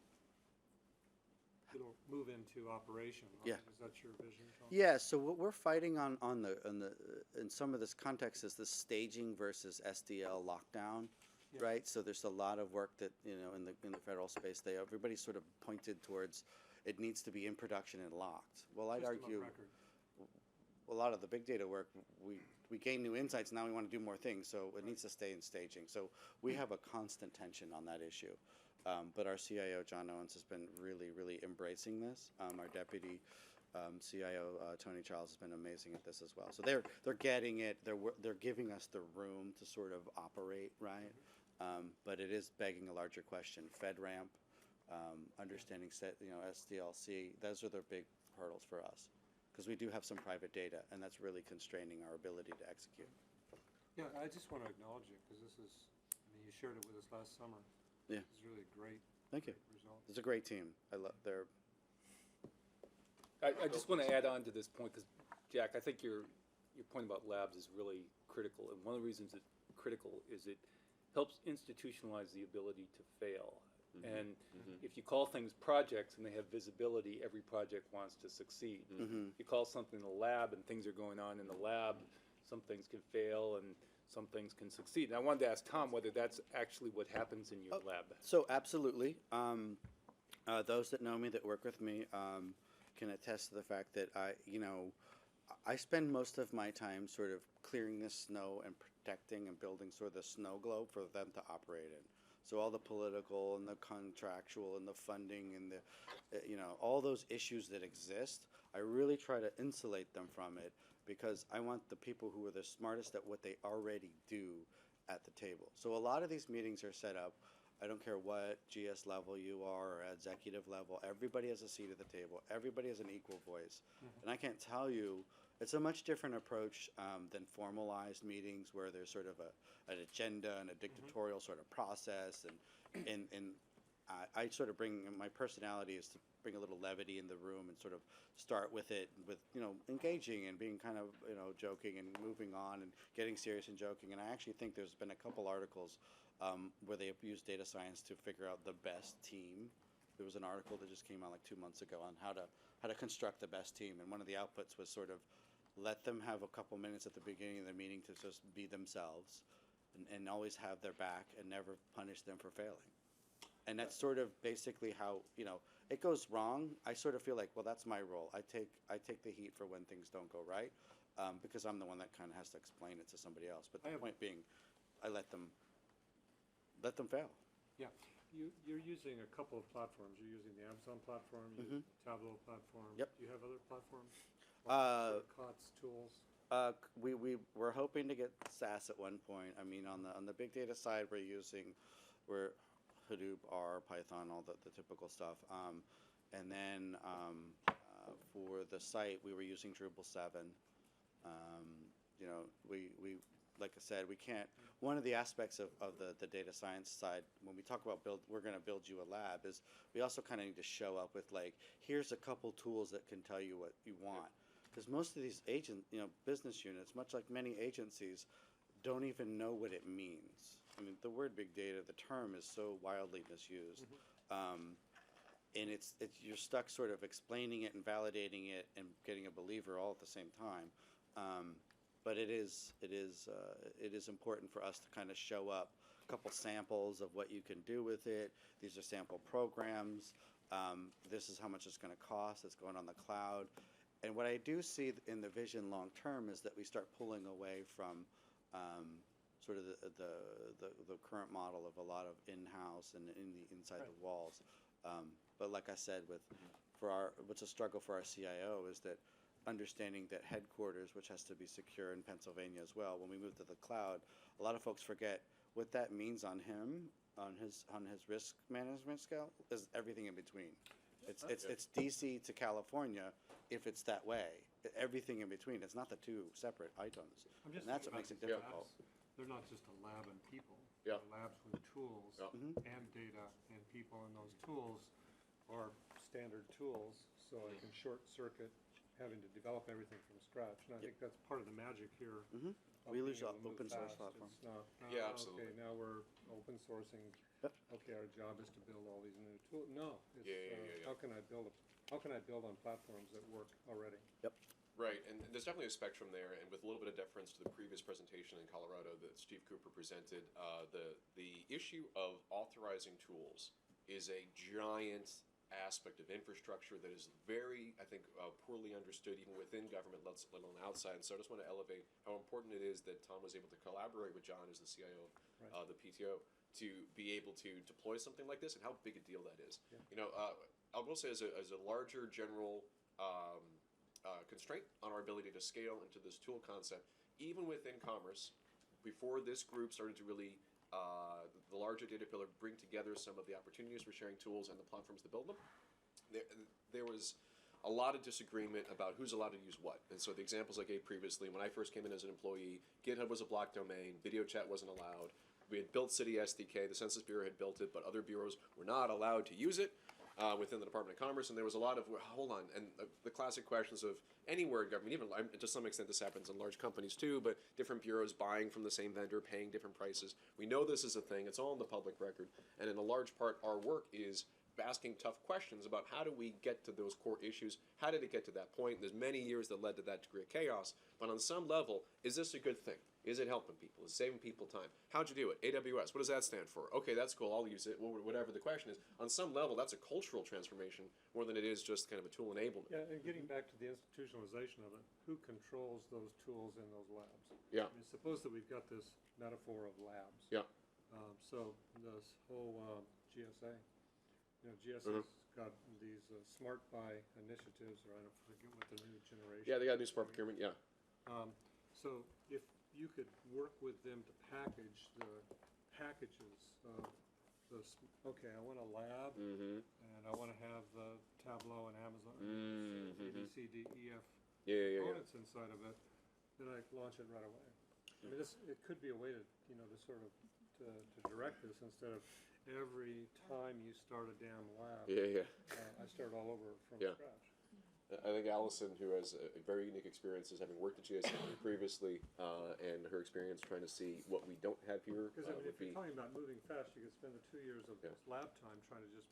it'll move into operation. Yeah. Is that your vision, Tom? Yeah, so what we're fighting on in some of this context is the staging versus SDL lockdown, Yeah. right? So there's a lot of work that, you know, in the federal space, everybody's sort of pointed towards it needs to be in production and locked. Well, I'd System of argue record. a lot of the big data work, we gain new insights, now we want to do more things, so it needs to stay in staging. So we have a constant tension on that issue. But our CIO, John Owens, has been really, really embracing this. Our deputy CIO, Tony Charles, has been amazing at this as well. So they're getting it, they're giving us the room to sort of operate, right? But it is begging a larger question. FedRAMP, understanding SDLC, those are the big hurdles for us. Because we do have some private data, and that's really constraining our ability to execute. Yeah, I just want to acknowledge it, because this is, I mean, you shared it with us last summer. Yeah. It's really a great, Thank you. great result. It's a great team. I love their. I just want to add on to this point, because Jack, I think your point about labs is really critical, and one of the reasons it's critical is it helps institutionalize the ability to fail. And if you call things projects and they have visibility, every project wants to succeed. You call something a lab and things are going on in the lab, some things can fail and some things can succeed. And I wanted to ask Tom whether that's actually what happens in your lab. So absolutely. Those that know me, that work with me, can attest to the fact that I spend most of my time sort of clearing the snow and protecting and building sort of the snow globe for them to operate in. So all the political and the contractual and the funding and the, all those issues that exist, I really try to insulate them from it because I want the people who are the smartest at what they already do at the table. So a lot of these meetings are set up, I don't care what GS level you are or executive level, everybody has a seat at the table. Everybody has an equal voice. And I can't tell you, it's a much different approach than formalized meetings where there's sort of an agenda and a dictatorial sort of process. And I sort of bring, my personality is to bring a little levity in the room and sort of start with it with, engaging and being kind of, joking and moving on and getting serious and joking. And I actually think there's been a couple articles where they have used data science to figure out the best team. There was an article that just came out like 2 months ago on how to construct the best team. And one of the outputs was sort of let them have a couple minutes at the beginning of the meeting to just be themselves and always have their back and never punish them for failing. And that's sort of basically how, it goes wrong. I sort of feel like, well, that's my role. I take the heat for when things don't go right because I'm the one that kind of has to explain it to somebody else. But the point being, I let them fail. Yeah, you're using a couple of platforms. You're using the Amazon platform, you use the Tableau platform. Yep. Do you have other platforms? Sort of COTS tools? We're hoping to get SAS at one point. I mean, on the big data side, we're Hadoop, R, Python, all the typical stuff. And then for the site, we were using Drupal 7. We like I said, we can't. One of the aspects of the data science side, when we talk about we're going to build you a lab, is we also kind of need to show up with like, here's a couple tools that can tell you what you want. Because most of these business units, much like many agencies, don't even know what it means. I mean, the word big data, the term is so wildly misused. And it's you're stuck sort of explaining it and validating it and getting a believer all at the same time. But it is important for us to kind of show up a couple samples of what you can do with it. These are sample programs. This is how much it's going to cost. It's going on the cloud. And what I do see in the vision long term is that we start pulling away from sort of the current model of a lot of in-house and inside the walls. But like I said, what's a struggle for our CIO is that understanding that headquarters, which has to be secure in Pennsylvania as well, when we move to the cloud, a lot of folks forget what that means on him, on his risk management scale, is everything in between. It's DC to California if it's that way. Everything in between. It's not the two separate items. And that's what makes it difficult. They're not just a lab and people. Yeah. They're labs with tools and data and people, and those tools are standard tools, so it can short circuit having to develop everything from scratch. And I think that's part of the magic here. We lose being our able to move open source fast. platform. It's not, Yeah, okay, absolutely. now we're open sourcing. Okay, our job is to build all these new tools. No, it's, Yeah. how can I build on platforms that work already? Yep. Right, and there's definitely a spectrum there, and with a little bit of deference to the previous presentation in Colorado that Steve Cooper presented, the issue of authorizing tools is a giant aspect of infrastructure that is very, I think, poorly understood even within government, let alone outside. And so I just want to elevate how important it is that Tom was able to collaborate with John as the CIO of the PTO to be able to deploy something like this and how big a deal that is. Yeah. You know, I will say as a larger general constraint on our ability to scale into this tool concept, even within commerce, before this group started to really the larger data pillar bring together some of the opportunities for sharing tools and the platforms to build them, there was a lot of disagreement about who's allowed to use what. And so the examples I gave previously, when I first came in as an employee, GitHub was a blocked domain, video chat wasn't allowed. We had built City SDK, the Census Bureau had built it, but other bureaus were not allowed to use it within the Department of Commerce. And there was a lot of, well, hold on, and the classic questions of anywhere in government, even to some extent this happens in large companies too, but different bureaus buying from the same vendor, paying different prices. We know this is a thing, it's all in the public record, and in a large part our work is asking tough questions about how do we get to those core issues, how did it get to that point. There's many years that led to that degree of chaos, but on some level, is this a good thing? Is it helping people? Is it saving people time? How'd you do it? AWS, what does that stand for? Okay, that's cool, I'll use it, whatever the question is. On some level, that's a cultural transformation more than it is just kind of a tool enablement. Yeah, and getting back to the institutionalization of it, who controls those tools in those labs? Yeah. I mean, suppose that we've got this metaphor of labs. Yeah. So this whole GSA, GSA's got these smart buy initiatives, or I don't forget what the new generation. Yeah, they got a new smart procurement, yeah. So if you could work with them to package the packages of okay, I want a lab, and I want to have the Tableau and Amazon, A, B, C, D, E, F components inside of it, then I launch it right away. I mean, it could be a way to, to sort of to direct this instead of every time you start a damn lab. I start all over from scratch. I think Allison, who has a very unique experience as having worked at GSA previously, and her experience trying to see what we don't have here Because I mean, would if you're be. talking about moving fast, you could spend the 2 years of lab time trying to just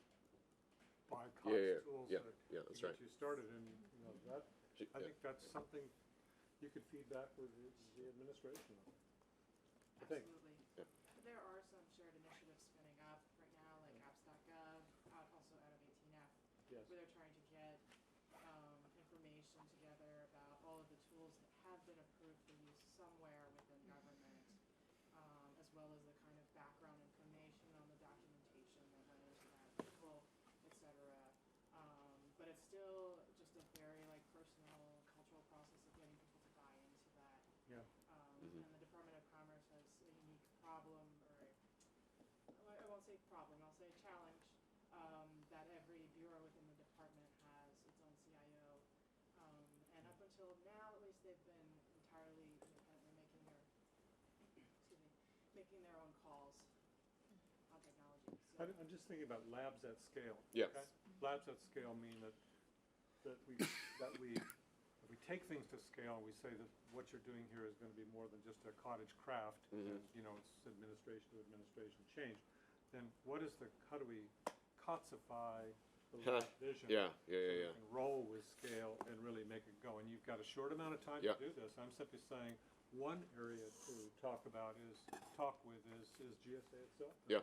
buy tools Yeah, to that's get right. you started, and that I think that's something you could feed back with the administration. I think. Absolutely. There are some shared initiatives spinning up right now, like apps.gov, also out of 18F, Yes. where they're trying to get information together about all of the tools that have been approved for use somewhere within government, as well as the kind of background information on the documentation that went into that tool, et cetera. But it's still just a very personal, cultural process of getting people to buy into that. Yeah. And the Department of Commerce has a unique problem, or I won't say problem, I'll say challenge, that every bureau within the department has its own CIO. And up until now, at least, they've been entirely independently making their own calls on technology. So. I'm just thinking about labs at scale. Yeah. Okay? Labs at scale mean that we take things to scale and we say that what you're doing here is going to be more than just a cottage craft, and it's administration to administration change. Then how do we codify the lab vision? Yeah. So we can roll with scale and really make it go. And you've got a short amount of time to do this. I'm simply saying one area to talk with is GSA itself. Yeah.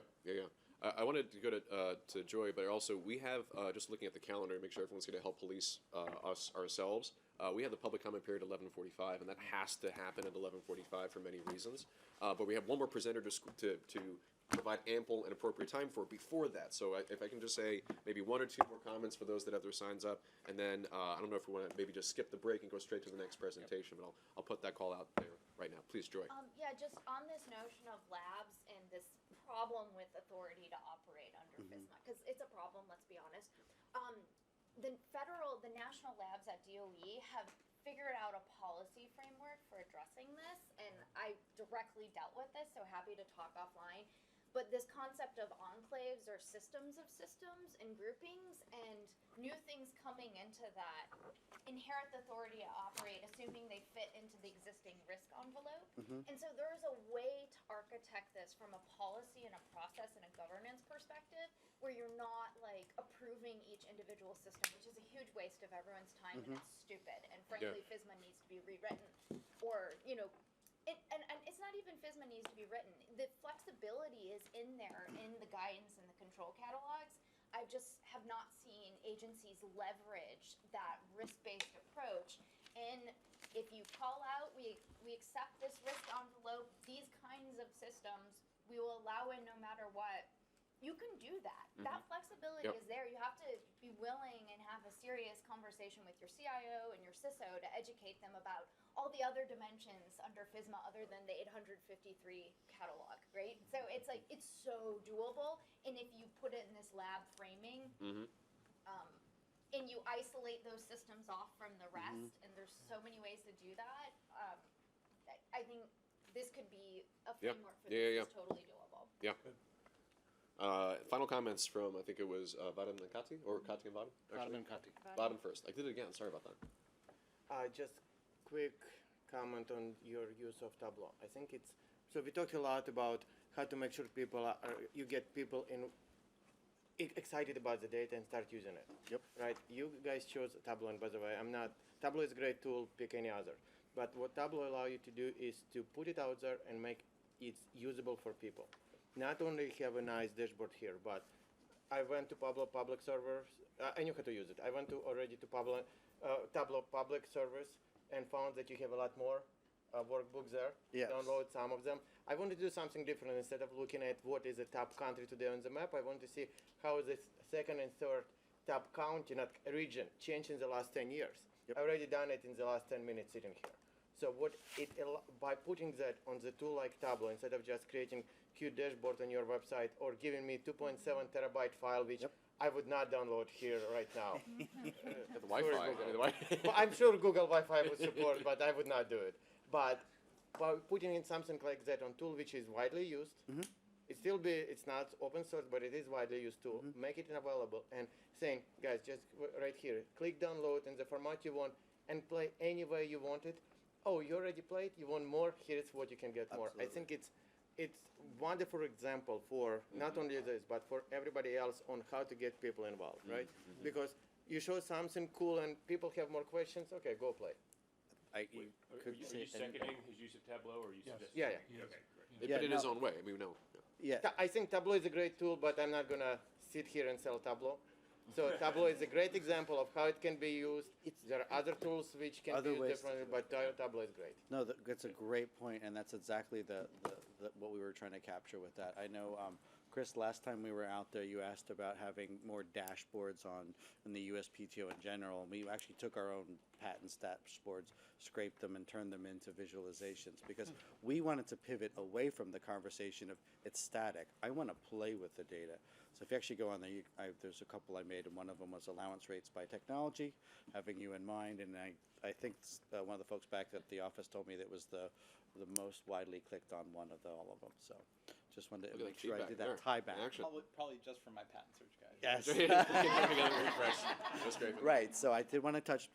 I wanted to go to Joy, but also we have, just looking at the calendar to make sure everyone's going to help police us ourselves, we have the public comment period at 11:45, and that has to happen at 11:45 for many reasons. But we have one more presenter to provide ample and appropriate time for before that. So if I can just say maybe one or two more comments for those that have their signs up, and then I don't know if we want to maybe just skip the break and go straight to the next presentation, but I'll put that call out there right now. Please, Joy. Yeah, just on this notion of labs and this problem with authority to operate under FISMA, because it's a problem, let's be honest. The national labs at DOE have figured out a policy framework for addressing this, and I directly dealt with this, so happy to talk offline. But this concept of enclaves or systems of systems and groupings and new things coming into that inherent authority to operate, assuming they fit into the existing risk envelope. And so there is a way to architect this from a policy and a process and a governance perspective where you're not approving each individual system, which is a huge waste of everyone's time and it's stupid. And frankly, FISMA needs to be rewritten, or and it's not even FISMA needs to be written. The flexibility is in there in the guidance and the control catalogs. I just have not seen agencies leverage that risk-based approach. And if you call out, we accept this risk envelope, these kinds of systems, we will allow in no matter what. You can do that. That flexibility Yep. is there. You have to be willing and have a serious conversation with your CIO and your CISO to educate them about all the other dimensions under FSMA other than the 853 catalog, right? So it's like, it's so doable. And if you put it in this lab framing, and you isolate those systems off from the rest, and there's so many ways to do that, I think this could be a framework for this that's totally doable. Yeah. Final comments from, I think it was Vadim and Kati, or Kati and Vadim? Vadim and Kati. Vadim first. I did it again, sorry about that. Just quick comment on your use of Tableau. I think it's, so we talked a lot about how to make sure people are, you get people excited about the data and start using it. Yep. Right? You guys chose Tableau, and by the way, Tableau is a great tool, pick any other. But what Tableau allows you to do is to put it out there and make it usable for people. Not only have a nice dashboard here, but I went to Tableau public servers. I knew how to use it. I went to Tableau public servers and found that you have a lot more workbooks there. Yes. Download some of them. I want to do something different. Instead of looking at what is the top country today on the map, I want to see how the second and third top county, not region, changed in the last 10 years. Yep. I already done it in the last 10 minutes sitting here. So by putting that on the tool like Tableau, instead of just creating cute dashboard on your website or giving me 2.7 terabyte file, which I would not download here right now. The Wi-Fi. Well, I'm sure Google Wi-Fi would support, but I would not do it. But by putting in something like that on tool which is widely used, it's not open source, but it is widely used tool. Make it available and saying, guys, just right here, click download in the format you want and play any way you want it. Oh, you already played? You want more? Here's what you can get more. I think it's wonderful example for not only this, but for everybody else on how to get people involved, right? Because you show something cool and people have more questions. Okay, go play. Are you seconding his use of Tableau, or are you suggesting? Yeah. Okay, great. They put it in his own way. I mean, no. Yeah. I think Tableau is a great tool, but I'm not gonna sit here and sell Tableau. So Tableau is a great example of how it can be used. There are other tools which can be used differently, but Tableau is great. No, that's a great point, and that's exactly what we were trying to capture with that. I know, Chris, last time we were out there, you asked about having more dashboards in the USPTO in general, and we actually took our own patent dashboards, scraped them, and turned them into visualizations, because we wanted to pivot away from the conversation of it's static. I want to play with the data. So if you actually go on there, there's a couple I made, and one of them was allowance rates by technology, having you in mind, and I think one of the folks back at the office told me that was the most widely clicked on one of all of them. So just wanted to make sure I did that tie back. Probably just from my patent search, guys. Yes. That's great. Right. So I did want to touch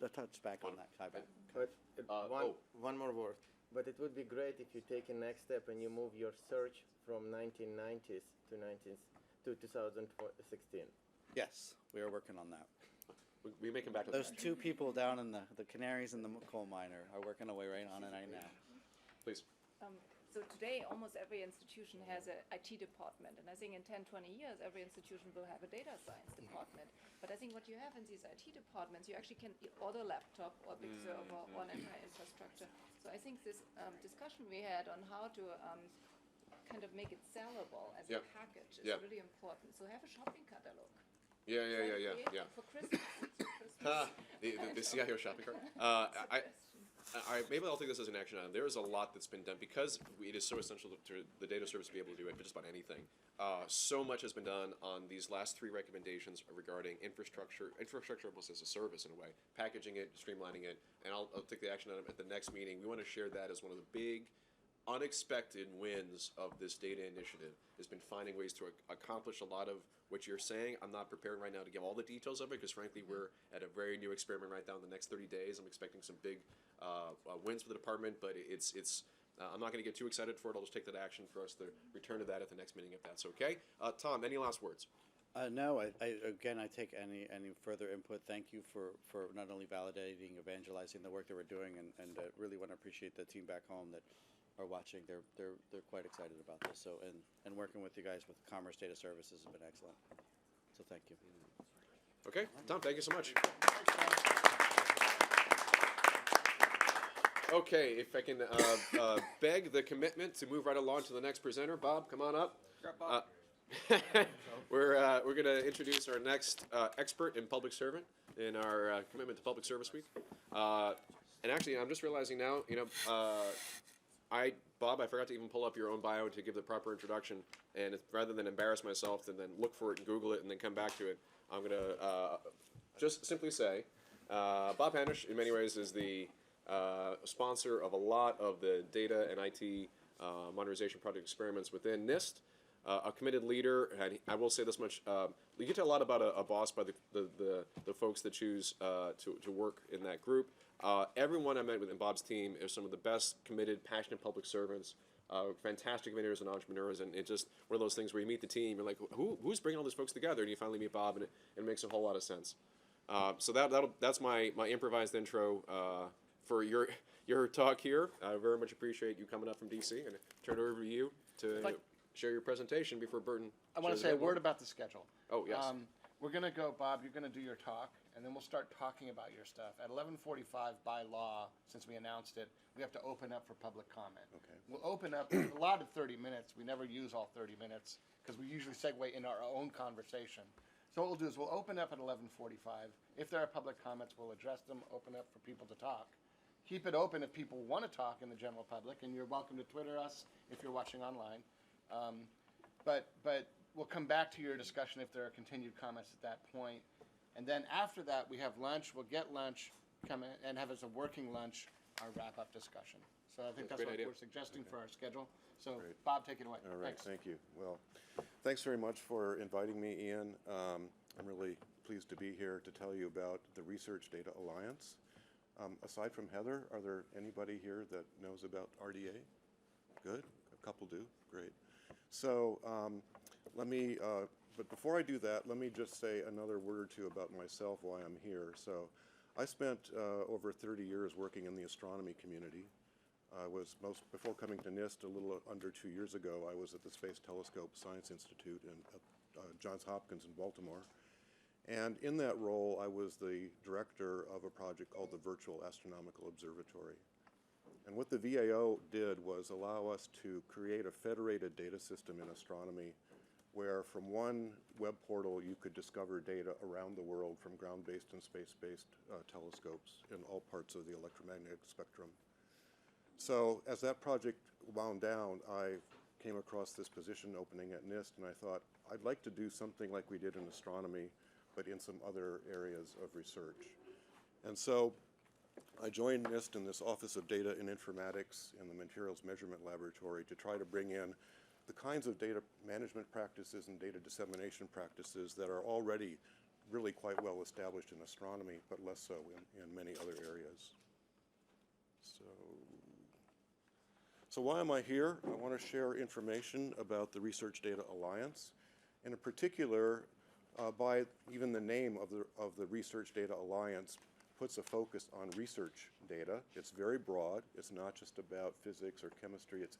back on that tie back. But one more word. But it would be great if you take a next step and you move your search from 1990s to 2016. Yes, we are working on that. We may come back to Those that. two people down in the canaries and the coal miner are working away right on it right now. Please. So today, almost every institution has an IT department, and I think in 10, 20 years, every institution will have a data science department. But I think what you have in these IT departments, you actually can order a laptop or a big server or an entire infrastructure. So I think this discussion we had on how to kind of make it sellable as a package is really important. So have a shopping catalog. Yeah. For Christmas. The CIO shopping cart. Maybe I'll take this as an action item. There is a lot that's been done because it is so essential to the data service to be able to do it for just about anything. So much has been done on these last 3 recommendations regarding infrastructure almost as a service in a way, packaging it, streamlining it, and I'll take the action item at the next meeting. We want to share that as one of the big unexpected wins of this data initiative has been finding ways to accomplish a lot of what you're saying. I'm not prepared right now to give all the details of it because frankly we're at a very new experiment right now in the next 30 days. I'm expecting some big wins for the department, but I'm not going to get too excited for it. I'll just take that action for us to return to that at the next meeting if that's okay. Tom, any last words? No, I take any further input. Thank you for not only validating, evangelizing the work that we're doing, and really want to appreciate the team back home that are watching. They're quite excited about this. So and working with you guys with Commerce Data Services has been excellent. So thank you. Okay, Tom, thank you so much. Okay, if I can beg the commitment to move right along to the next presenter. Bob, come on up. We're going to introduce our next expert in public servant in our commitment to Public Service Week. And actually, I'm just realizing now, Bob, I forgot to even pull up your own bio to give the proper introduction. And rather than embarrass myself and then look for it and Google it and then come back to it, I'm going to just simply say, Bob Hanisch, in many ways, is the sponsor of a lot of the data and IT modernization project experiments within NIST. A committed leader, and I will say this much: you can tell a lot about a boss by the folks that choose to work in that group. Everyone I met with in Bob's team is some of the best, committed, passionate public servants, fantastic innovators and entrepreneurs, and it's just one of those things where you meet the team, you're like, who's bringing all these folks together? And you finally meet Bob, and it makes a whole lot of sense. So that's my improvised intro for your talk here. I very much appreciate you coming up from DC, and turn it over to you to share your presentation before Burton. I want to say a word about the schedule. Oh, yes. We're going to go, Bob, you're going to do your talk, and then we'll start talking about your stuff. At 11:45 by law, since we announced it, we have to open up for public comment. Okay. We'll open up a lot of 30 minutes. We never use all 30 minutes because we usually segue in our own conversation. So what we'll do is we'll open up at 11:45. If there are public comments, we'll address them, open up for people to talk. Keep it open if people want to talk in the general public, and you're welcome to Twitter us if you're watching online. But we'll come back to your discussion if there are continued comments at that point. And then after that, we have lunch. We'll get lunch, come in and have as a working lunch our wrap-up discussion. So I think that's what we're suggesting for our schedule. So Bob, take it away. All right, Thanks. thank you. Well, thanks very much for inviting me, Ian. I'm really pleased to be here to tell you about the Research Data Alliance. Aside from Heather, are there anybody here that knows about RDA? Good, a couple do, great. So but before I do that, let me just say another word or two about myself while I'm here. So I spent over 30 years working in the astronomy community. Before coming to NIST a little under 2 years ago, I was at the Space Telescope Science Institute at Johns Hopkins in Baltimore. And in that role, I was the director of a project called the Virtual Astronomical Observatory. And what the VAO did was allow us to create a federated data system in astronomy where from one web portal you could discover data around the world from ground-based and space-based telescopes in all parts of the electromagnetic spectrum. So as that project wound down, I came across this position opening at NIST, and I thought, I'd like to do something like we did in astronomy, but in some other areas of research. And so I joined NIST in this Office of Data and Informatics in the Materials Measurement Laboratory to try to bring in the kinds of data management practices and data dissemination practices that are already really quite well established in astronomy, but less so in many other areas. So why am I here? I want to share information about the Research Data Alliance, and in particular, by even the name of the Research Data Alliance puts a focus on research data. It's very broad. It's not just about physics or chemistry. It's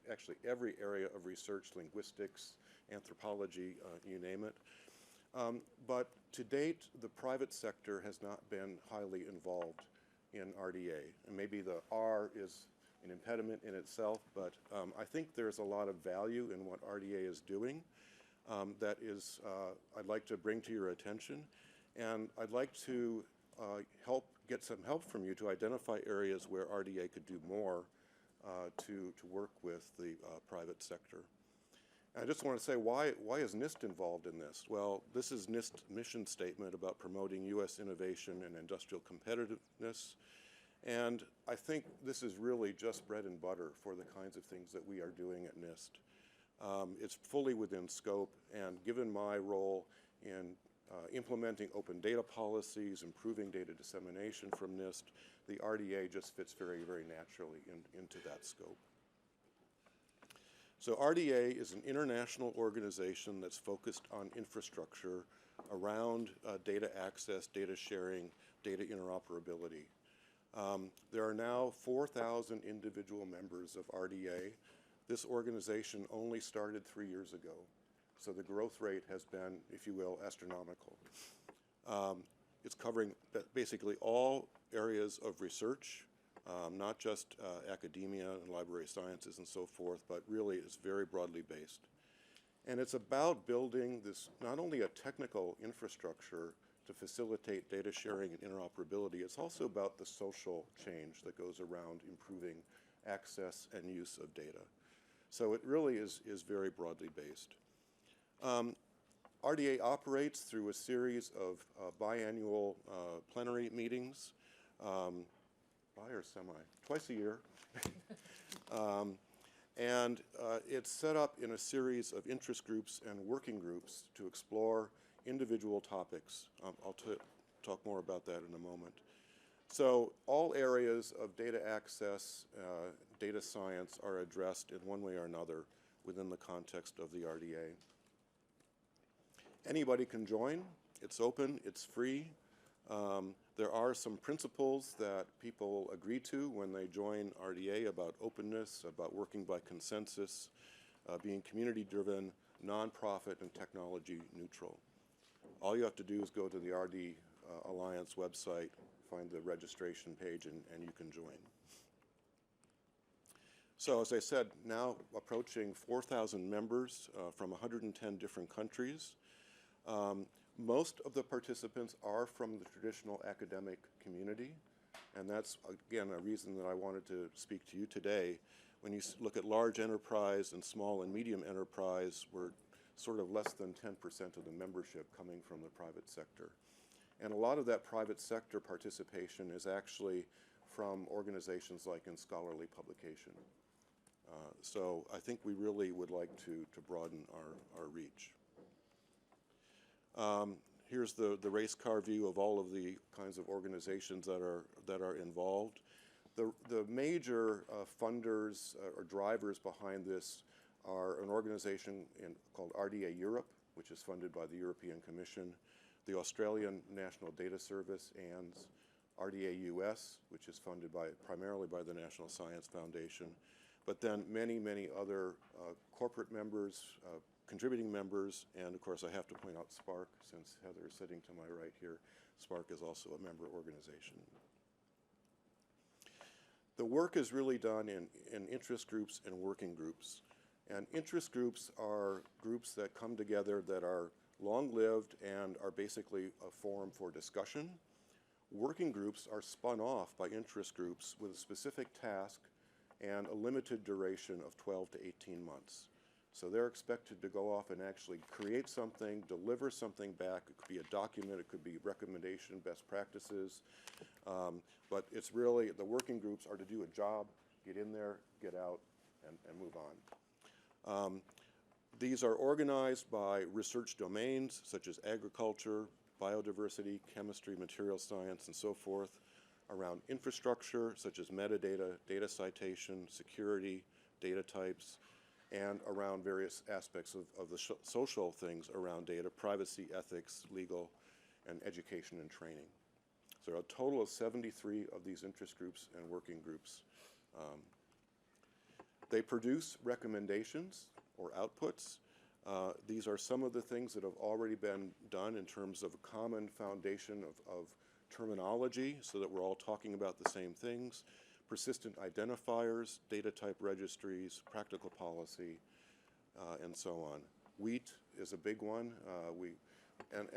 actually every area of research, linguistics, anthropology, you name it. But to date, the private sector has not been highly involved in RDA. And maybe the R is an impediment in itself, but I think there's a lot of value in what RDA is doing that is, I'd like to bring to your attention. And I'd like to get some help from you to identify areas where RDA could do more to work with the private sector. And I just want to say, why is NIST involved in this? Well, this is NIST's mission statement about promoting U.S. innovation and industrial competitiveness. And I think this is really just bread and butter for the kinds of things that we are doing at NIST. It's fully within scope, and given my role in implementing open data policies, improving data dissemination from NIST, the RDA just fits very, very naturally into that scope. So RDA is an international organization that's focused on infrastructure around data access, data sharing, data interoperability. There are now 4,000 individual members of RDA. This organization only started 3 years ago. So the growth rate has been, if you will, astronomical. It's covering basically all areas of research, not just academia and library sciences and so forth, but really is very broadly based. And it's about building this, not only a technical infrastructure to facilitate data sharing and interoperability, it's also about the social change that goes around improving access and use of data. So it really is very broadly based. RDA operates through a series of biannual plenary meetings, bi or semi, twice a year. And it's set up in a series of interest groups and working groups to explore individual topics. I'll talk more about that in a moment. So all areas of data access, data science are addressed in one way or another within the context of the RDA. Anybody can join. It's open, it's free. There are some principles that people agree to when they join RDA about openness, about working by consensus, being community-driven, nonprofit, and technology neutral. All you have to do is go to the RD Alliance website, find the registration page, and you can join. So as I said, now approaching 4,000 members from 110 different countries. Most of the participants are from the traditional academic community, and that's, again, a reason that I wanted to speak to you today. When you look at large enterprise and small and medium enterprise, we're sort of less than 10% of the membership coming from the private sector. And a lot of that private sector participation is actually from organizations like in scholarly publication. So I think we really would like to broaden our reach. Here's the race car view of all of the kinds of organizations that are involved. The major funders or drivers behind this are an organization called RDA Europe, which is funded by the European Commission, the Australian National Data Service, ANDS, RDA US, which is funded primarily by the National Science Foundation, but then many, many other corporate members, contributing members, and of course I have to point out SPARC, since Heather is sitting to my right here. SPARC is also a member organization. The work is really done in interest groups and working groups. And interest groups are groups that come together that are long-lived and are basically a forum for discussion. Working groups are spun off by interest groups with a specific task and a limited duration of 12 to 18 months. So they're expected to go off and actually create something, deliver something back. It could be a document, it could be recommendation, best practices. But it's really, the working groups are to do a job, get in there, get out, and move on. These are organized by research domains such as agriculture, biodiversity, chemistry, material science, and so forth, around infrastructure such as metadata, data citation, security, data types, and around various aspects of the social things around data, privacy, ethics, legal, and education and training. So a total of 73 of these interest groups and working groups. They produce recommendations or outputs. These are some of the things that have already been done in terms of a common foundation of terminology so that we're all talking about the same things, persistent identifiers, data type registries, practical policy, and so on. WHEAT is a big one. And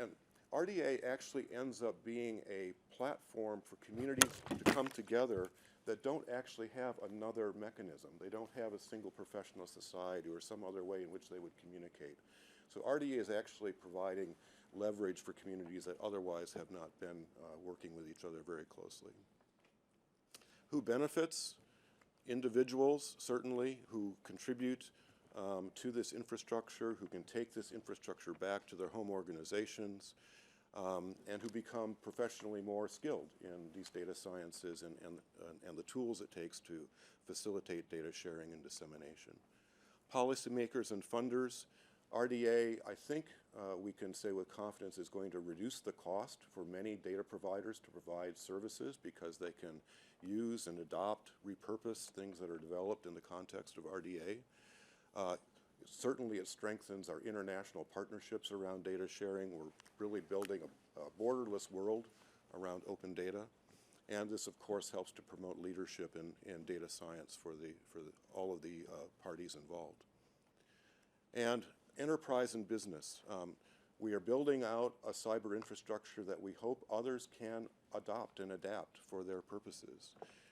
RDA actually ends up being a platform for communities to come together that don't actually have another mechanism. They don't have a single professional society or some other way in which they would communicate. So RDA is actually providing leverage for communities that otherwise have not been working with each other very closely. Who benefits? Individuals, certainly, who contribute to this infrastructure, who can take this infrastructure back to their home organizations, and who become professionally more skilled in these data sciences and the tools it takes to facilitate data sharing and dissemination. Policymakers and funders, RDA, I think we can say with confidence, is going to reduce the cost for many data providers to provide services because they can use and adopt, repurpose things that are developed in the context of RDA. Certainly, it strengthens our international partnerships around data sharing. We're really building a borderless world around open data. And this, of course, helps to promote leadership in data science for all of the parties involved. And enterprise and business. We are building out a cyber infrastructure that we hope others can adopt and adapt for their purposes.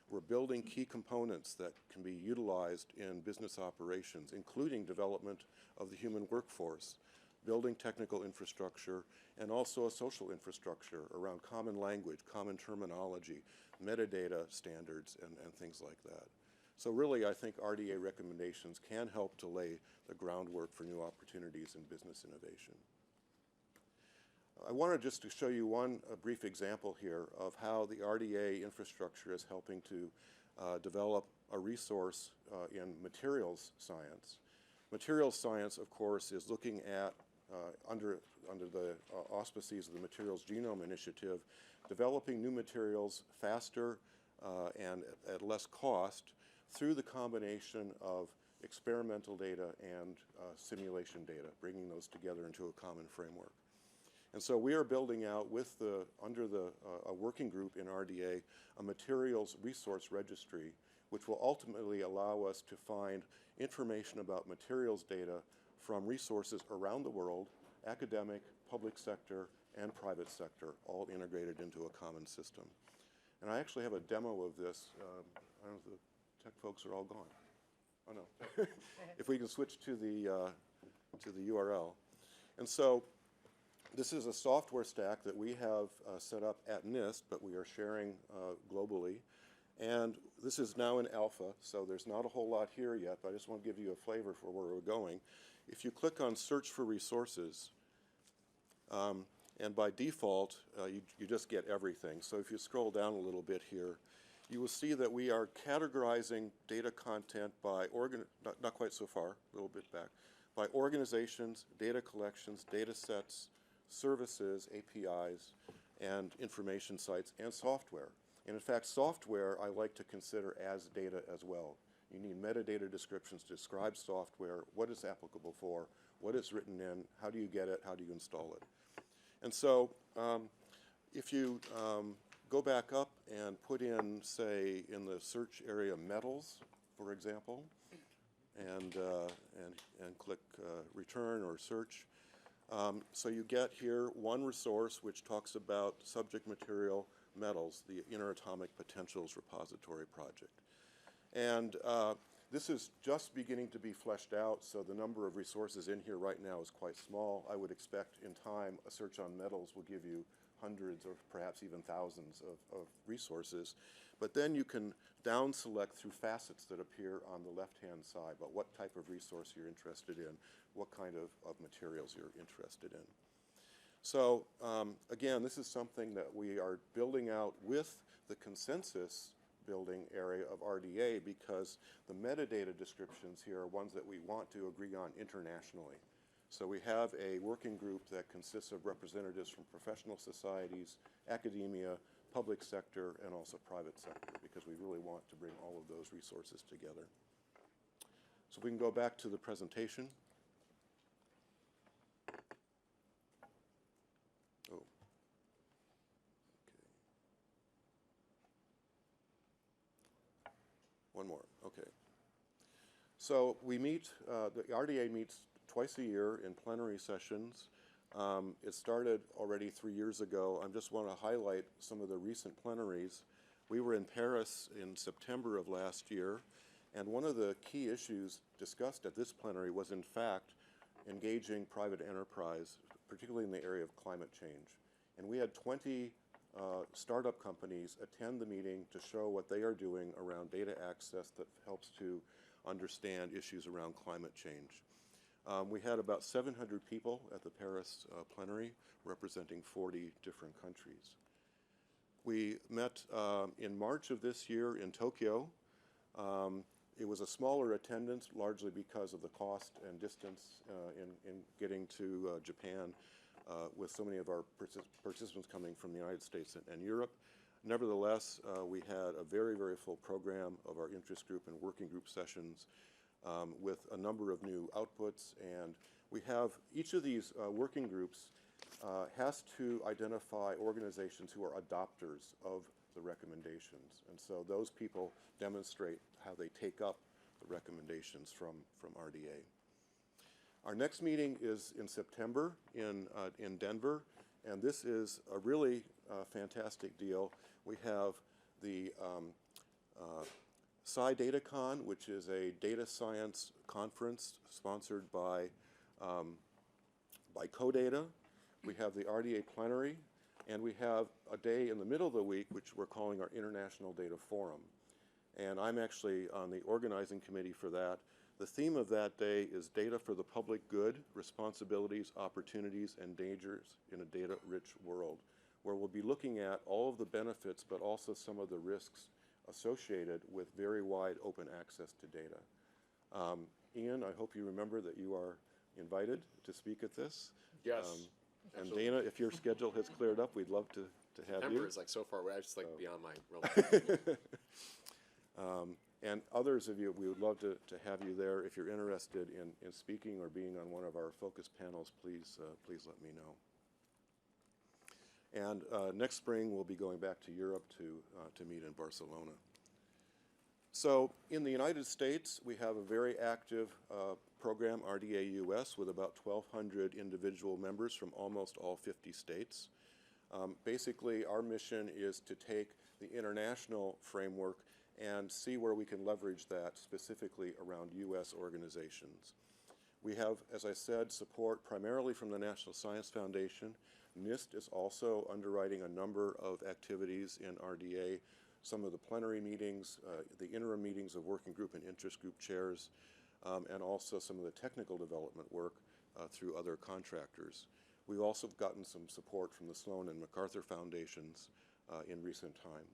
We're building key components that can be utilized in business operations, including development of the human workforce, building technical infrastructure, and also a social infrastructure around common language, common terminology, metadata standards, and things like that. So really, I think RDA recommendations can help to lay the groundwork for new opportunities in business innovation. I wanted just to show you a brief example here of how the RDA infrastructure is helping to develop a resource in materials science. Materials science, of course, is looking at, under the auspices of the Materials Genome Initiative, developing new materials faster and at less cost through the combination of experimental data and simulation data, bringing those together into a common framework. And so we are building out under a working group in RDA, a materials resource registry, which will ultimately allow us to find information about materials data from resources around the world, academic, public sector, and private sector, all integrated into a common system. And I actually have a demo of this. I don't know if the tech folks are all gone. Oh, no. If we can switch to the URL. And so this is a software stack that we have set up at NIST, but we are sharing globally. And this is now in alpha, so there's not a whole lot here yet, but I just want to give you a flavor for where we're going. If you click on Search for Resources, and by default, you just get everything. So if you scroll down a little bit here, you will see that we are categorizing data content by, not quite so far, a little bit back, by organizations, data collections, data sets, services, APIs, and information sites, and software. And in fact, software I like to consider as data as well. You need metadata descriptions to describe software, what it's applicable for, what it's written in, how do you get it, how do you install it. And so if you go back up and put in, say, in the search area metals, for example, and click return or search, so you get here one resource which talks about subject material metals, the Interatomic Potentials Repository Project. And this is just beginning to be fleshed out, so the number of resources in here right now is quite small. I would expect in time a search on metals will give you hundreds or perhaps even thousands of resources. But then you can down select through facets that appear on the left-hand side about what type of resource you're interested in, what kind of materials you're interested in. So again, this is something that we are building out with the consensus building area of RDA, because the metadata descriptions here are ones that we want to agree on internationally. So we have a working group that consists of representatives from professional societies, academia, public sector, and also private sector, because we really want to bring all of those resources together. So we can go back to the presentation. Oh. One more, okay. So we meet, the RDA meets twice a year in plenary sessions. It started already 3 years ago. I just want to highlight some of the recent plenaries. We were in Paris in September of last year, and one of the key issues discussed at this plenary was, in fact, engaging private enterprise, particularly in the area of climate change. And we had 20 startup companies attend the meeting to show what they are doing around data access that helps to understand issues around climate change. We had about 700 people at the Paris plenary, representing 40 different countries. We met in March of this year in Tokyo. It was a smaller attendance, largely because of the cost and distance in getting to Japan, with so many of our participants coming from the United States and Europe. Nevertheless, we had a very, very full program of our interest group and working group sessions. with a number of new outputs. And we have each of these working groups has to identify organizations who are adopters of the recommendations. And so those people demonstrate how they take up the recommendations from RDA. Our next meeting is in September in Denver, and this is a really fantastic deal. We have the SciDataCon, which is a data science conference sponsored by CODATA. We have the RDA plenary, and we have a day in the middle of the week, which we're calling our International Data Forum. And I'm actually on the organizing committee for that. The theme of that day is Data for the Public Good, Responsibilities, Opportunities, and Dangers in a Data-Rich World, where we'll be looking at all of the benefits, but also some of the risks associated with very wide open access to data. Ian, I hope you remember that you are invited to speak at this. Yes. And Absolutely. Dana, if your schedule has cleared up, we'd love to have you. September is like so far away, it's like beyond my realm. And others of you, we would love to have you there. If you're interested in speaking or being on one of our focus panels, please let me know. And next spring, we'll be going back to Europe to meet in Barcelona. So in the United States, we have a very active program, RDA US, with about 1,200 individual members from almost all 50 states. Basically, our mission is to take the international framework and see where we can leverage that specifically around U.S. organizations. We have, as I said, support primarily from the National Science Foundation. NIST is also underwriting a number of activities in RDA, some of the plenary meetings, the interim meetings of working group and interest group chairs, and also some of the technical development work through other contractors. We've also gotten some support from the Sloan and MacArthur Foundations in recent time.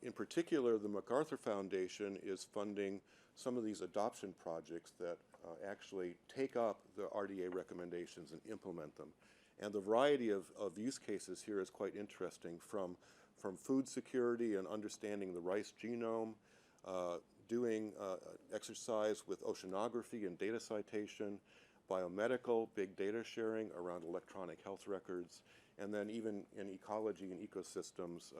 In particular, the MacArthur Foundation is funding some of these adoption projects that actually take up the RDA recommendations and implement them. And the variety of use cases here is quite interesting, from food security and understanding the rice genome, doing exercise with oceanography and data citation, biomedical, big data sharing around electronic health records, and then even in ecology and ecosystems,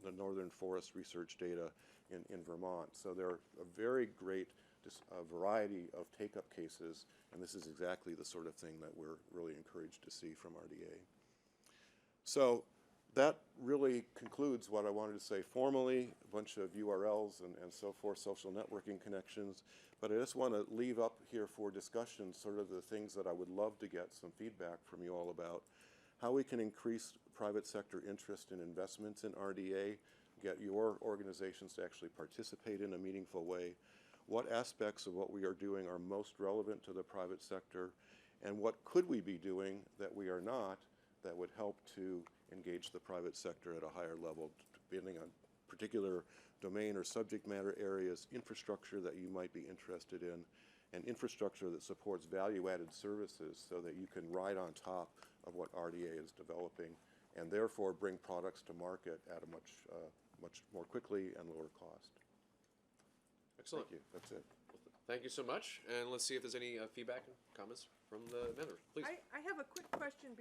the Northern Forest research data in Vermont. So there are a very great variety of take-up cases, and this is exactly the sort of thing that we're really encouraged to see from RDA. So that really concludes what I wanted to say formally, a bunch of URLs and so forth, social networking connections. But I just want to leave up here for discussion sort of the things that I would love to get some feedback from you all about. How we can increase private sector interest in investments in RDA, get your organizations to actually participate in a meaningful way. What aspects of what we are doing are most relevant to the private sector, and what could we be doing that we are not that would help to engage the private sector at a higher level, depending on particular domain or subject matter areas, infrastructure that you might be interested in, and infrastructure that supports value-added services so that you can ride on top of what RDA is developing, and therefore bring products to market at a much more quickly and lower cost. Excellent. Thank you. That's it. Thank you so much, and let's see if there's any feedback and comments from the members. Please. I have a quick question.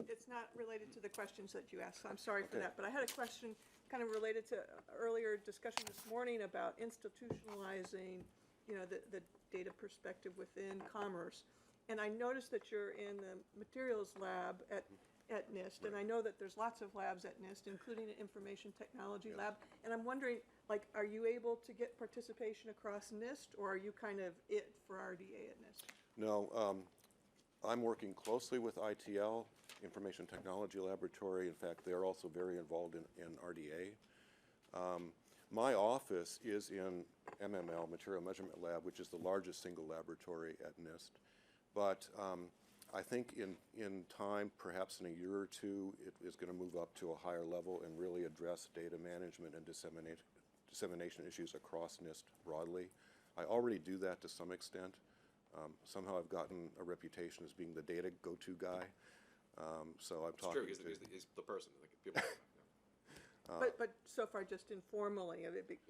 It's not related to the questions that you asked, so I'm sorry for that. But I had a question kind of related to earlier discussion this morning about institutionalizing, the data perspective within commerce. And I noticed that you're in the materials lab at NIST, and I know that there's lots of labs at NIST, including an information technology lab. And I'm wondering, are you able to get participation across NIST, or are you kind of it for RDA at NIST? No, I'm working closely with ITL, Information Technology Laboratory. In fact, they're also very involved in RDA. My office is in MML, Material Measurement Lab, which is the largest single laboratory at NIST. But I think in time, perhaps in a year or two, it is going to move up to a higher level and really address data management and dissemination issues across NIST broadly. I already do that to some extent. Somehow I've gotten a reputation as being the data go-to guy. So I'm talking. It's true. He's the person. Like, people But so far, just informally,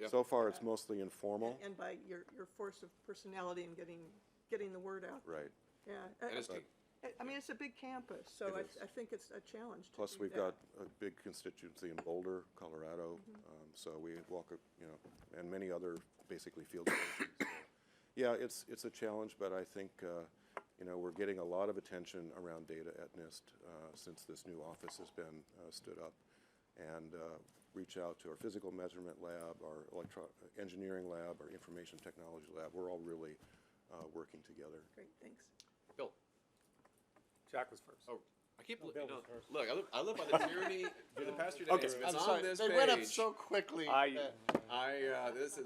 So far, it's mostly informal. and by your force of personality and getting the word out. Right. Yeah. And it's key. I mean, it's a big campus, so It is. I think it's a challenge to Plus, do we've that. got a big constituency in Boulder, Colorado, so we welcome, and many other basically field stations. So, yeah, it's a challenge, but I think, we're getting a lot of attention around data at NIST since this new office has been stood up. And reach out to our physical measurement lab, our engineering lab, our information technology lab. We're all really working together. Great, thanks. Bill. Jack was first. Oh, I keep Bill was first. look. I live by the tyranny of the past few days. Okay, If it's I'm on sorry, this they page, went up so quickly. I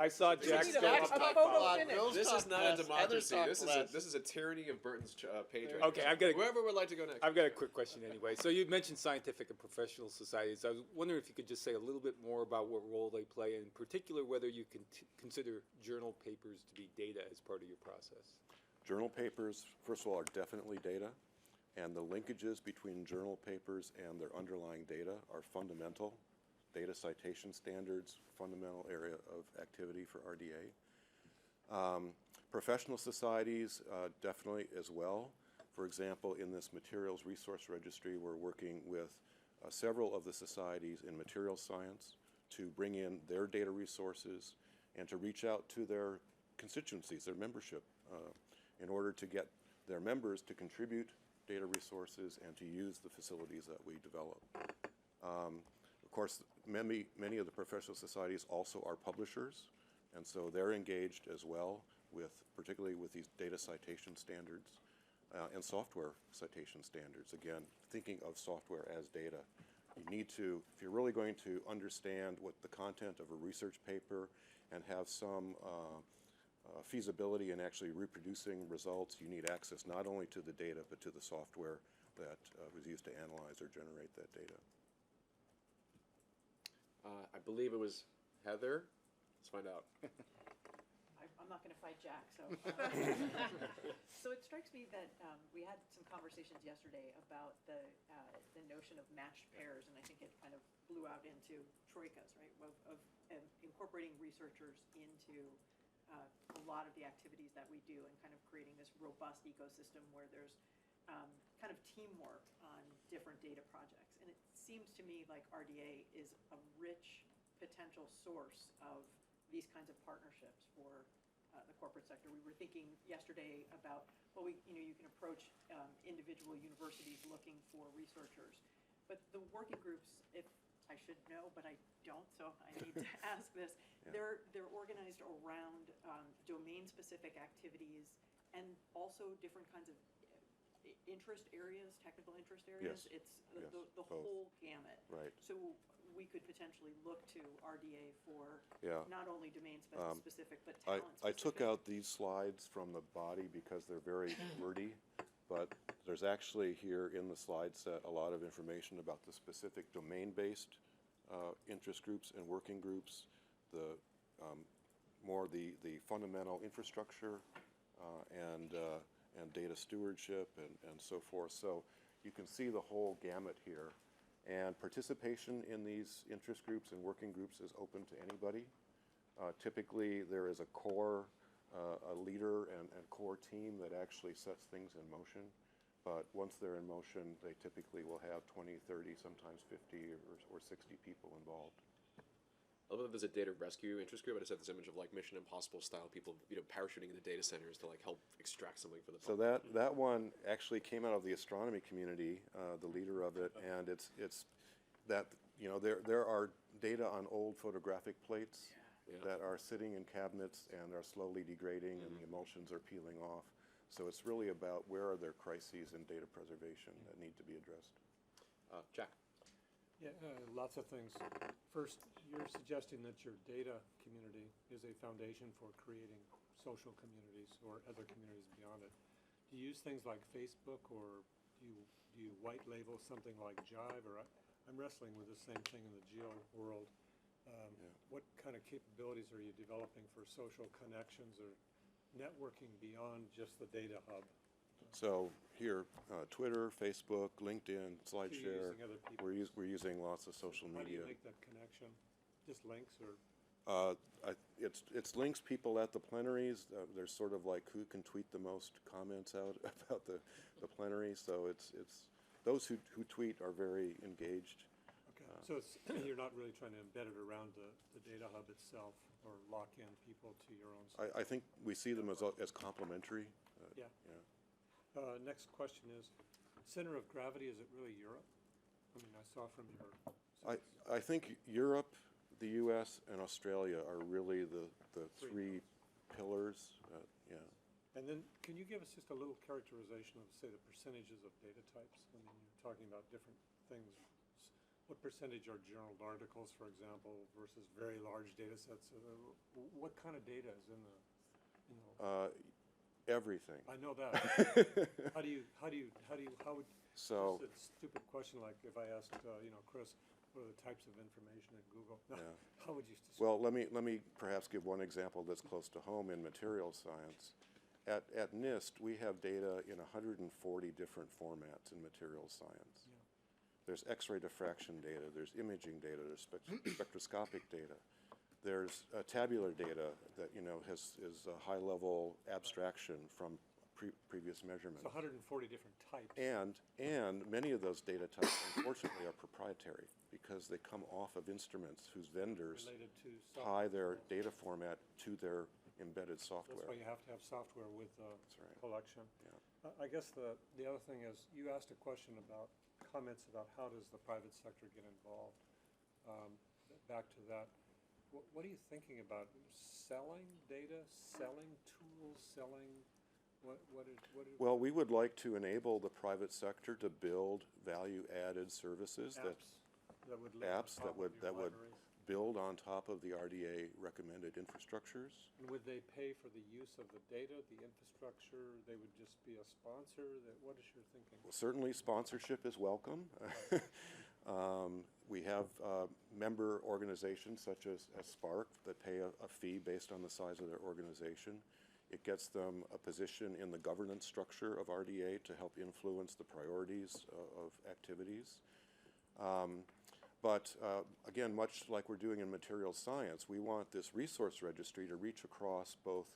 saw Jack Jack's go up talk like photo five. finish. Bill's This is talk not less, a others democracy. talk This less. is a tyranny of Burton's page. Right Okay, now. I've got a- Whoever would like to go next. I've got a quick question anyway. So you mentioned scientific and professional societies. I was wondering if you could just say a little bit more about what role they play, and in particular whether you can consider journal papers to be data as part of your process. Journal papers, first of all, are definitely data, and the linkages between journal papers and their underlying data are fundamental. Data citation standards, fundamental area of activity for RDA. Professional societies, definitely as well. For example, in this materials resource registry, we're working with several of the societies in materials science to bring in their data resources and to reach out to their constituencies, their membership, in order to get their members to contribute data resources and to use the facilities that we develop. Of course, many of the professional societies also are publishers, and so they're engaged as well with, particularly with these data citation standards and software citation standards. Again, thinking of software as data. You need to, if you're really going to understand what the content of a research paper and have some feasibility in actually reproducing results, you need access not only to the data, but to the software that was used to analyze or generate that data. I believe it was Heather. Let's find out. I'm not going to fight Jack, so. So it strikes me that we had some conversations yesterday about the notion of matched pairs, and I think it kind of blew out into troikas, right? Of incorporating researchers into a lot of the activities that we do and kind of creating this robust ecosystem where there's kind of teamwork on different data projects. And it seems to me like RDA is a rich potential source of these kinds of partnerships for the corporate sector. We were thinking yesterday about, well, you can approach individual universities looking for researchers, but the working groups, if I should know, but I don't, so I need to ask this. Yeah. They're organized around domain-specific activities and also different kinds of interest areas, technical interest areas. Yes. It's the whole gamut. Right. So we could potentially look to RDA for not only domain-specific, but talent-specific. I took out these slides from the body because they're very wordy, but there's actually here in the slide set a lot of information about the specific domain-based interest groups and working groups, the fundamental infrastructure and data stewardship and so forth. So you can see the whole gamut here. And participation in these interest groups and working groups is open to anybody. Typically, there is a core, a leader and core team that actually sets things in motion. But once they're in motion, they typically will have 20, 30, sometimes 50 or 60 people involved. I love that there's a data rescue interest group. I just have this image of like Mission Impossible style people, parachuting into data centers to like help extract something for the So that one actually came out of the astronomy community, the leader of it, and it's that there are data on old photographic plates that are sitting in cabinets and are slowly degrading, and the emulsions are peeling off. So it's really about where are there crises in data preservation that need to be addressed. Jack. Yeah, lots of things. First, you're suggesting that your data community is a foundation for creating social communities or other communities beyond it. Do you use things like Facebook, or do you white label something like Jive? Or I'm wrestling with the same thing in the geo world. What kind of capabilities are you developing for social connections or networking beyond just the data hub? So here, Twitter, Facebook, LinkedIn, SlideShare. using other people's- We're using lots of social How do media. you make that connection? Just links or? It's links people at the plenaries. There's sort of like who can tweet the most comments out about the plenary. So it's those who tweet are very engaged. Okay, so it's, you're not really trying to embed it around the data hub itself or lock in people to your own site? I think we see them as complementary. Yeah. Next question is, center of gravity, is it really Europe? I mean, I saw from your. I think Europe, the U.S., and Australia are really the three pillars. Yeah. And then, can you give us just a little characterization of, say, the percentages of data types? I mean, you're talking about different things. What percentage are journal articles, for example, versus very large data sets? What kind of data is in the, Everything. I know that. How would, So. just a stupid question, like if I asked, Chris, what are the types of information in Google? Yeah. How would you describe? Well, let me perhaps give one example that's close to home in materials science. At NIST, we have data in 140 different formats in materials science. Yeah. There's X-ray diffraction data, there's imaging data, there's spectroscopic data. There's tabular data that is a high-level abstraction from previous measurements. So 140 different types. And many of those data types, unfortunately, are proprietary because they come off of instruments whose vendors Related to tie software. their data format to their embedded software. That's why you have to have software with right. collection. Yeah. I guess the other thing is, you asked a question about comments about how does the private sector get involved. Back to that, what are you thinking about? Selling data, selling tools, selling, Well, we would like to enable the private sector to build value-added services that would live on top of your that would libraries? build on top of the RDA recommended infrastructures. And would they pay for the use of the data, the infrastructure? They would just be a sponsor? What is your thinking? Well, certainly sponsorship is welcome. We have member organizations such as Spark that pay a fee based on the size of their organization. It gets them a position in the governance structure of RDA to help influence the priorities of activities. But again, much like we're doing in materials science, we want this resource registry to reach across both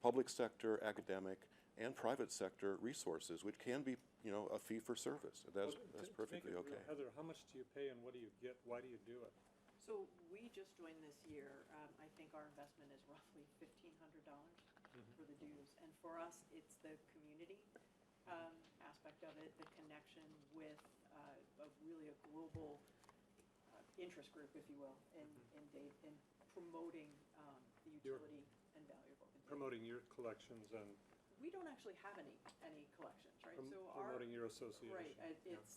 public sector, academic, and private sector resources, which can be, a fee for service. That's perfectly to make it okay. real, Heather, how much do you pay and what do you get? Why do you do it? So we just joined this year. I think our investment is roughly $1,500 for the dues. And for us, it's the community aspect of it, the connection with really a global interest group, if you will, in promoting the utility and value of open data. Promoting your collections and We don't actually have any collections, right? promoting your association. Right. It's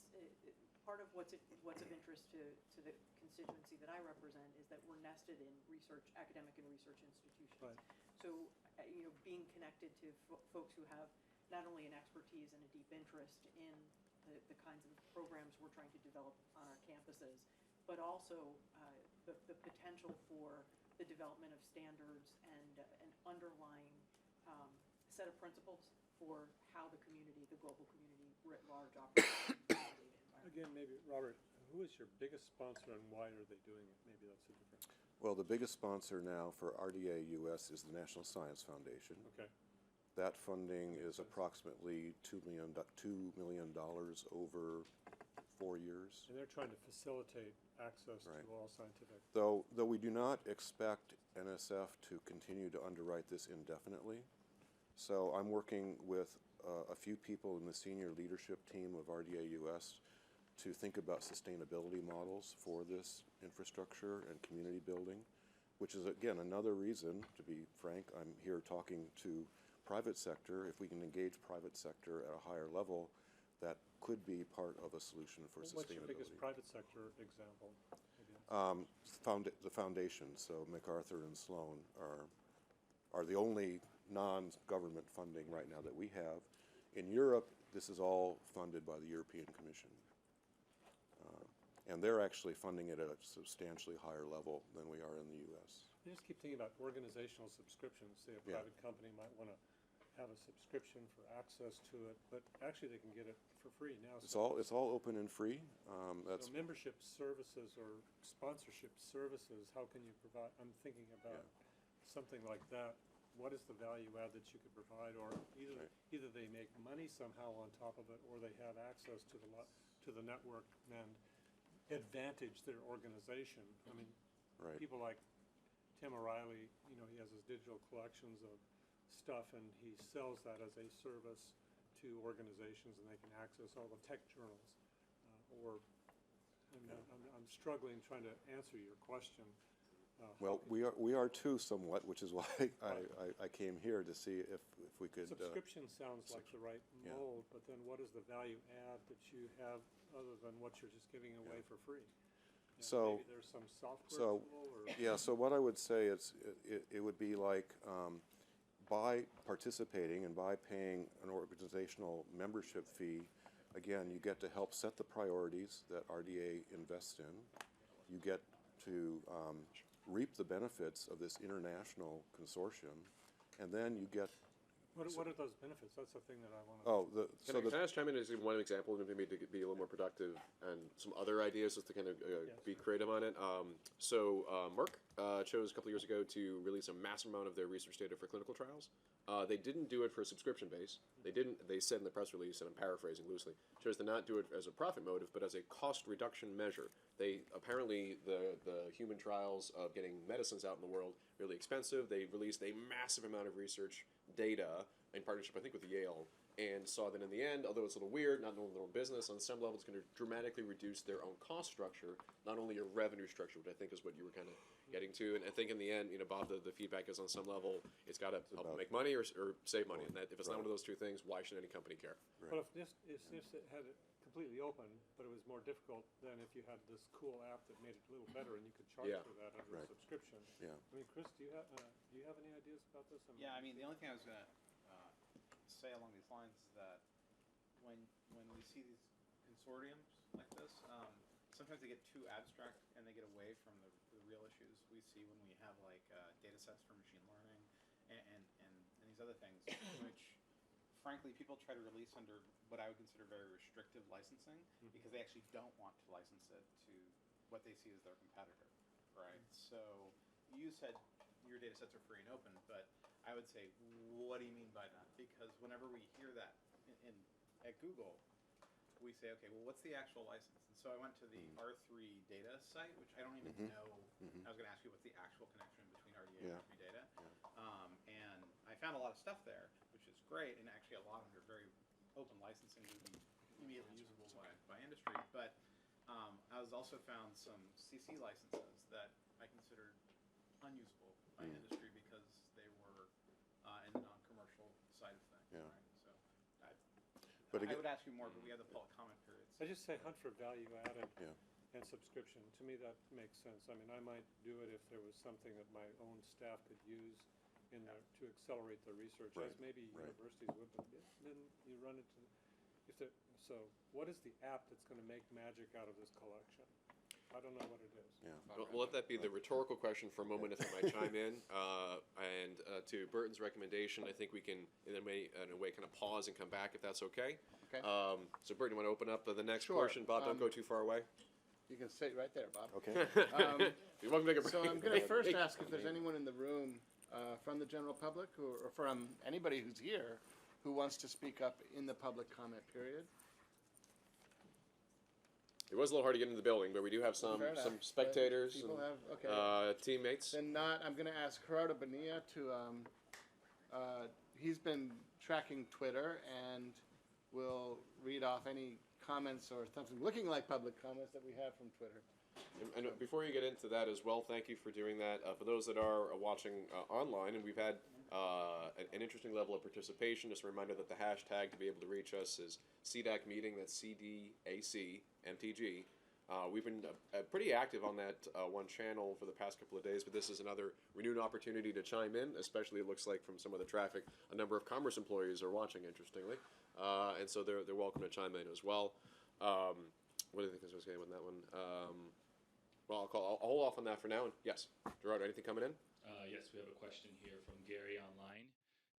part of what's of interest to the constituency that I represent is that we're nested in research, academic and research institutions. Right. So, being connected to folks who have not only an expertise and a deep interest in the kinds of programs we're trying to develop on our campuses, but also the potential for the development of standards and an underlying set of principles for how the community, the global community writ large, operates in the data environment. Again, maybe, Robert, who is your biggest sponsor and why are they doing it? Maybe that's a different. Well, the biggest sponsor now for RDA US is the National Science Foundation. Okay. That funding is approximately $2 million over 4 years. And they're trying to facilitate access to all scientific. Though we do not expect NSF to continue to underwrite this indefinitely. So I'm working with a few people in the senior leadership team of RDA US to think about sustainability models for this infrastructure and community building, which is, again, another reason, to be frank, I'm here talking to private sector. If we can engage private sector at a higher level, that could be part of a solution for What's your sustainability. biggest private sector example? The foundations, so MacArthur and Sloan are the only non-government funding right now that we have. In Europe, this is all funded by the European Commission. And they're actually funding it at a substantially higher level than we are in the U.S. I just keep thinking about organizational subscriptions. Say a private company might want to have a subscription for access to it, but actually they can get it for free now. It's all open and free. That's So membership services or sponsorship services, how can you provide, I'm thinking about something like that. What is the value add that you could provide, or either they make money somehow on top of it, or they have access to the network and advantage their organization. I mean, people like Tim O'Reilly, you know, he has his digital collections of stuff, and he sells that as a service to organizations, and they can access all the tech journals. I'm struggling trying to answer your question. Well, we are too somewhat, which is why I came here to see if we could. Subscription sounds like the right mold, but then what is the value add that you have other than what you're just giving away for free? You know, maybe there's some software tool or So what I would say is it would be like by participating and by paying an organizational membership fee, again, you get to help set the priorities that RDA invests in. You get to reap the benefits of this international consortium, and then you get. What are those benefits? That's the thing that I want to. Can I just chime in as one example, maybe to be a little more productive, and some other ideas just to kind of be creative on it. Merck chose a couple years ago to release a massive amount of their research data for clinical trials. They didn't do it for a subscription base. They said in the press release, and I'm paraphrasing loosely, chose to not do it as a profit motive, but as a cost reduction measure. They apparently, the human trials of getting medicines out in the world, really expensive. They released a massive amount of research data in partnership, I think, with Yale, and saw that in the end, although it's a little weird, not knowing their own business, on some level it's going to dramatically reduce their own cost structure, not only your revenue structure, which I think is what you were kind of getting to. And I think in the end, you know, Bob, the feedback is on some level, it's got to help them make money or save money. And that if it's not one of those two things, why should any company care? Well, if this had it completely open, but it was more difficult than if you had this cool app that made it a little better and you could charge for that under a subscription. Yeah. I mean, Chris, do you have any ideas about this? Yeah, I mean, the only thing I was going to say along these lines is that when we see these consortiums like this, sometimes they get too abstract and they get away from the real issues we see when we have like data sets for machine learning and these other things, which frankly people try to release under what I would consider very restrictive licensing because they actually don't want to license it to what they see as their competitor, right? So you said your data sets are free and open, but I would say, what do you mean by that? Because whenever we hear that at Google, we say, okay, well, what's the actual license? And so I went to the R3 data site, which I don't even know. I was going to ask you what's the actual connection between RDA and R3 data. And I found a lot of stuff there, which is great, and actually a lot under very open licensing would be immediately usable by industry. But I was also found some CC licenses that I considered unusable by industry because they were in the non-commercial side of things. Yeah. Right? So But I again, would ask you more, but we have the public comment periods. I just say hunt for value added and subscription. To me, that makes sense. I mean, I might do it if there was something that my own staff could use in there to accelerate their research, as maybe universities would. But then you run into so what is the app that's going to make magic out of this collection? I don't know what it is. We'll let that be the rhetorical question for a moment, if I might chime in. And to Burton's recommendation, I think we can, in a way, kind of pause and come back, if that's okay. Okay. So Burton, you want to open up the next Sure. portion? Bob, don't go too far away. You can sit right there, Bob. Okay. You're welcome to take a So break. I'm going to first ask if there's anyone in the room from the general public or from anybody who's here who wants to speak up in the public comment period. It was a little hard to get into the building, but we do have some Fair enough, spectators but people and have- okay. teammates. Then not, I'm going to ask Gerardo Bonilla to, he's been tracking Twitter and will read off any comments or something looking like public comments that we have from Twitter. And before you get into that as well, thank you for doing that. For those that are watching online, and we've had an interesting level of participation, just a reminder that the hashtag to be able to reach us is CDAC meeting, that's CDAC MTG. We've been pretty active on that one channel for the past couple of days, but this is another renewed opportunity to chime in, especially it looks like from some of the traffic, a number of Commerce employees are watching, interestingly. And so they're welcome to chime in as well. What do you think I was getting on that one? Well, I'll hold off on that for now. Yes, Gerardo, anything coming in? Yes, we have a question here from Gary online.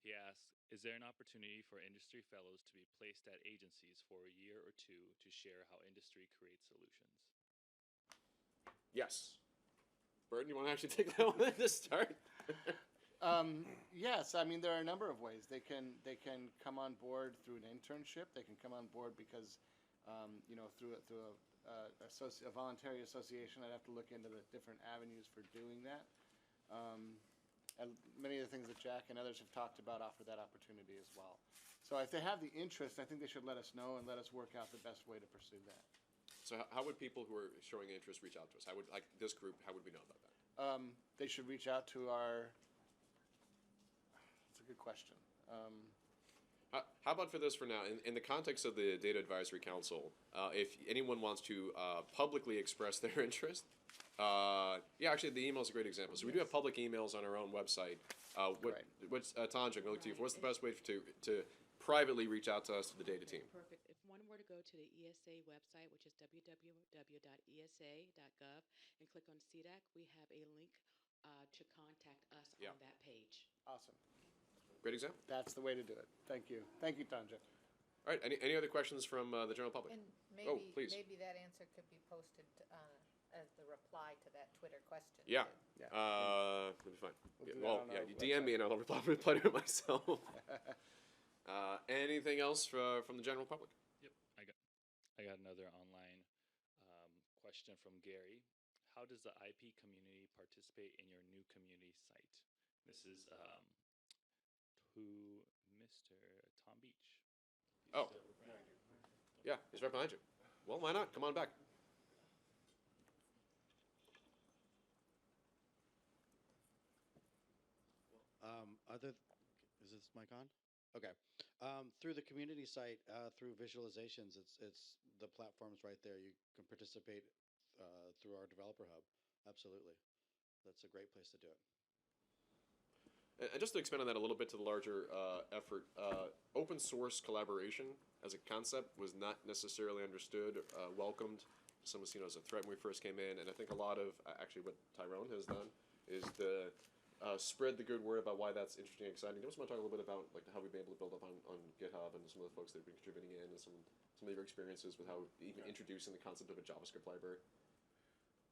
He asks, Is there an opportunity for industry fellows to be placed at agencies for a year or two to share how industry creates solutions? Yes. Burton, you want to actually take that one to start? Yes, I mean, there are a number of ways. They can come on board through an internship. They can come on board because, through a voluntary association. I'd have to look into the different avenues for doing that. And many of the things that Jack and others have talked about offer that opportunity as well. So if they have the interest, I think they should let us know and let us work out the best way to pursue that. So how would people who are showing interest reach out to us? How would, like this group, how would we know about that? They should reach out to our. That's a good question. How about for this for now? In the context of the Data Advisory Council, if anyone wants to publicly express their interest, actually the email is a great example. So we do have public emails on our own website. What's Tanja, I'm going to look to you. What's the best way to privately reach out to us, to the data team? Perfect. If one were to go to the ESA website, which is www.esa.gov, and click on CDAC, we have a link to contact us on that page. Awesome. Great example. That's the way to do it. Thank you. Thank you, Tanja. All right. Any other questions from the general public? And maybe, oh, please. maybe that answer could be posted as the reply to that Twitter question. Yeah. too. That'll be fine. We'll do Well, that on yeah, our you DM me and I'll reply to it myself. Anything else from the general public? Yep, I got another online question from Gary. How does the IP community participate in your new community site? This is to Mr. Tom Beach. Oh, yeah, he's right behind you. Well, why not? Come on back. Is this mic on? Okay. Through the community site, through visualizations, it's the platform's right there. You can participate through our developer hub. Absolutely, that's a great place to do it. And just to expand on that a little bit to the larger effort, open source collaboration as a concept was not necessarily understood, welcomed. Some was seen as a threat when we first came in, and I think a lot of actually what Tyrone has done is to spread the good word about why that's interesting and exciting. Do you just want to talk a little bit about like how we've been able to build up on GitHub and some of the folks that have been contributing in, and some of your experiences with how even introducing the concept of a JavaScript library?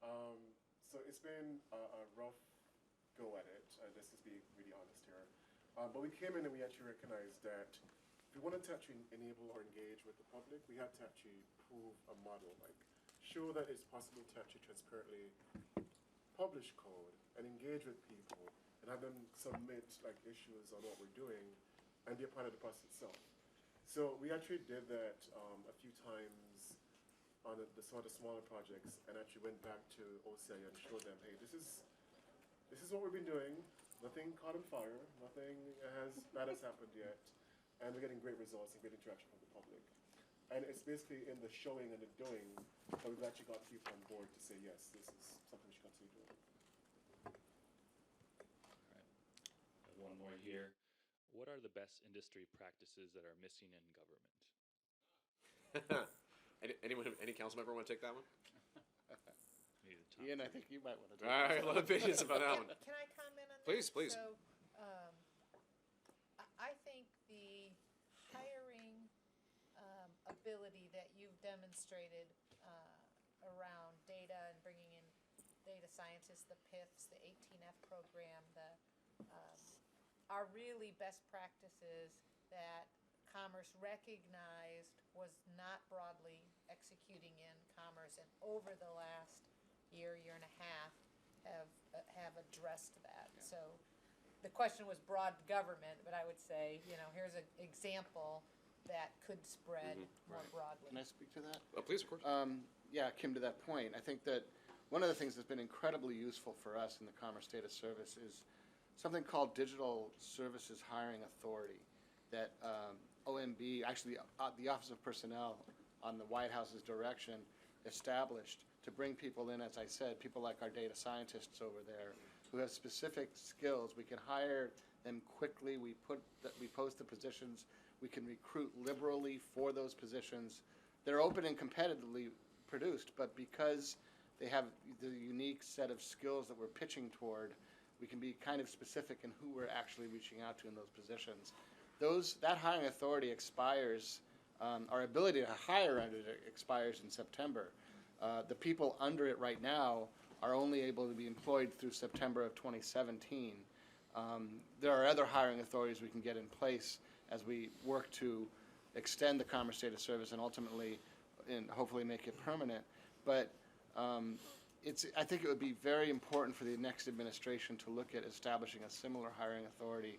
So it's been a rough go at it, let's just be really honest here. But we came in and we actually recognized that if we wanted to actually enable or engage with the public, we had to actually prove a model, like show that it's possible to actually transparently publish code and engage with people and have them submit like issues on what we're doing and be a part of the process itself. So we actually did that a few times on some of the smaller projects, and actually went back to OCI and showed them, hey, this is what we've been doing. Nothing caught on fire. Nothing bad has happened yet. And we're getting great results and great interaction from the public. And it's basically in the showing and the doing that we've actually got people on board to say, yes, this is something we should continue doing. One more here. What are the best industry practices that are missing in government? Any council member want to take that one? Ian, I think you might want to do All right, a lot of opinions about that one. Can I comment on that? Please, please. So, I think the hiring ability that you've demonstrated around data and bringing in data scientists, the PIFs, the 18F program, are really best practices that Commerce recognized was not broadly executing in Commerce, and over the last year and a half have addressed that. Yeah. So the question was broad government, but I would say, here's an example that could spread more broadly. Can I speak to that? Please, of course. Yeah, Kim, to that point, I think that one of the things that's been incredibly useful for us in the Commerce Data Service is something called Digital Services Hiring Authority that OMB, actually the Office of Personnel on the White House's direction, established to bring people in, as I said, people like our data scientists over there who have specific skills. We can hire them quickly. We post the positions. We can recruit liberally for those positions. They're open and competitively produced, but because they have the unique set of skills that we're pitching toward, we can be kind of specific in who we're actually reaching out to in those positions. that hiring authority expires, our ability to hire under it expires in September. The people under it right now are only able to be employed through September of 2017. There are other hiring authorities we can get in place as we work to extend the Commerce Data Service and ultimately and hopefully make it permanent. But I think it would be very important for the next administration to look at establishing a similar hiring authority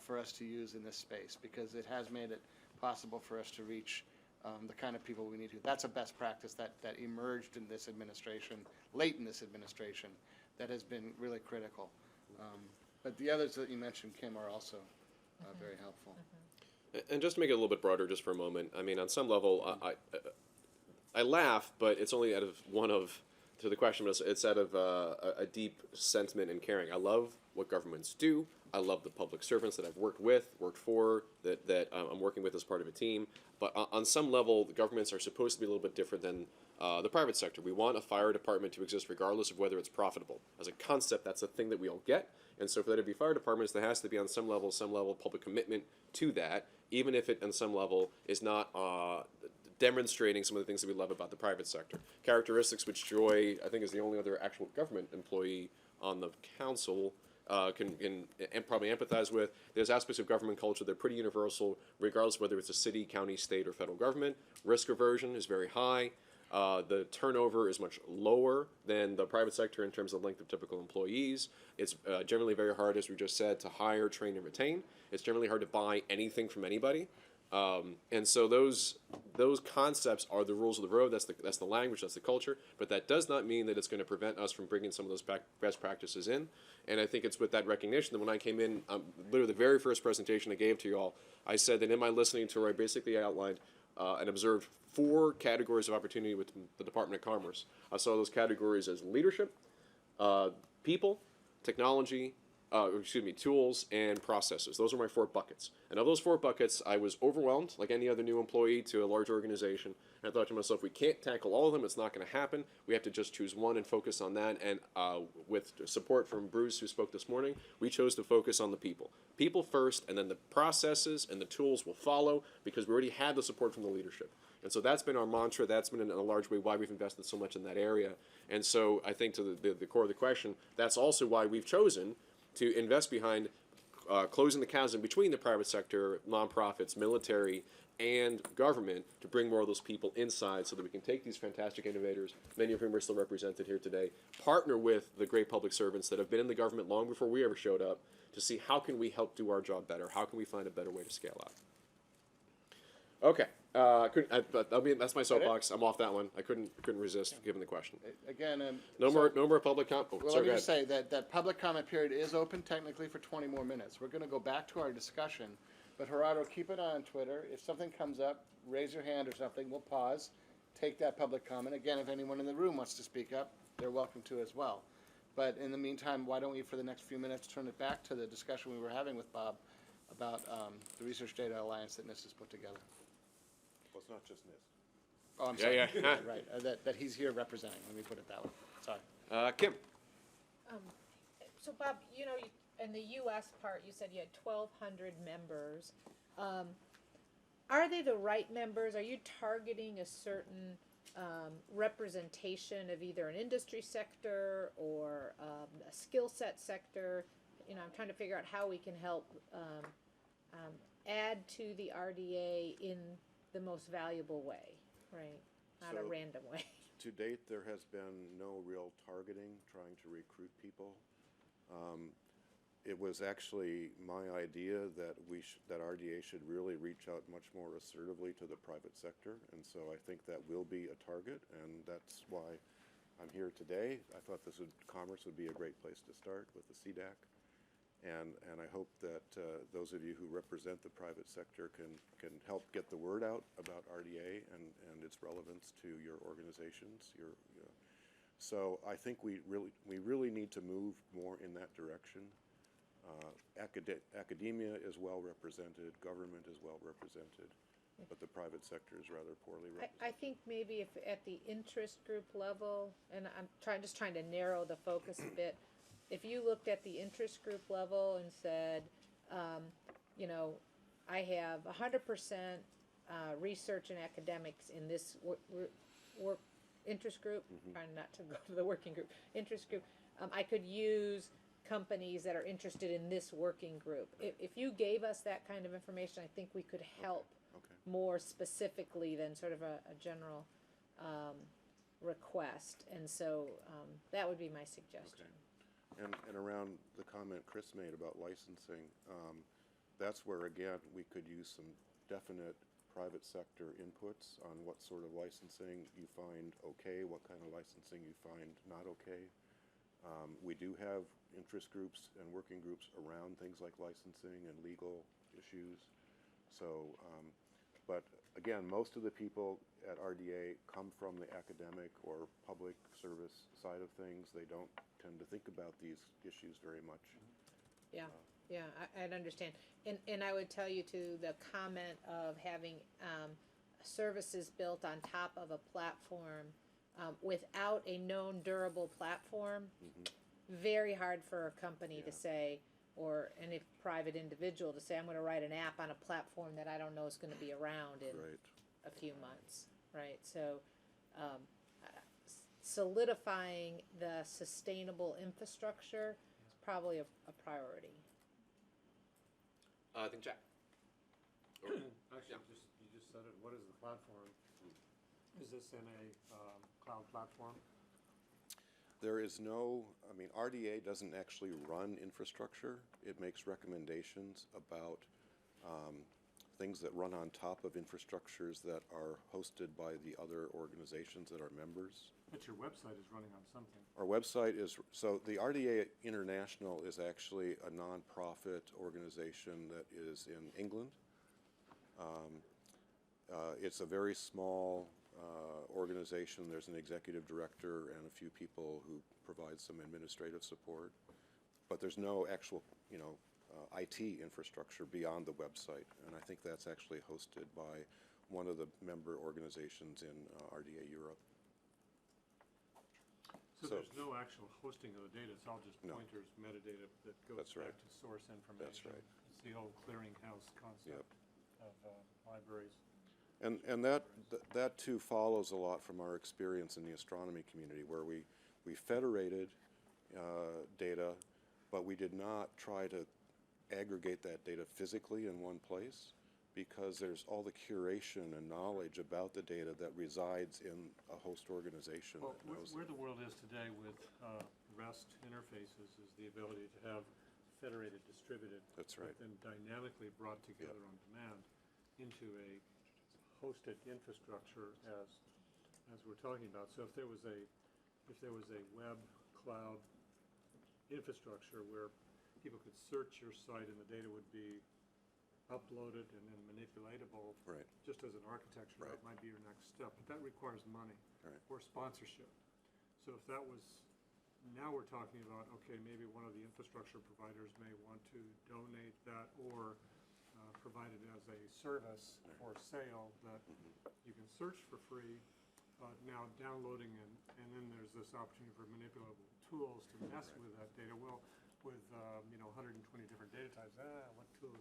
for us to use in this space, because it has made it possible for us to reach the kind of people we need to. That's a best practice that emerged in this administration, late in this administration, that has been really critical. But the others that you mentioned, Kim, are also very helpful. And just to make it a little bit broader, just for a moment, I mean, on some level, I laugh, but it's only out of to the question, but it's out of a deep sentiment and caring. I love what governments do. I love the public servants that I've worked for, that I'm working with as part of a team. But on some level, the governments are supposed to be a little bit different than the private sector. We want a fire department to exist regardless of whether it's profitable. As a concept, that's a thing that we all get. And so for there to be fire departments, there has to be on some level of public commitment to that, even if it on some level is not demonstrating some of the things that we love about the private sector. Characteristics which Joy, I think, is the only other actual government employee on the council can probably empathize with. There's aspects of government culture that are pretty universal, regardless whether it's a city, county, state, or federal government. Risk aversion is very high. The turnover is much lower than the private sector in terms of length of typical employees. It's generally very hard, as we just said, to hire, train, and retain. It's generally hard to buy anything from anybody. And so those concepts are the rules of the road. That's the language. That's the culture. But that does not mean that it's going to prevent us from bringing some of those best practices in. And I think it's with that recognition that when I came in, literally the very first presentation I gave to you all, I said that in my listening tour, I basically outlined and observed 4 categories of opportunity with the Department of Commerce. I saw those categories as leadership, people, technology, tools, and processes. Those are my 4 buckets. And of those 4 buckets, I was overwhelmed, like any other new employee to a large organization. And I thought to myself, we can't tackle all of them. It's not going to happen. We have to just choose one and focus on that. And with support from Bruce, who spoke this morning, we chose to focus on the people. People first, and then the processes and the tools will follow, because we already had the support from the leadership. And so that's been our mantra. That's been in a large way why we've invested so much in that area. And so I think to the core of the question, that's also why we've chosen to invest behind closing the chasm between the private sector, nonprofits, military, and government to bring more of those people inside so that we can take these fantastic innovators, many of whom are still represented here today, partner with the great public servants that have been in the government long before we ever showed up to see how can we help do our job better, how can we find a better way to scale up. Okay, that's my soapbox. I'm off that one. I couldn't resist given the question. Again, no more public comment. Well, let me just say that public comment period is open technically for 20 more minutes. We're going to go back to our discussion, but Gerardo, keep it on Twitter. If something comes up, raise your hand or something. We'll pause, take that public comment. Again, if anyone in the room wants to speak up, they're welcome to as well. But in the meantime, why don't we, for the next few minutes, turn it back to the discussion we were having with Bob about the Research Data Alliance that NIST has put together. Well, it's not just NIST. Oh, I'm sorry. Yeah. Right, that he's here representing. Let me put it that way. Sorry. Kim. So Bob, in the U.S. part, you said you had 1,200 members. Are they the right members? Are you targeting a certain representation of either an industry sector or a skill set sector? I'm trying to figure out how we can help add to the RDA in the most valuable way, right? Not a random way. To date, there has been no real targeting trying to recruit people. It was actually my idea that that RDA should really reach out much more assertively to the private sector, and so I think that will be a target, and that's why I'm here today. I thought Commerce would be a great place to start with the CDAC. And I hope that those of you who represent the private sector can help get the word out about RDA and its relevance to your organizations. So I think we really need to move more in that direction. Academia is well represented, government is well represented, but the private sector is rather poorly represented. I think maybe if at the interest group level, and I'm just trying to narrow the focus a bit. If you looked at the interest group level and said, I have 100% research and academics in this work interest group, trying not to go to the working group, interest group. I could use companies that are interested in this working group. If you gave us that kind of information, I think we could help more specifically than sort of a general request. And so that would be my suggestion. And around the comment Chris made about licensing, that's where, again, we could use some definite private sector inputs on what sort of licensing you find okay, what kind of licensing you find not okay. We do have interest groups and working groups around things like licensing and legal issues. So, but again, most of the people at RDA come from the academic or public service side of things. They don't tend to think about these issues very much. Yeah, yeah, I'd understand. And I would tell you too, the comment of having services built on top of a platform without a known durable platform, very hard for a company to say, or any private individual to say, I'm going to write an app on a platform that I don't know is going to be around in a few months, right? So solidifying the sustainable infrastructure is probably a priority. I think Jack. Actually, you just said it. What is the platform? Is this in a cloud platform? There is no, I mean, RDA doesn't actually run infrastructure. It makes recommendations about things that run on top of infrastructures that are hosted by the other organizations that are members. But your website is running on something. Our website is, so the RDA International is actually a nonprofit organization that is in England. It's a very small organization. There's an executive director and a few people who provide some administrative support. But there's no actual, IT infrastructure beyond the website. And I think that's actually hosted by one of the member organizations in RDA Europe. So there's no actual hosting of the data. It's all just pointers, metadata that goes back to source information. That's right. It's the old clearinghouse concept of libraries. And that too follows a lot from our experience in the astronomy community, where we federated data, but we did not try to aggregate that data physically in one place, because there's all the curation and knowledge about the data that resides in a host organization. Well, where the world is today with REST interfaces is the ability to have federated, distributed, That's right. but then dynamically brought together on demand into a hosted infrastructure as we're talking about. So if there was a web cloud infrastructure where people could search your site and the data would be uploaded and then manipulatable, just as an architecture, that might be your next step. But that requires money or sponsorship. So if that was, now we're talking about, okay, maybe one of the infrastructure providers may want to donate that or provide it as a service for sale that you can search for free, but now downloading and then there's this opportunity for manipulatable tools to mess with that data. Well, with 120 different data types, what tool?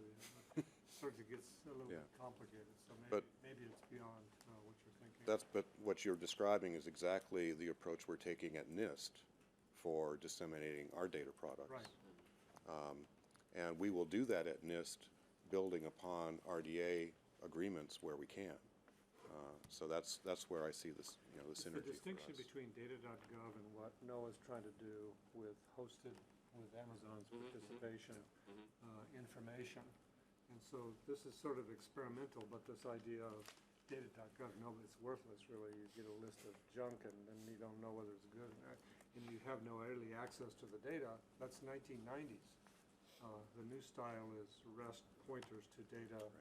Starts to get a little bit complicated. So maybe it's beyond what you're thinking. But what you're describing is exactly the approach we're taking at NIST for disseminating our data products. Right. And we will do that at NIST, building upon RDA agreements where we can. So that's where I see this, the synergy. The distinction for us. between data.gov and what NOAA's trying to do with hosted, with Amazon's participation, information. And so this is sort of experimental, but this idea of data.gov, no, it's worthless really. You get a list of junk and then you don't know whether it's good or not. And you have no early access to the data. That's 1990s. The new style is REST pointers to data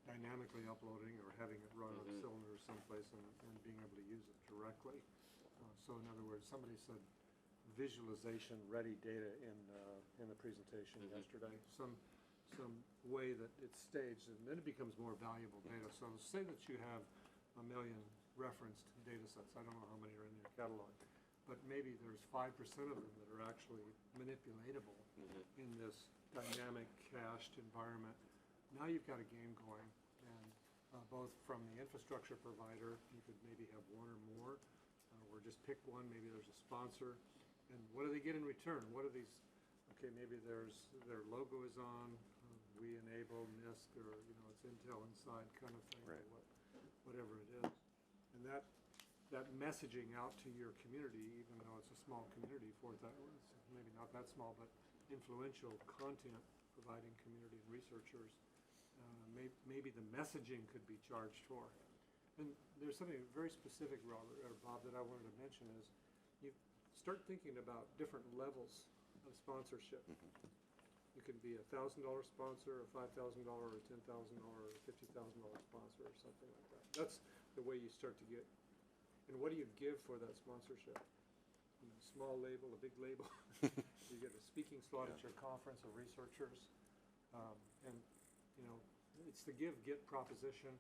dynamically uploading or having it run on cylinders someplace and being able to use it directly. So in other words, somebody said visualization ready data in the presentation yesterday. Some way that it's staged, and then it becomes more valuable data. So say that you have 1 million referenced data sets. I don't know how many are in your catalog, but maybe there's 5% of them that are actually manipulatable in this dynamic cached environment now you've got a game going, and both from the infrastructure provider, you could maybe have one or more, or just pick one, maybe there's a sponsor, and what do they get in return? What are these, okay, maybe their logo is on, we enable NIST, or, it's Intel Inside kind of thing, Right. or whatever it is. And that messaging out to your community, even though it's a small community, maybe not that small, but influential content providing community and researchers, maybe the messaging could be charged for. And there's something very specific, Robert, or Bob, that I wanted to mention is you start thinking about different levels of sponsorship. You can be a $1,000 sponsor, a $5,000, or a $10,000, or a $50,000 sponsor, or something like that. That's the way you start to get. And what do you give for that sponsorship? Small label, a big label. You get a speaking slot at your conference of researchers, and it's the give-get proposition.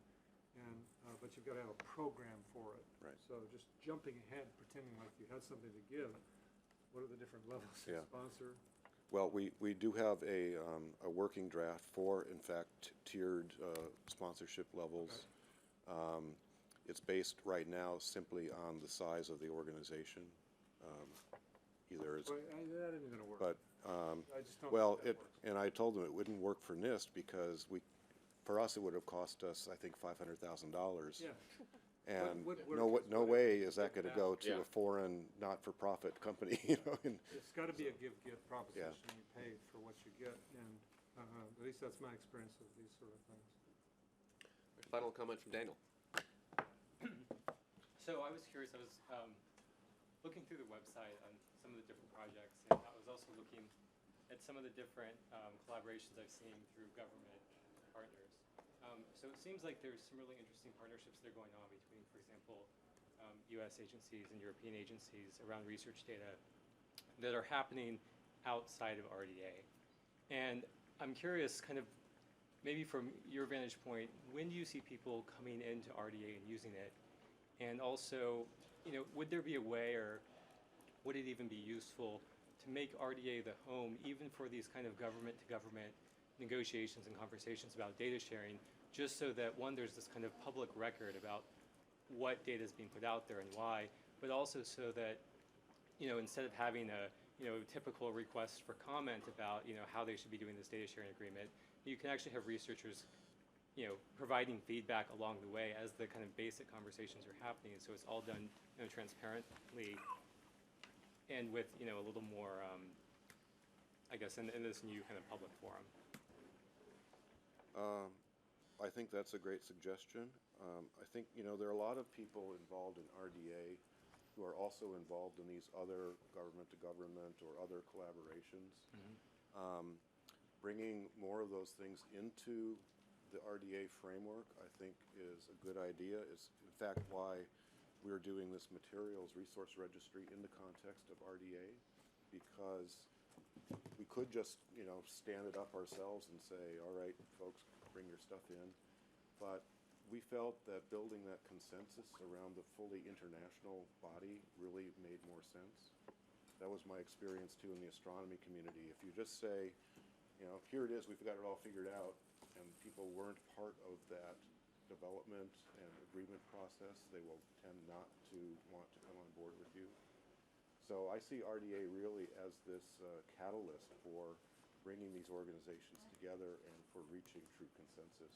But you've got to have a program for it. Right. So just jumping ahead, pretending like you had something to give. What are the different levels of sponsor? Well, we do have a working draft for, in fact, tiered sponsorship levels. Okay. It's based right now simply on the size of the organization. Either it's, Well, that isn't going to work. but I just don't well, think that works. and I told them it wouldn't work for NIST because for us it would have cost us, I think, $500,000. Yeah. And Would no work is what way it- is that going to go to Yeah. a foreign not-for-profit company. And It's got to be a give-give proposition. You pay for what you get, and at least that's my experience of these sort of things. Final comment from Daniel. So I was curious, I was looking through the website on some of the different projects, and I was also looking at some of the different collaborations I've seen through government partners. So it seems like there's some really interesting partnerships that are going on between, for example, US agencies and European agencies around research data that are happening outside of RDA. And I'm curious, kind of, maybe from your vantage point, when do you see people coming into RDA and using it? And also, would there be a way, or would it even be useful to make RDA the home, even for these kind of government-to-government negotiations and conversations about data sharing, just so that, one, there's this kind of public record about what data is being put out there and why, but also so that, instead of having a, typical request for comment about, how they should be doing this data sharing agreement, you can actually have researchers providing feedback along the way as the kind of basic conversations are happening. So it's all done transparently and with a little more, I guess, in this new kind of public forum. I think that's a great suggestion. I think, there are a lot of people involved in RDA who are also involved in these other government-to-government or other collaborations. Bringing more of those things into the RDA framework, I think, is a good idea. It's, in fact, why we're doing this materials resource registry in the context of RDA, because we could just, stand it up ourselves and say, all right, folks, bring your stuff in. But we felt that building that consensus around the fully international body really made more sense. That was my experience, too, in the astronomy community. If you just say, here it is, we've got it all figured out, and people weren't part of that development and agreement process, they will tend not to want to come on board with you. So I see RDA really as this catalyst for bringing these organizations together and for reaching true consensus.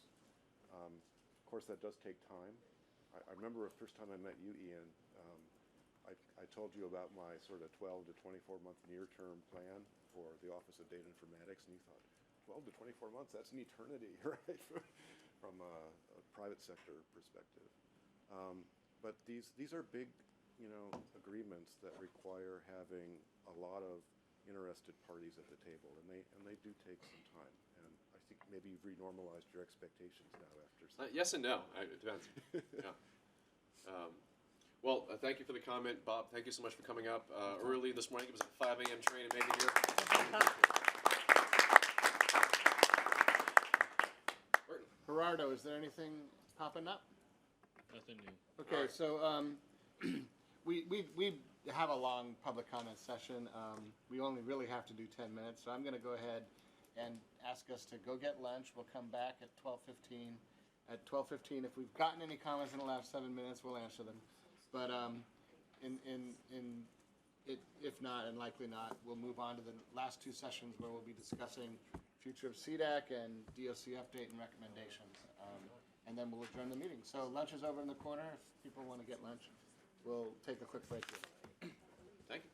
Of course, that does take time. I remember the first time I met you, Ian, I told you about my sort of 12 to 24-month near-term plan for the Office of Data Informatics, and you thought, 12 to 24 months, that's an eternity, right, from a private sector perspective. But these are big, agreements that require having a lot of interested parties at the table, and they do take some time. And I think maybe you've renormalized your expectations now after some Yes and no. It depends. Yeah. Well, thank you for the comment, Bob. Thank you so much for coming up early this morning. It was a 5 a.m. train and made it here. Gerardo, is there anything popping up? Nothing new. Okay, so we have a long public comment session. We only really have to do 10 minutes, so I'm going to go ahead and ask us to go get lunch. We'll come back at 12:15. At 12:15, if we've gotten any comments in the last 7 minutes, we'll answer them. But if not, and likely not, we'll move on to the last two sessions where we'll be discussing future of CDAC and DOC update and recommendations. And then we'll adjourn the meeting. So lunch is over in the corner. If people want to get lunch, we'll take a quick break here. Thank you.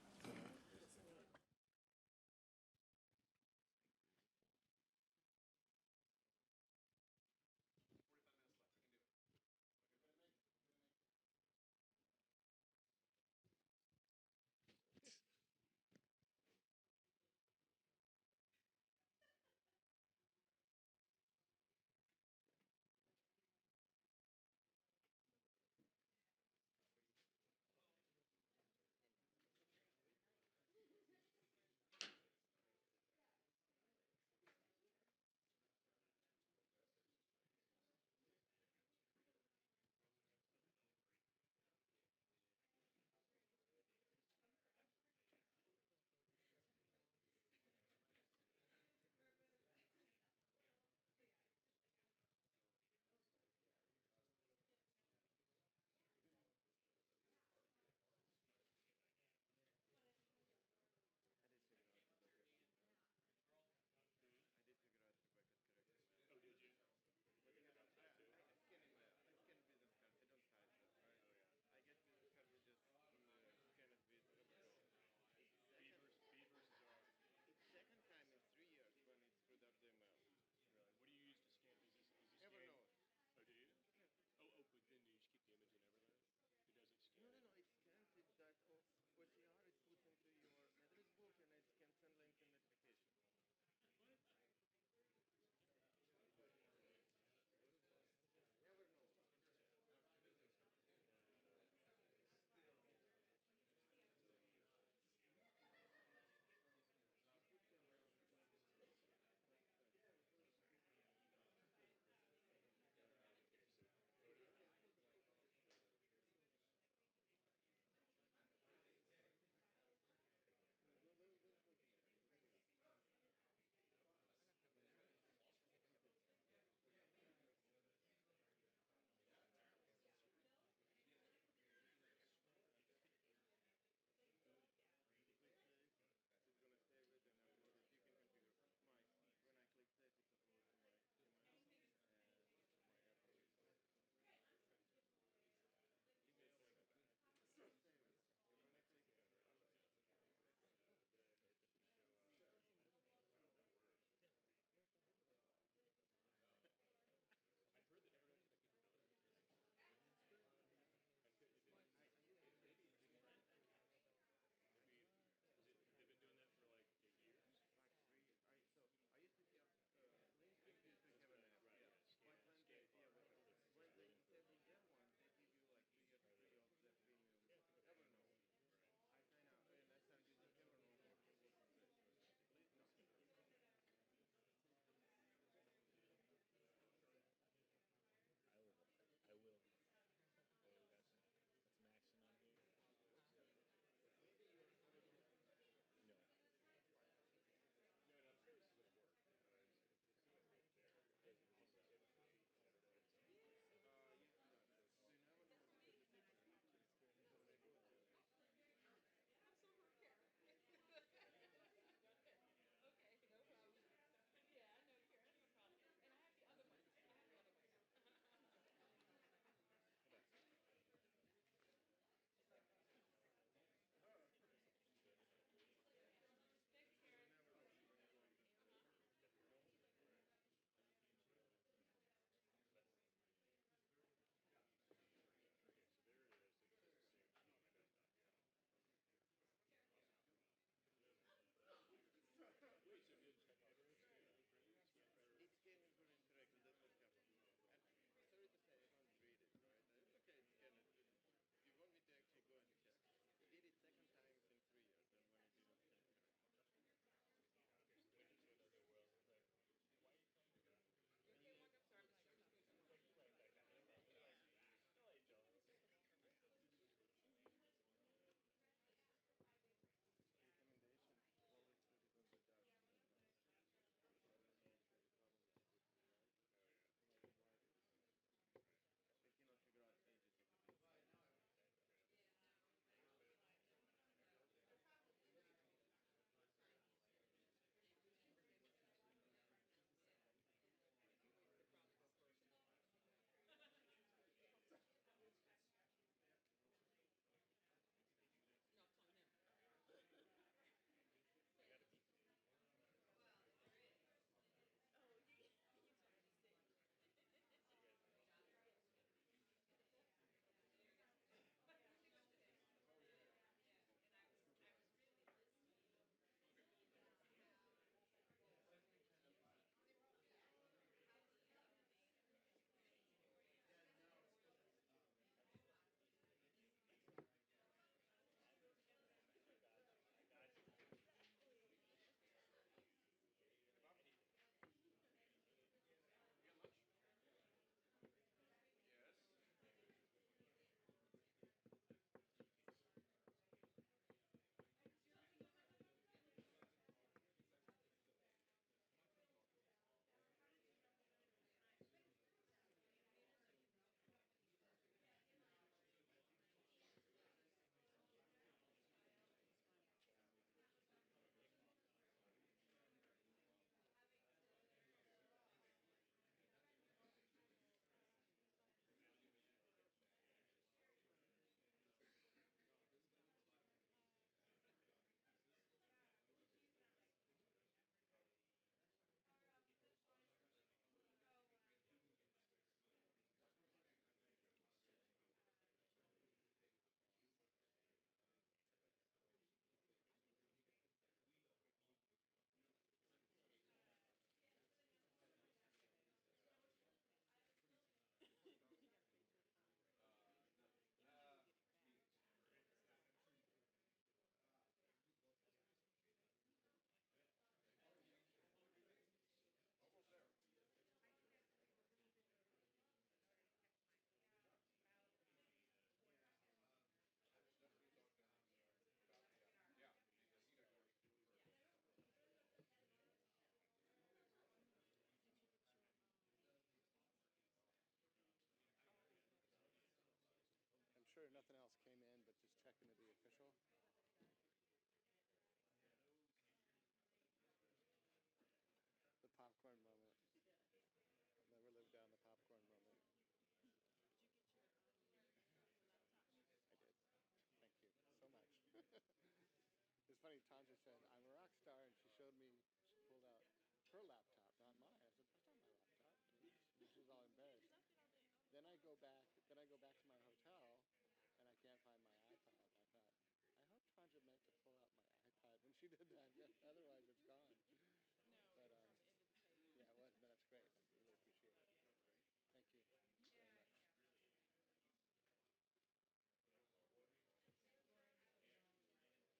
said, I'm a rock star, and she showed me, she pulled out her laptop, not mine. I said, that's not my laptop. And she was all embarrassed. Then I go back to my hotel, and I can't find my iPod. I thought, I hope Tanja meant to pull out my iPad when she did that. Otherwise, it's gone. But yeah, it was. No, that's great. I really appreciate it. Thank you very much. You have to make sure, number one, you can use it on time-sensitive things. People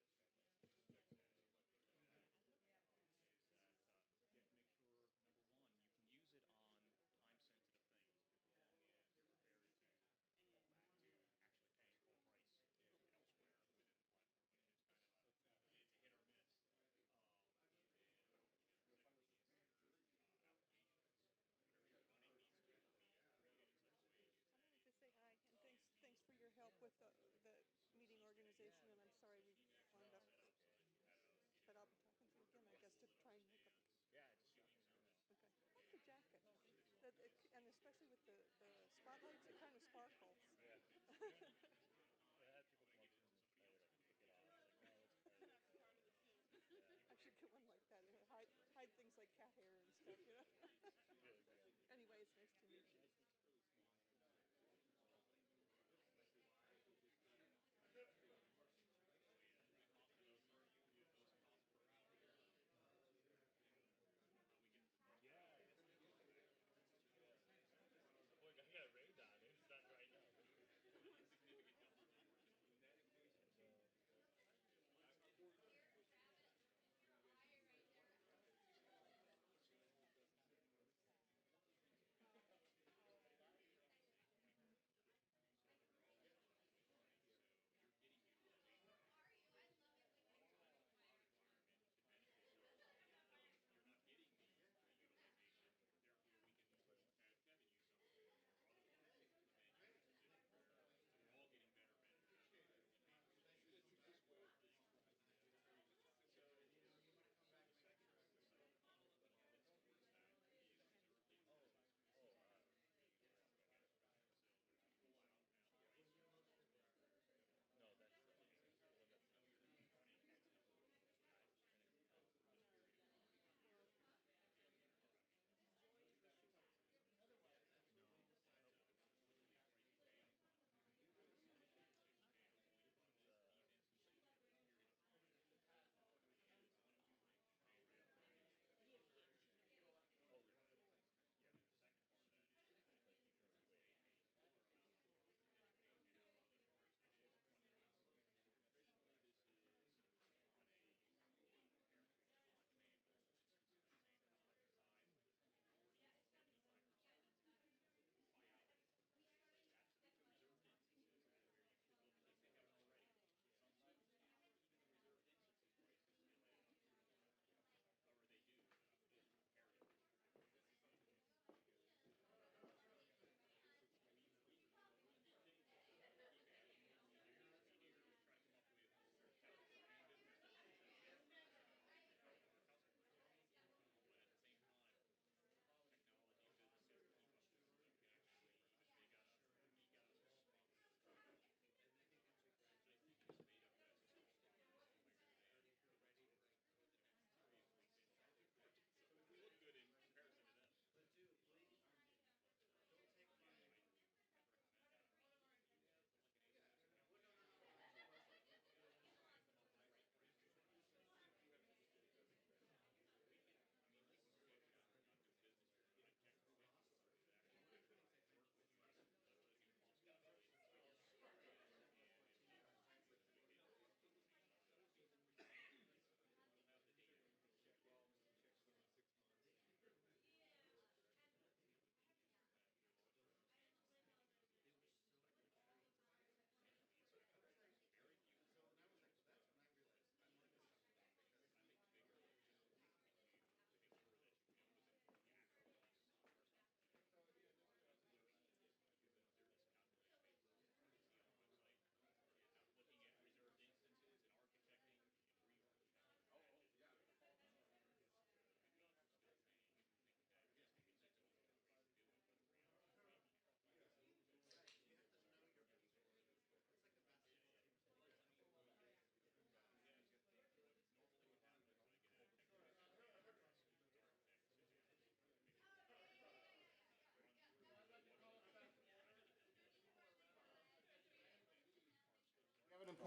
call me and they're prepared to fall back to actually paying full price elsewhere within the platform. But it's kind of it's a hit or miss. And you know, particularly in applications, whatever you're running needs to be created in such a way as I wanted to say hi and thanks for your help with the meeting organization. And I'm sorry we wound up, but I'll be talking to you again, I guess, to try and make up. Yeah, just shoot me an email. Okay. I like the jacket, and especially with the spotlights, it kind of sparkles. Yeah. I had people come up to me and try to pick it off. Like, no, it's part of it. I should get one like that. Hide things like cat hair and stuff, you know. Really good idea. Anyway, it's nice to meet you. Yeah, yes, we do. Boy, I got a raid on it. It's not right now.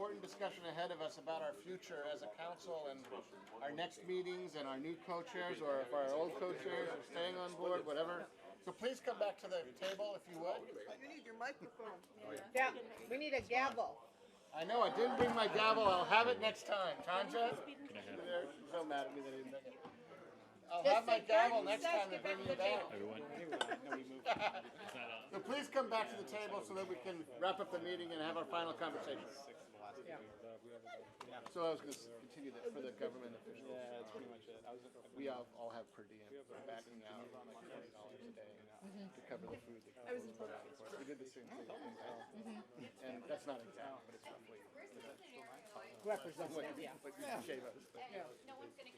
important discussion ahead of us about our future as a council and our next meetings and our new co-chairs, or if our old co-chairs are staying on board, whatever. So please come back to the table if you would. You need your microphone. Yeah, we need a gavel. I know, I didn't bring my gavel. I'll have it next time. Tanja? They're so mad at me that I didn't bring it. I'll have my gavel next time to bring you back. Everyone? So please come back to the table so that we can wrap up the meeting and have our final conversation. So I was going to continue that for the government officials. Yeah, that's pretty much it. We all have per diem for backing out $20 a day to cover the food that I was was provided for us. We did the same thing in town. And that's not exact, but it's roughly Representative, yeah. what you gave us.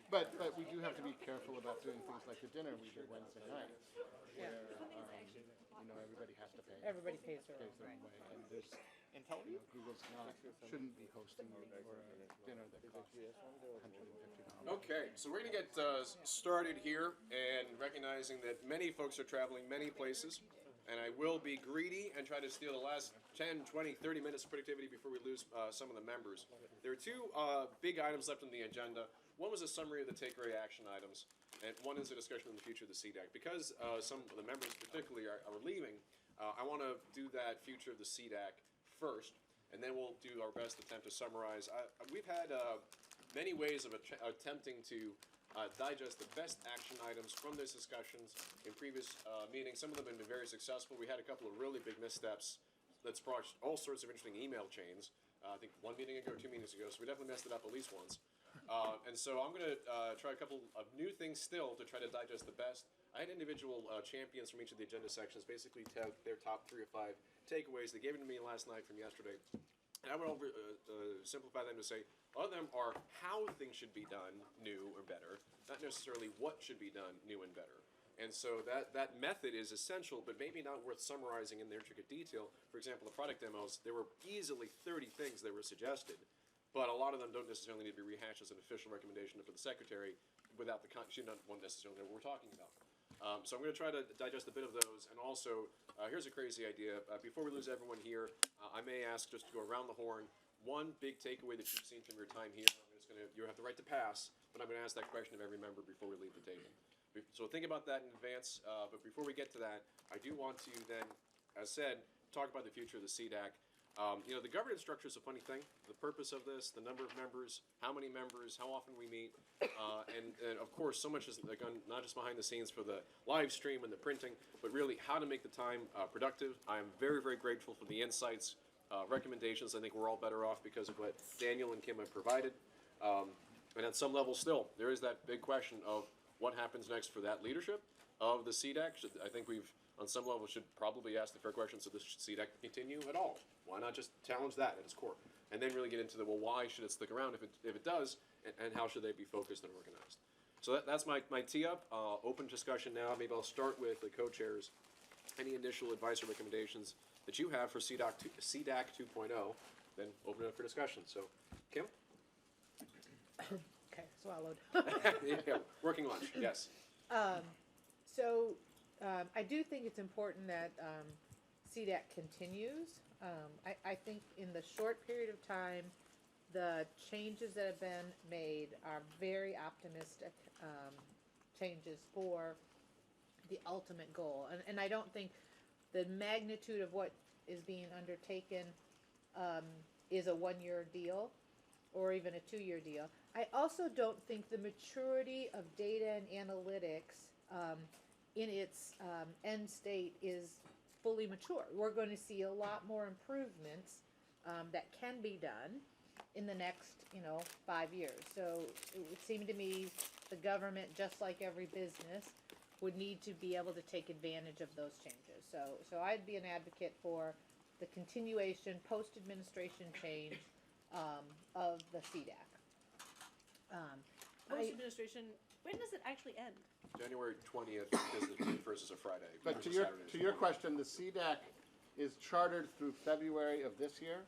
But we do have to be careful about doing things like the dinner we did Wednesday night. Yeah. Where, everybody has to pay. Everybody pays their own. way. And there's, Google's shouldn't be hosting for a dinner that costs $150. Okay, so we're going to get started here, and recognizing that many folks are traveling many places, and I will be greedy and try to steal the last 10, 20, 30 minutes of productivity before we lose some of the members. There are two big items left on the agenda. One was a summary of the take-away action items, and one is a discussion on the future of the CDAC. Because some of the members particularly are leaving, I want to do that future of the CDAC first, and then we'll do our best attempt to summarize. We've had many ways of attempting to digest the best action items from those discussions in previous meetings. Some of them have been very successful. We had a couple of really big missteps that sparked all sorts of interesting email chains. I think 1 meeting ago, 2 meetings ago, so we definitely messed it up at least once. And so I'm going to try a couple of new things still to try to digest the best. I had individual champions from each of the agenda sections basically tell their top 3 or 5 takeaways. They gave it to me last night from yesterday. And I would simplify them to say, a lot of them are how things should be done new or better, not necessarily what should be done new and better. And so that method is essential, but maybe not worth summarizing in their intricate detail. For example, the product demos, there were easily 30 things that were suggested, but a lot of them don't necessarily need to be rehashed as an official recommendation for the secretary without the she doesn't want necessarily know what we're talking about. So I'm going to try to digest a bit of those, and also, here's a crazy idea. Before we lose everyone here, I may ask just to go around the horn, one big takeaway that you've seen from your time here. You have the right to pass, but I'm going to ask that question of every member before we leave the table. So think about that in advance, but before we get to that, I do want to then, as said, talk about the future of the CDAC. The governance structure is a funny thing. The purpose of this, the number of members, how many members, how often we meet, and of course, so much is done not just behind the scenes for the live stream and the printing, but really how to make the time productive. I am very, very grateful for the insights, recommendations. I think we're all better off because of what Daniel and Kim have provided. And at some level still, there is that big question of what happens next for that leadership of the CDAC. I think we've, on some level, should probably ask the fair question, so this CDAC continue at all? Why not just challenge that at its core? And then really get into the, well, why should it stick around if it does, and how should they be focused and organized? So that's my tee up. Open discussion now. Maybe I'll start with the co-chairs. Any initial advice or recommendations that you have for CDAC 2.0, then open it up for discussion. So, Kim? Okay, swallowed. Yeah, working lunch, yes. I do think it's important that CDAC continues. I think in the short period of time, the changes that have been made are very optimistic changes for the ultimate goal. And I don't think the magnitude of what is being undertaken is a 1-year deal or even a 2-year deal. I also don't think the maturity of data and analytics in its end state is fully mature. We're going to see a lot more improvements that can be done in the next, 5 years. So it would seem to me the government, just like every business, would need to be able to take advantage of those changes. So I'd be an advocate for the continuation, post-administration change of the CDAC. Post-administration, when does it actually end? January 20th, because the 21st is a Friday. But to your question, the CDAC is chartered through February of this year.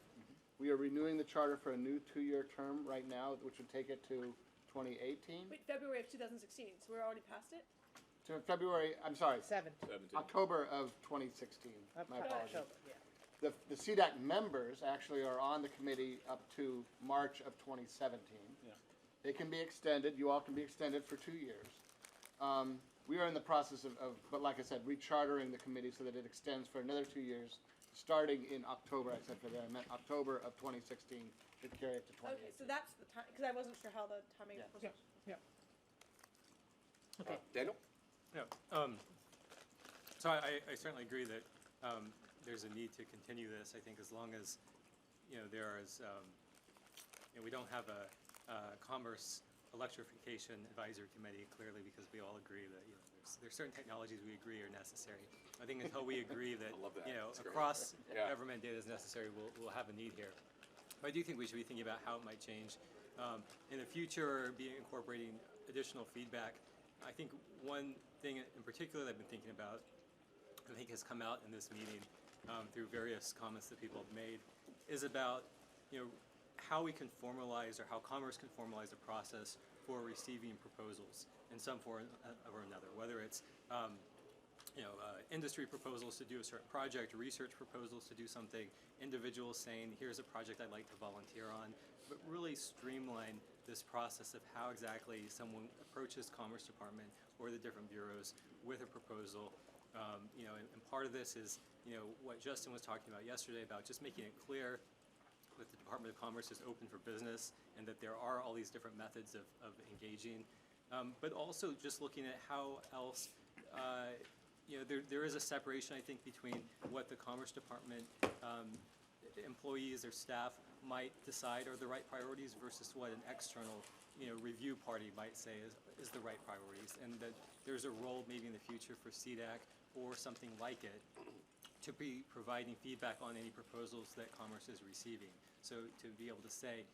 We are renewing the charter for a new 2-year term right now, which would take it to 2018. Wait, February of 2016, so we're already past it? To February, I'm sorry. 7th. October of 2016. My apologies. October, yeah. the CDAC members actually are on the committee up to March of 2017. Yeah. They can be extended, you all can be extended for 2 years. We are in the process but like I said, rechartering the committee so that it extends for another 2 years, starting in October. I said for that, I meant October of 2016, should carry it to 2018. Okay, so that's the time, because I wasn't sure how the timing was. Yeah. Daniel? Yeah. So I certainly agree that there's a need to continue this. I think as long as there is we don't have a commerce electrification advisory committee, clearly, because we all agree that there's certain technologies we agree are necessary. I think until we agree that, I love that. That's great. across Yeah. government data is necessary, we'll have a need here. But I do think we should be thinking about how it might change in the future, be incorporating additional feedback. I think one thing in particular that I've been thinking about, I think has come out in this meeting through various comments that people have made, is about how we can formalize, or how Commerce can formalize the process for receiving proposals in some form or another, whether it's industry proposals to do a certain project, research proposals to do something, individuals saying, here's a project I'd like to volunteer on, but really streamline this process of how exactly someone approaches Commerce Department or the different bureaus with a proposal. And part of this is, what Justin was talking about yesterday about just making it clear that the Department of Commerce is open for business and that there are all these different methods of engaging. But also just looking at how else, there is a separation, I think, between what the Commerce Department employees or staff might decide are the right priorities versus what an external review party might say is the right priorities, and that there's a role maybe in the future for CDAC or something like it to be providing feedback on any proposals that Commerce is receiving. So to be able to say,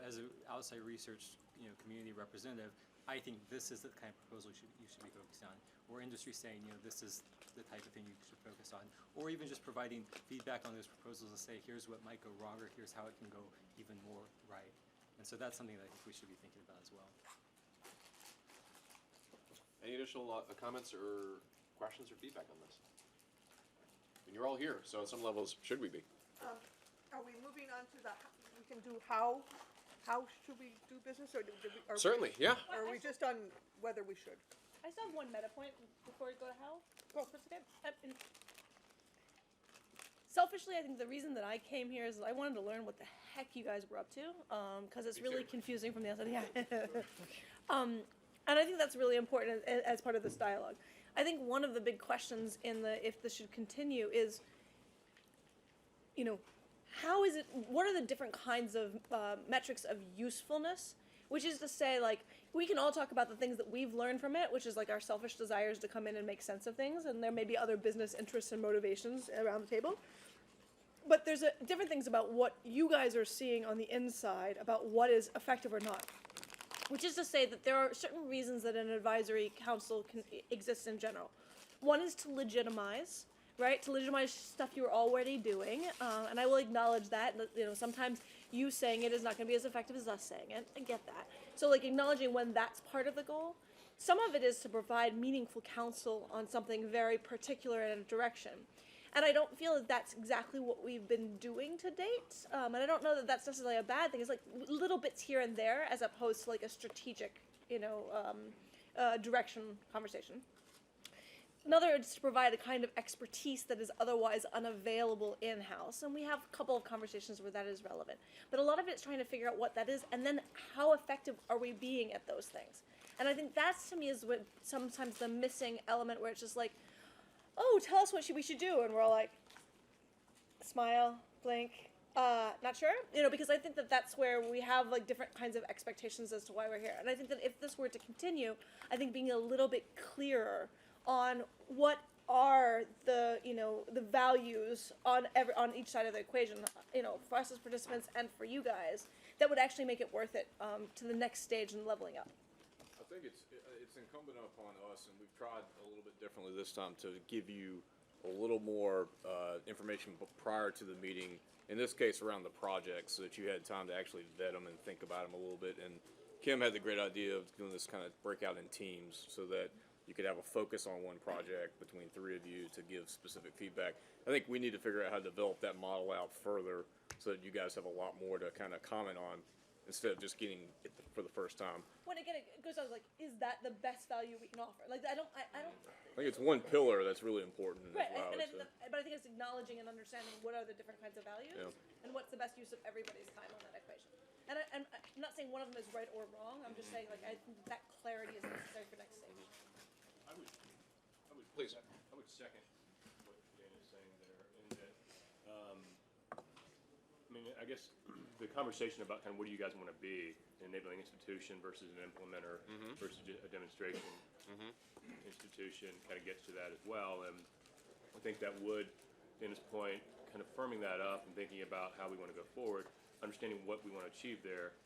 as an outside research community representative, I think this is the kind of proposal you should be focused on, or industry saying, this is the type of thing you should focus on, or even just providing feedback on those proposals and say, here's what might go wrong, or here's how it can go even more right. And so that's something that I think we should be thinking about as well. Any additional comments or questions or feedback on this? And you're all here, so on some levels, should we be? Are we moving on to we can do how should we do business, or Certainly, yeah. Or are we just on whether we should? I still have one meta point before we go to how. That's okay. Selfishly, I think the reason that I came here is I wanted to learn what the heck you guys were up to, because it's really confusing from the outside. Yeah. And I think that's really important as part of this dialogue. I think one of the big questions in if this should continue is, how is it? What are the different kinds of metrics of usefulness? Which is to say, like, we can all talk about the things that we've learned from it, which is like our selfish desires to come in and make sense of things, and there may be other business interests and motivations around the table. But there's different things about what you guys are seeing on the inside about what is effective or not. Which is to say that there are certain reasons that an advisory council can exist in general. One is to legitimize, right? To legitimize stuff you're already doing, and I will acknowledge that. Sometimes you saying it is not going to be as effective as us saying it. I get that. So, like, acknowledging when that's part of the goal. Some of it is to provide meaningful counsel on something very particular in a direction. And I don't feel that that's exactly what we've been doing to date. And I don't know that that's necessarily a bad thing. It's like little bits here and there as opposed to like a strategic, direction conversation. Another is to provide a kind of expertise that is otherwise unavailable in-house. And we have a couple of conversations where that is relevant. But a lot of it is trying to figure out what that is and then how effective are we being at those things. And I think that's, to me, is what sometimes the missing element where it's just like, oh, tell us what we should do. And we're all like, smile, blink, not sure. Because I think that that's where we have like different kinds of expectations as to why we're here. And I think that if this were to continue, I think being a little bit clearer on what are the, the values on each side of the equation, for us as participants and for you guys, that would actually make it worth it to the next stage in leveling up. I think it's incumbent upon us, and we've tried a little bit differently this time, to give you a little more information prior to the meeting, in this case around the project, so that you had time to actually vet them and think about them a little bit. And Kim had the great idea of doing this kind of breakout in teams, so that you could have a focus on one project between three of you to give specific feedback. I think we need to figure out how to develop that model out further so that you guys have a lot more to kind of comment on instead of just getting it for the first time. When again, it goes out like, is that the best value we can offer? Like, I don't. I think it's one pillar that's really important. Right, as well, and so. but I think it's acknowledging and understanding what are the different kinds of values and what's the best use of everybody's time on that equation. And I'm not saying one of them is right or wrong. I'm just saying like I think that clarity is necessary for next stage. Please. I would second what Dana's saying there, in that, I mean, I guess the conversation about kind of what do you guys want to be, an enabling institution versus an implementer versus a demonstration institution, kind of gets to that as well. And I think that would, Dana's point, kind of firming that up and thinking about how we want to go forward, understanding what we want to achieve there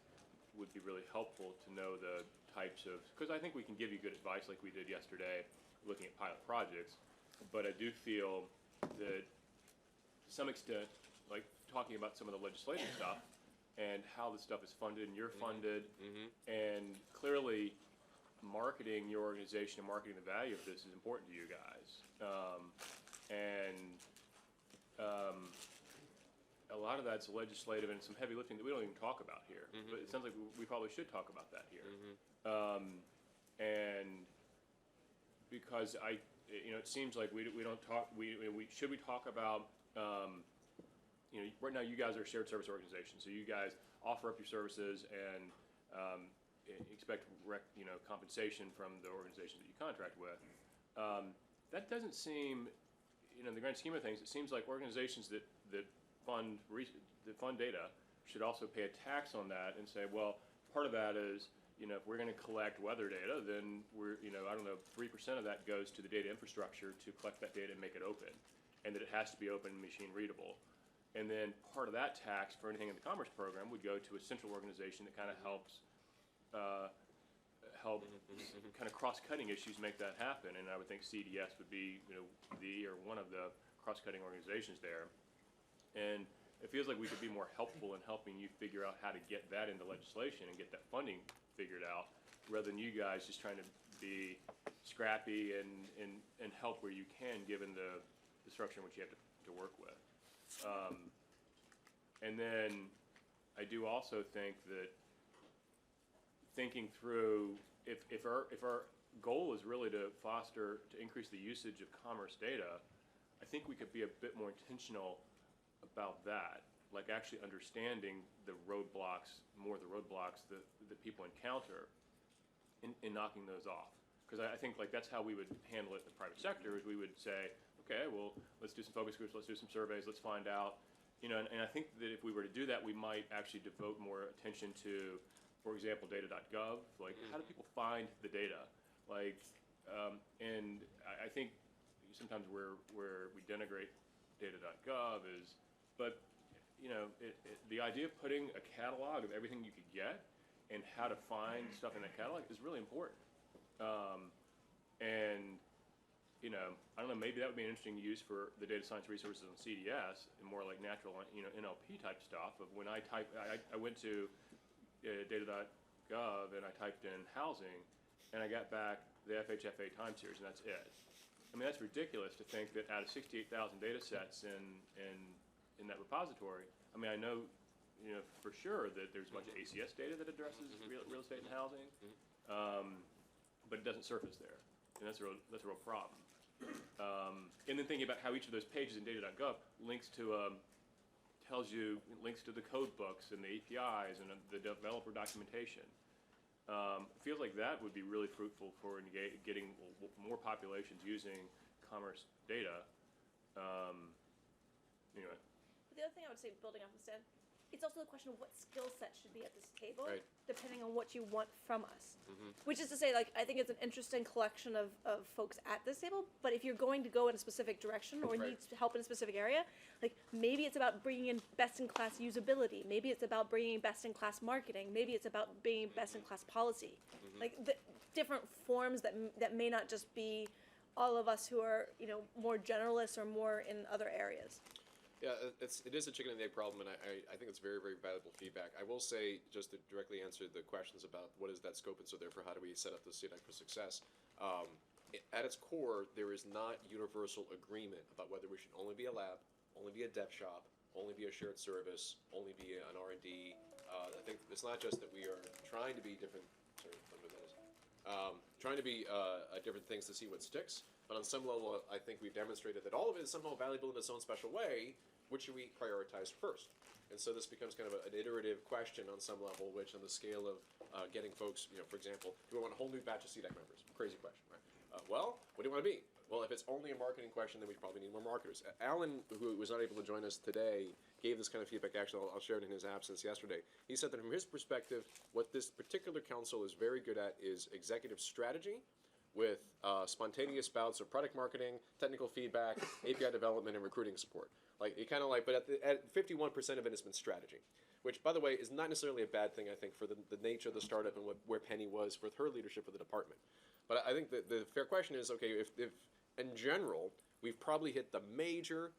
would be really helpful to know the types of, because I think we can give you good advice like we did yesterday, looking at pilot projects, but I do feel that to some extent, like talking about some of the legislative stuff and how the stuff is funded and you're funded, and clearly marketing your organization and marketing the value of this is important to you guys. A lot of that's legislative and some heavy lifting that we don't even talk about here, but it sounds like we probably should talk about that here. And because it seems like we don't talk. Should we talk about? Right now you guys are a shared service organization, so you guys offer up your services and expect compensation from the organizations that you contract with. That doesn't seem, in the grand scheme of things, it seems like organizations that fund data should also pay a tax on that and say, well, part of that is. If we're going to collect weather data, then we're, 3% of that goes to the data infrastructure to collect that data and make it open, and that it has to be open and machine readable. And then part of that tax for anything in the Commerce program would go to a central organization that kind of helps kind of cross-cutting issues make that happen. And I would think CDS would be, one of the cross-cutting organizations there. And it feels like we could be more helpful in helping you figure out how to get that into legislation and get that funding figured out, rather than you guys just trying to be scrappy and help where you can, given the structure in which you have to work with. And then I do also think that thinking through, if our goal is really to increase the usage of commerce data, I think we could be a bit more intentional about that, like actually understanding the roadblocks that people encounter in knocking those off. Because I think like that's how we would handle it in the private sector, is we would say, okay, well, let's do some focus groups, let's do some surveys, let's find out. And I think that if we were to do that, we might actually devote more attention to, for example, data.gov. Like, how do people find the data? Like, and I think sometimes where we denigrate data.gov is, but the idea of putting a catalog of everything you could get and how to find stuff in that catalog is really important. I don't know, maybe that would be an interesting use for the data science resources on CDS and more like natural, NLP type stuff. Of when I went to data.gov and I typed in housing, and I got back the FHFA time series, and that's it. I mean, that's ridiculous to think that out of 68,000 data sets in that repository, I mean, I know, for sure that there's a bunch of ACS data that addresses real estate and housing, but it doesn't surface there, and that's a real problem. And then thinking about how each of those pages in data.gov tells you links to the code books and the APIs and the developer documentation. Feels like that would be really fruitful for getting more populations using commerce data. Anyway. The other thing I would say, building off instead, it's also the question of what skill set should be at this table, Right. depending on what you want from us. Which is to say, like, I think it's an interesting collection of folks at this table, but if you're going to go in a specific direction or Right. need help in a specific area, like, maybe it's about bringing in best-in-class usability, maybe it's about bringing in best-in-class marketing, maybe it's about bringing best-in-class policy. Like, the different forms that may not just be all of us who are, more generalists or more in other areas. Yeah, it is a chicken and egg problem, and I think it's very, very valuable feedback. I will say, just to directly answer the questions about what is that scope and so therefore how do we set up the CDAC for success, at its core, there is not universal agreement about whether we should only be a lab, only be a dev shop, only be a shared service, only be an R&D. I think it's not just that we are trying to be different. Sorry, I don't know what that is. Trying to be different things to see what sticks. But on some level, I think we've demonstrated that all of it is somehow valuable in its own special way. Which should we prioritize first? And so this becomes kind of an iterative question on some level, which on the scale of getting folks, for example, do we want a whole new batch of CDAC members? Crazy question, right? Well, what do you want to be? Well, if it's only a marketing question, then we probably need more marketers. Alan, who was not able to join us today, gave this kind of feedback. Actually, I'll share it in his absence yesterday. He said that from his perspective, what this particular council is very good at is executive strategy with spontaneous bouts of product marketing, technical feedback, API development, and recruiting support. Like, you kind of like, but at 51% of it has been strategy. Which, by the way, is not necessarily a bad thing, I think, for the nature of the startup and where Penny was with her leadership of the department. But I think that the fair question is, okay, if in general, we've probably hit the major,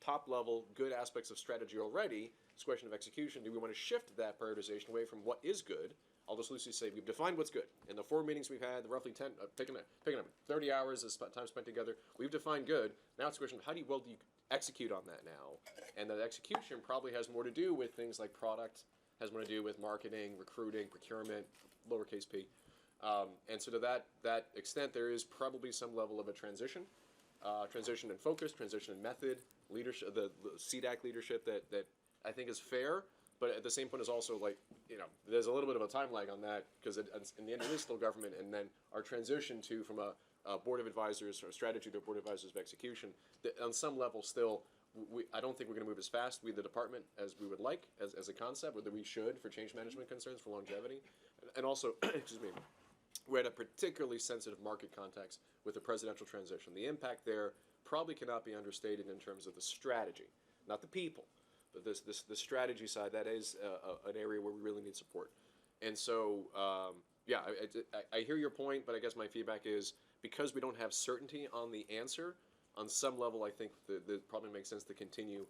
top-level, good aspects of strategy already, it's a question of execution. Do we want to shift that prioritization away from what is good? I'll just loosely say we've defined what's good. In the 4 meetings we've had, the roughly 10, picking up 30 hours of time spent together, we've defined good. Now it's a question of how do you execute on that now? And that execution probably has more to do with things like product, has more to do with marketing, recruiting, procurement, lowercase p. And so to that extent, there is probably some level of a transition in focus, transition in method, leadership, the CDAC leadership that I think is fair, but at the same point is also like, there's a little bit of a time lag on that because in the end it is still government, and then our transition from a board of advisors or strategy to a board of advisors of execution, on some level still, I don't think we're going to move as fast, the department, as we would like as a concept, whether we should for change management concerns, for longevity, and also, excuse me, we're at a particularly sensitive market context with the presidential transition. The impact there probably cannot be understated in terms of the strategy, not the people, but the strategy side. That is an area where we really need support. And so, I hear your point, but I guess my feedback is because we don't have certainty on the answer, on some level, I think that probably makes sense to continue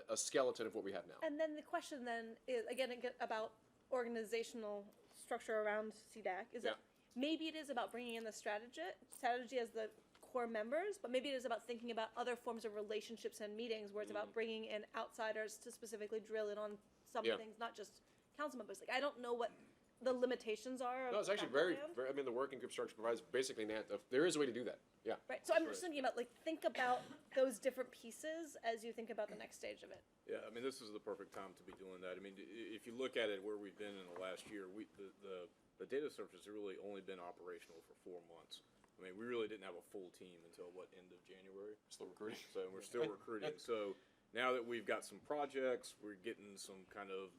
a skeleton of what we have now. And then the question then is, again, about organizational structure around CDAC, is that maybe it is about bringing in the strategy as the core members, but maybe it is about thinking about other forms of relationships and meetings where it's about bringing in outsiders to specifically drill in on some things, not just council members. Like, I don't know what the limitations are. No, it's actually very, I mean, the working group structure provides basically there is a way to do that. Yeah. Right. So I'm just thinking about, think about those different pieces as you think about the next stage of it. Yeah, I mean, this is the perfect time to be doing that. I mean, if you look at it where we've been in the last year, the data service has really only been operational for 4 months. I mean, we really didn't have a full team until, end of January? Still recruiting. So we're still recruiting. So now that we've got some projects, we're getting some kind of,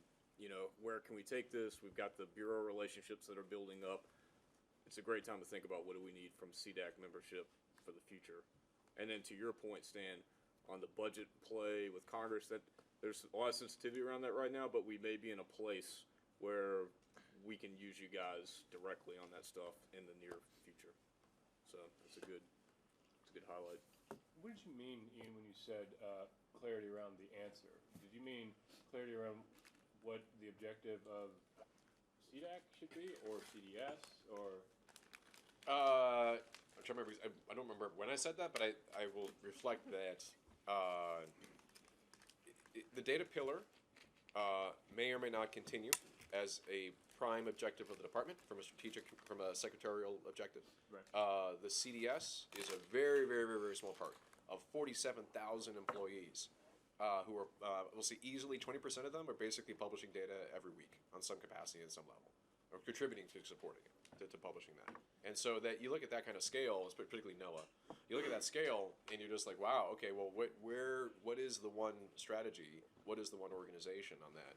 where can we take this? We've got the bureau relationships that are building up. It's a great time to think about what do we need from CDAC membership for the future. And then to your point, Stan, on the budget play with Congress, that there's a lot of sensitivity around that right now, but we may be in a place where we can use you guys directly on that stuff in the near future. So it's a good highlight. What did you mean, Ian, when you said clarity around the answer? Did you mean clarity around what the objective of CDAC should be, or CDS, or? I'm trying to remember. I don't remember when I said that, but I will reflect that the data pillar may or may not continue as a prime objective of the department from a secretarial objective. Right. The CDS is a very, very, very, very small part of 47,000 employees who are, we'll see easily 20% of them are basically publishing data every week on some capacity at some level, or contributing to supporting it, to publishing that. And so that you look at that kind of scale, particularly NOAA, you look at that scale and you're just like, wow, okay, well, what is the one strategy? What is the one organization on that?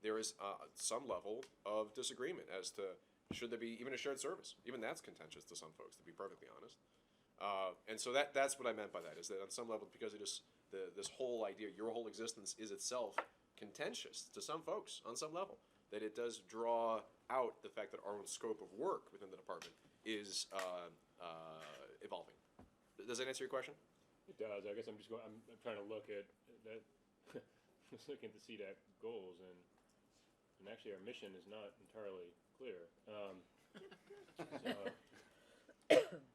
There is some level of disagreement as to should there be even a shared service. Even that's contentious to some folks, to be perfectly honest. And so that's what I meant by that, is that on some level, because it is this whole idea, your whole existence is itself contentious to some folks on some level, that it does draw out the fact that our own scope of work within the department is evolving. Does that answer your question? It does. I guess I'm trying to look at that. Just looking at the CDAC goals, and actually our mission is not entirely clear.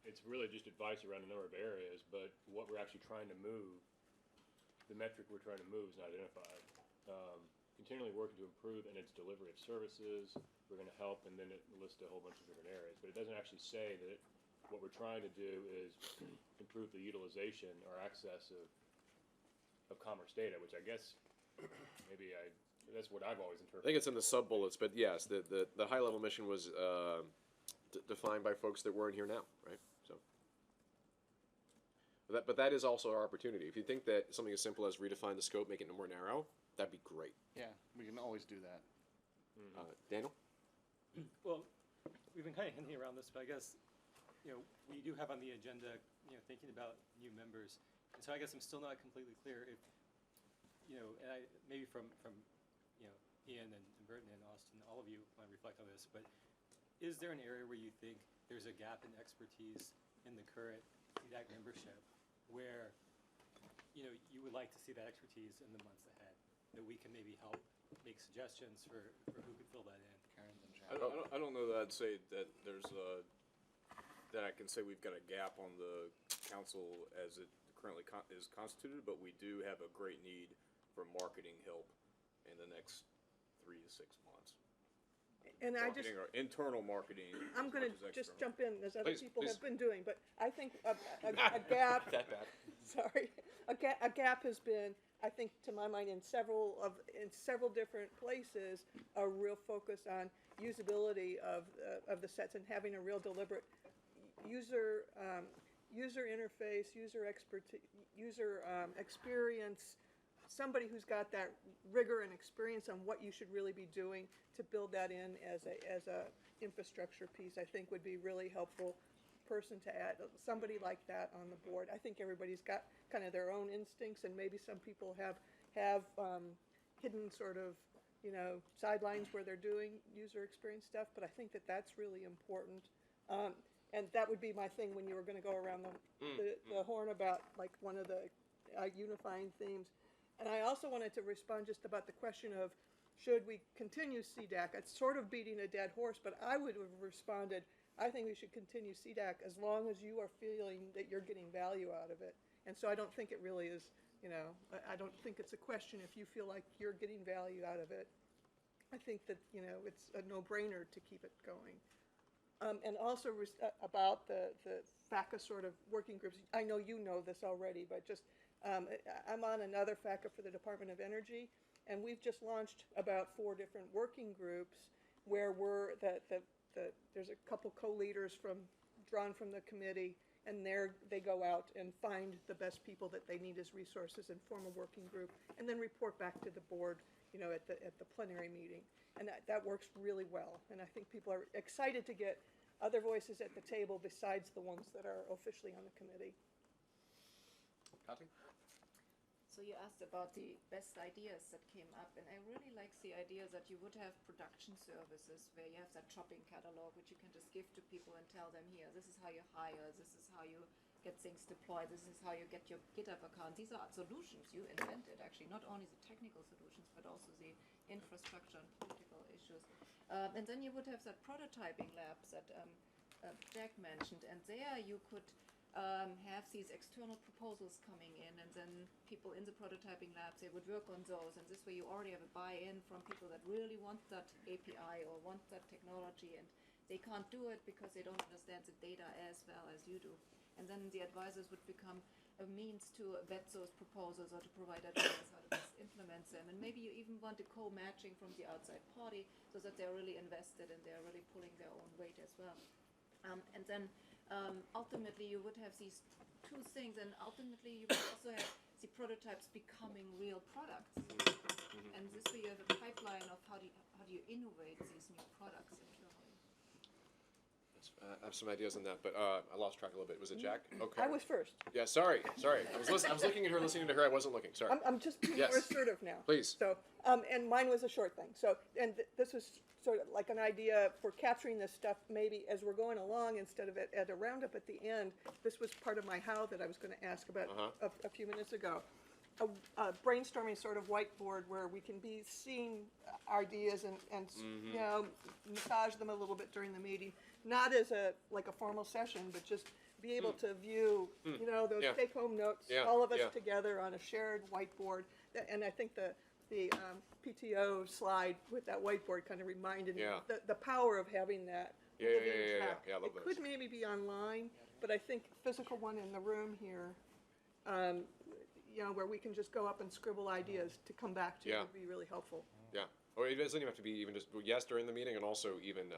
it's really just advice around a number of areas, but what we're actually trying to move, the metric we're trying to move is not identified. Continually working to improve in its delivery of services, we're going to help, and then it lists a whole bunch of different areas. But it doesn't actually say that what we're trying to do is improve the utilization or access of commerce data, which I guess that's what I've always I interpreted. think it's in the sub bullets, but yes, the high level mission was defined by folks that weren't here now, right? So, but that is also our opportunity. If you think that something as simple as redefine the scope, make it more narrow, that'd be great. Yeah, we can always do that. Daniel? Well, we've been kind of hinting around this, but I guess, we do have on the agenda, thinking about new members. And so I guess I'm still not completely clear if, and maybe from Ian and Burton and Austin, all of you might reflect on this, but is there an area where you think there's a gap in expertise in the current CDAC membership where, you would like to see that expertise in the months ahead, that we can maybe help make suggestions for who could fill that in? I don't know that I'd say that there's that I can say we've got a gap on the council as it currently is constituted, but we do have a great need for marketing help in the next 3 to 6 months. And I just, Marketing or internal marketing. I'm as going much to as just external. jump in, as other Please, people please. have been doing, but I think a gap, That bad. sorry, a gap has been, I think, to my mind, in several different places, a real focus on usability of the sets and having a real deliberate user interface, user experience, somebody who's got that rigor and experience on what you should really be doing to build that in as a infrastructure piece, I think would be really helpful person to add, somebody like that on the board. I think everybody's got kind of their own instincts, and maybe some people have hidden sort of, sidelines where they're doing user experience stuff, but I think that that's really important. And that would be my thing when you were going to go around the horn about like one of the unifying themes. And I also wanted to respond just about the question of should we continue CDAC? It's sort of beating a dead horse, but I would have responded, I think we should continue CDAC as long as you are feeling that you're getting value out of it. And so I don't think it really is, I don't think it's a question if you feel like you're getting value out of it. I think that, it's a no-brainer to keep it going. And also about the FACA sort of working groups, I know you know this already, but just, I'm on another FACA for the Department of Energy, and we've just launched about 4 different working groups where there's a couple co-leaders drawn from the committee, and they go out and find the best people that they need as resources and form a working group, and then report back to the board, at the plenary meeting. And that works really well, and I think people are excited to get other voices at the table besides the ones that are officially on the committee. Kathy? So you asked about the best ideas that came up, and I really like the idea that you would have production services where you have that shopping catalog, which you can just give to people and tell them, here, this is how you hire, this is how you get things deployed, this is how you get your GitHub account. These are solutions you invented, actually, not only the technical solutions, but also the infrastructure and political issues. And then you would have that prototyping labs that Jack mentioned, and there you could have these external proposals coming in, and then people in the prototyping labs, they would work on those, and this way you already have a buy-in from people that really want that API or want that technology, and they can't do it because they don't understand the data as well as you do. And then the advisors would become a means to vet those proposals or to provide advice how to best implement them. And maybe you even want a co-matching from the outside party so that they're really invested and they're really pulling their own weight as well. And then ultimately you would have these 2 things, and ultimately you would also have the prototypes becoming real products. And this way you have a pipeline of how do you innovate these new products internally. I have some ideas on that, but I lost track a little bit. Was it Jack? Okay. I was first. Yeah, sorry. I was looking at her, listening to her. I wasn't looking. Sorry. I'm just being Yes. more assertive now. Please. So, and mine was a short thing. So, and this was sort of like an idea for capturing this stuff maybe as we're going along instead of at a roundup at the end. This was part of my how that I was going to ask about a few minutes ago. a brainstorming sort of whiteboard where we can be seeing ideas and you know, massage them a little bit during the meeting, not as like a formal session, but just be able to view, you know, those Yeah. take-home notes, Yeah, all of us yeah. together on a shared whiteboard. And I think the PTO slide with that whiteboard kind of reminded me Yeah. the power of having that. Yeah, living yeah, track. I love It those. could maybe be online, but I think physical one in the room here, you know, where we can just go up and scribble ideas to come back to Yeah. would be really helpful. Yeah, or it doesn't even have to be even just, yes, during the meeting, and also even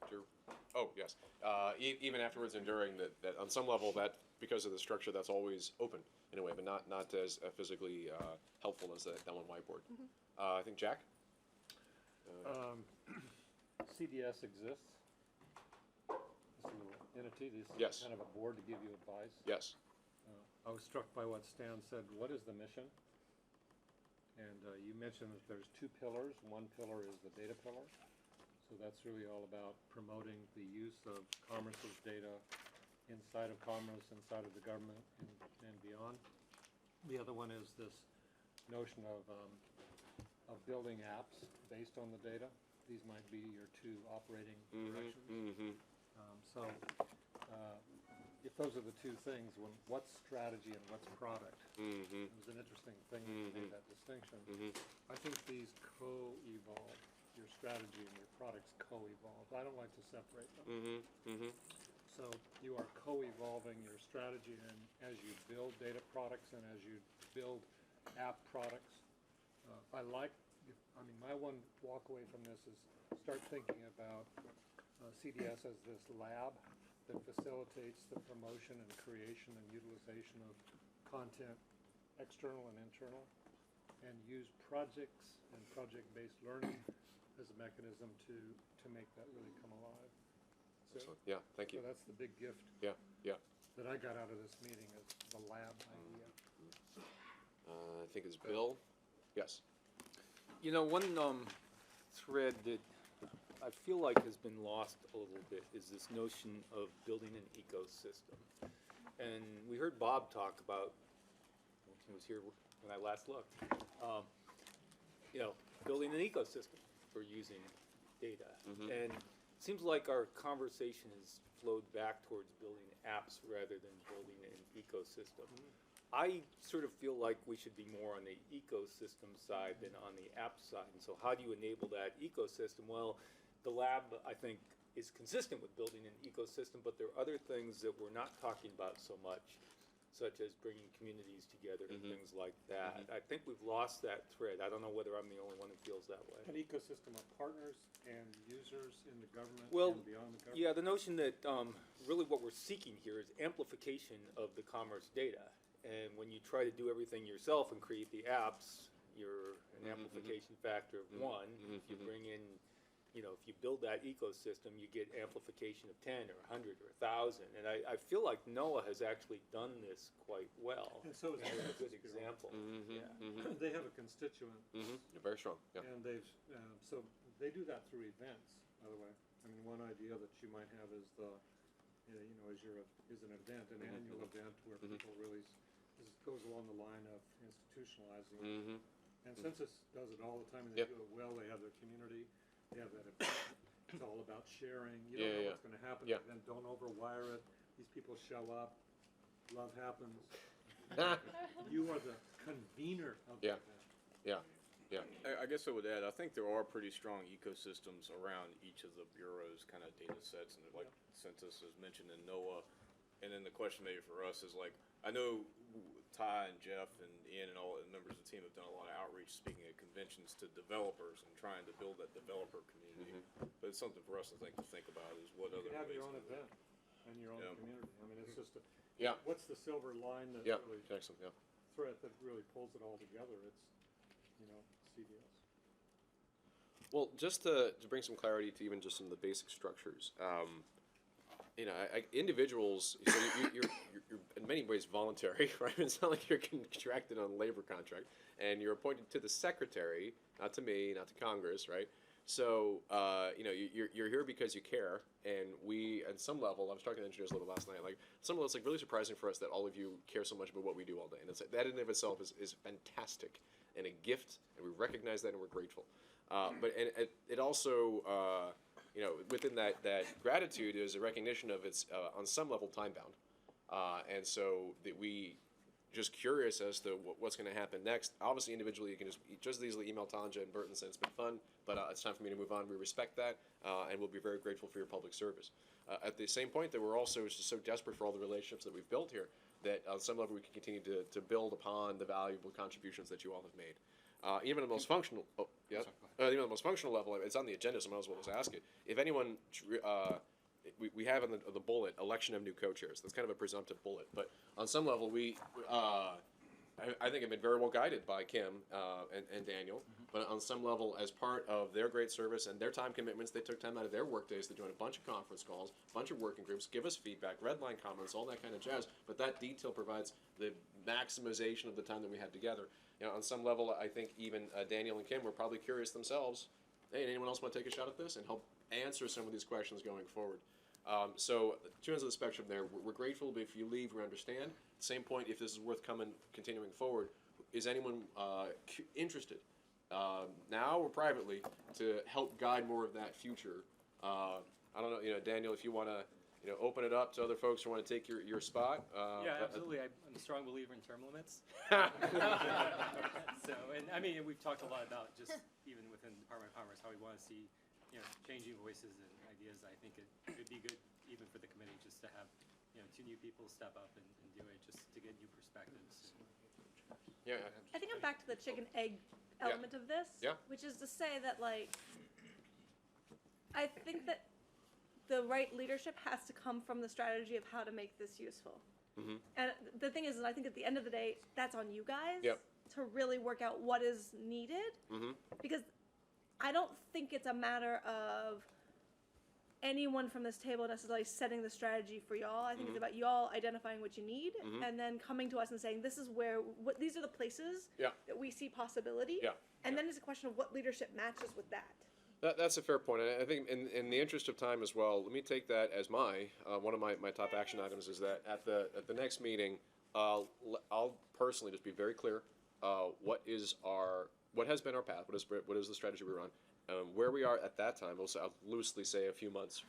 after, oh, yes, even afterwards and during, that on some level, that, because of the structure, that's always open in a way, but not as physically helpful as that one whiteboard. I think Jack? CDS exists. This little entity, this Yes. kind of a board to give you advice. Yes. I was struck by what Stan said. What is the mission? And you mentioned that there's two pillars. One pillar is the data pillar. So that's really all about promoting the use of Commerce's data inside of Commerce, inside of the government, and beyond. The other one is this notion of building apps based on the data. These might be your two operating directions. So if those are the two things, what's strategy and what's product? It was an interesting thing that you made that distinction. I think these co-evolve. Your strategy and your products co-evolve. I don't like to separate them. So you are co-evolving your strategy, and as you build data products and as you build app products, I mean, my one walk away from this is start thinking about CDS as this lab that facilitates the promotion and creation and utilization of content, external and internal, and use projects and project-based learning as a mechanism to make that really come alive. So, Excellent. Yeah, thank you. So that's the big gift Yeah, yeah. that I got out of this meeting, is the lab idea. I think it's Bill. Yes. You know, one thread that I feel like has been lost a little bit is this notion of building an ecosystem. And we heard Bob talk about, he was here when I last looked, you know, building an ecosystem for using data. And it seems like our conversation has flowed back towards building apps rather than building an ecosystem. I sort of feel like we should be more on the ecosystem side than on the app side. And so how do you enable that ecosystem? Well, the lab, I think, is consistent with building an ecosystem, but there are other things that we're not talking about so much, such as bringing communities together and things like that. I think we've lost that thread. I don't know whether I'm the only one who feels that way. An ecosystem of partners and users in the government Well, and beyond the government. yeah, the notion that really what we're seeking here is amplification of the commerce data. And when you try to do everything yourself and create the apps, you're an amplification factor of one. If you bring in, you know, if you build that ecosystem, you get amplification of 10 or 100 or 1,000. And I feel like NOAA has actually done this quite well. And so is a Harris good Bureau. example. They have a constituent. Very strong. Yeah. And they've, so they do that through events, by the way. I mean, one idea that you might have is you know, is an event, an annual event where people really, this goes along the line of institutionalizing. And Census does it all the time, and they do it well. They have their community. They have that event. It's all about sharing. You don't know what's going to happen, and don't overwire it. These people show up. Love happens. You are the convener of the event. Yeah. I guess I would add, I think there are pretty strong ecosystems around each of the bureau's kind of data sets, and like Census has mentioned in NOAA. And then the question maybe for us is like, I know Ty and Jeff and Ian and all the members of the team have done a lot of outreach, speaking at conventions to developers and trying to build that developer community. But it's something for us to think about is what You other can have ways your own to do event and your own community. I mean, it's just what's the silver line that really thread that really pulls it all together? It's, you know, CDS. Well, just to bring some clarity to even just some of the basic structures, you know, individuals, so you're in many ways voluntary, right? It's not like you're contracted on a labor contract, and you're appointed to the secretary, not to me, not to Congress, right? So, you're here because you care, and we, at some level, I was talking to engineers a little last night, like, some level, it's like really surprising for us that all of you care so much about what we do all day. And it's, that in and of itself is fantastic and a gift, and we recognize that and we're grateful. It also, within that gratitude is a recognition of it's, on some level, time-bound. And so that we just curious as to what's going to happen next. Obviously, individually, you can just easily email Tanja and Bert and say it's been fun, but it's time for me to move on. We respect that, and we'll be very grateful for your public service. At the same point, that we're also just so desperate for all the relationships that we've built here that on some level we can continue to build upon the valuable contributions that you all have made. Even at the most functional, even at the most functional level, it's on the agenda, so I might as well just ask it. If anyone. We have on the bullet election of new co-chairs. That's kind of a presumptive bullet, but on some level, I think have been very well guided by Kim and Daniel. But on some level, as part of their great service and their time commitments, they took time out of their work days to join a bunch of conference calls, a bunch of working groups, give us feedback, red line comments, all that kind of jazz. But that detail provides the maximization of the time that we had together. On some level, I think even Daniel and Kim were probably curious themselves. Hey, anyone else want to take a shot at this and help answer some of these questions going forward? So, two ends of the spectrum there. We're grateful if you leave, we understand. Same point, if this is worth continuing forward, is anyone interested, now or privately, to help guide more of that future? I don't know, Daniel, if you want to, open it up to other folks who want to take your spot. Yeah, absolutely. I'm a strong believer in term limits. So, and I mean, we've talked a lot about just even within the Department of Commerce how we want to see, changing voices and ideas. I think it'd be good even for the committee just to have, two new people step up and do it just to get new perspectives. Yeah. I think I'm back to the chicken egg element of this, which is to say that, like, I think that the right leadership has to come from the strategy of how to make this useful. Mm-hmm. And the thing is, I think at the end of the day, that's on you guys Yep. to really work out what is needed. Mm-hmm. Because I don't think it's a matter of anyone from this table necessarily setting the strategy for y'all. I think it's about y'all identifying what you need and then coming to us and saying, this is these are the places that we see possibility. Yeah. And then it's a question of what leadership matches with that. That's a fair point. And I think in the interest of time as well, let me take that as one of my top action items is that at the next meeting, I'll personally just be very clear what has been our path, what is the strategy we're on, where we are at that time. I'll loosely say a few months,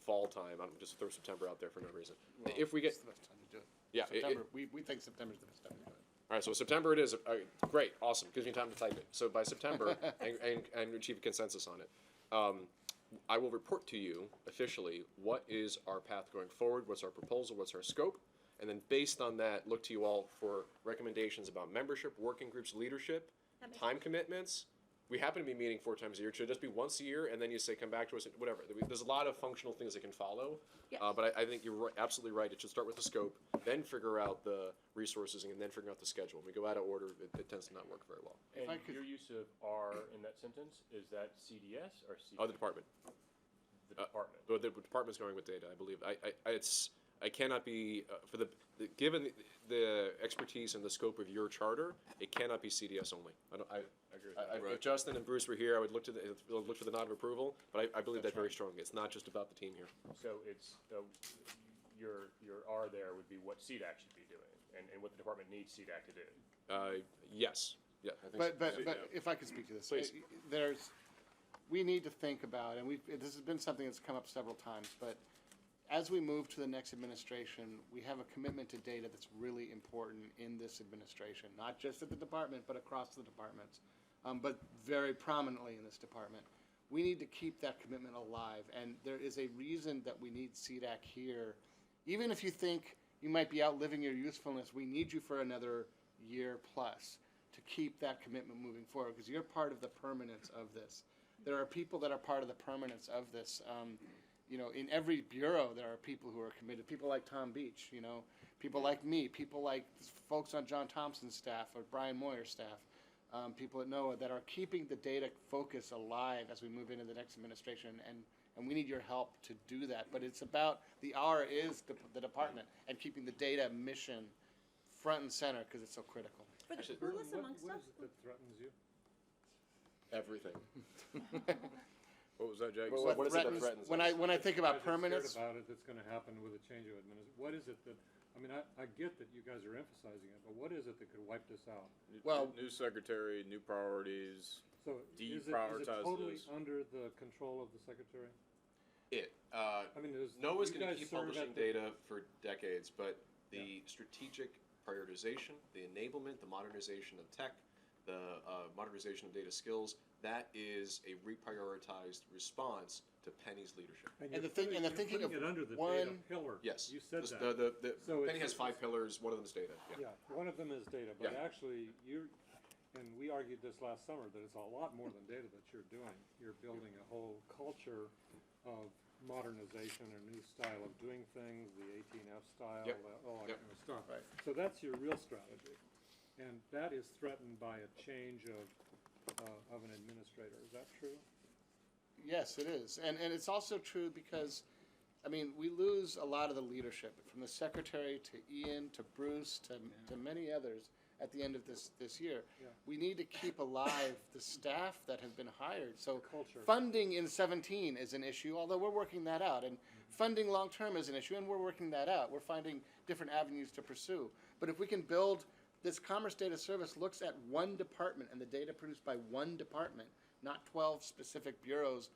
fall time. I'm just throw September out there for no reason. Well, if we get it's the best time to do it. Yeah, September, we think September's the best time to do it. All right, so September it is. Great, awesome. Gives me time to type it. So by September, and achieve a consensus on it. I will report to you officially what is our path going forward, what's our proposal, what's our scope, and then based on that, look to you all for recommendations about membership, working groups, leadership, time commitments. We happen to be meeting 4 times a year. It should just be once a year, and then you say, come back to us, whatever. There's a lot of functional things that can follow, but I think you're absolutely right. It should start with the scope, then figure out the resources, and then figure out the schedule. When we go out of order, it tends to not work very well. And your use of R in that sentence, is that CDS or CDS? Oh, the department. The department. The department's going with data, I believe. I cannot be, given the expertise and the scope of your charter, it cannot be CDS only. I agree with that. If Justin and Bruce were here, I would look for the nod of approval, but I believe that very strongly. It's not just about the team here. So it's, your R there would be what CDAC should be doing, and what the department needs CDAC to do. Yes. Yeah. I think But if I could speak to this, Please. We need to think about, and this has been something that's come up several times, but as we move to the next administration, we have a commitment to data that's really important in this administration, not just at the department, but across the departments, but very prominently in this department. We need to keep that commitment alive, and there is a reason that we need CDAC here. Even if you think you might be outliving your usefulness, we need you for another year plus to keep that commitment moving forward, because you're part of the permanence of this. There are people that are part of the permanence of this. In every bureau, there are people who are committed. People like Tom Beach, people like me, people like folks on John Thompson's staff or Brian Moyer's staff, people at NOAA that are keeping the data focus alive as we move into the next administration. And we need your help to do that. But it's about, the R is the department and keeping the data mission front and center because it's so critical. For the coolest amongst us. What is it that threatens you? Everything. What was that, Jake? What what is it that threatens, threatens when us? I think about Guys are scared permanence, about it that's gonna happen with a change of administration. What is it that, I mean, I get that you guys are emphasizing it, but what is it that could wipe this out? Well- New secretary, new priorities. So is it Deprioritize totally this. under the control of the secretary? I mean, NOAA's you going to guys keep serve publishing at the- data for decades, but the strategic prioritization, the enablement, the modernization of tech, the modernization of data skills, that is a reprioritized response to Penny's leadership. And you're the thing- putting- and the you're thinking putting of it under the one- data pillar. Yes. You said The- that. the So Penny it's- has 5 pillars, one of them is data. Yeah, one of them is data, but Yeah. actually, and we argued this last summer, that it's a lot more than data that you're doing. You're building a whole culture of modernization, a new style of doing things, the 18F style, Yep. all that Yep. kind of stuff. Right. So that's your real strategy. And that is threatened by a change of an administrator. Is that true? yes, it is. And it's also true because, I mean, we lose a lot of the leadership, from the secretary to Ian to Bruce to many others at the end of this year. Yeah. We need to keep alive the staff that have been hired. So Culture. funding in 17 is an issue, although we're working that out. And funding long-term is an issue, and we're working that out. We're finding different avenues to pursue. But if we can build, this Commerce Data Service looks at one department and the data produced by one department, not 12 specific bureaus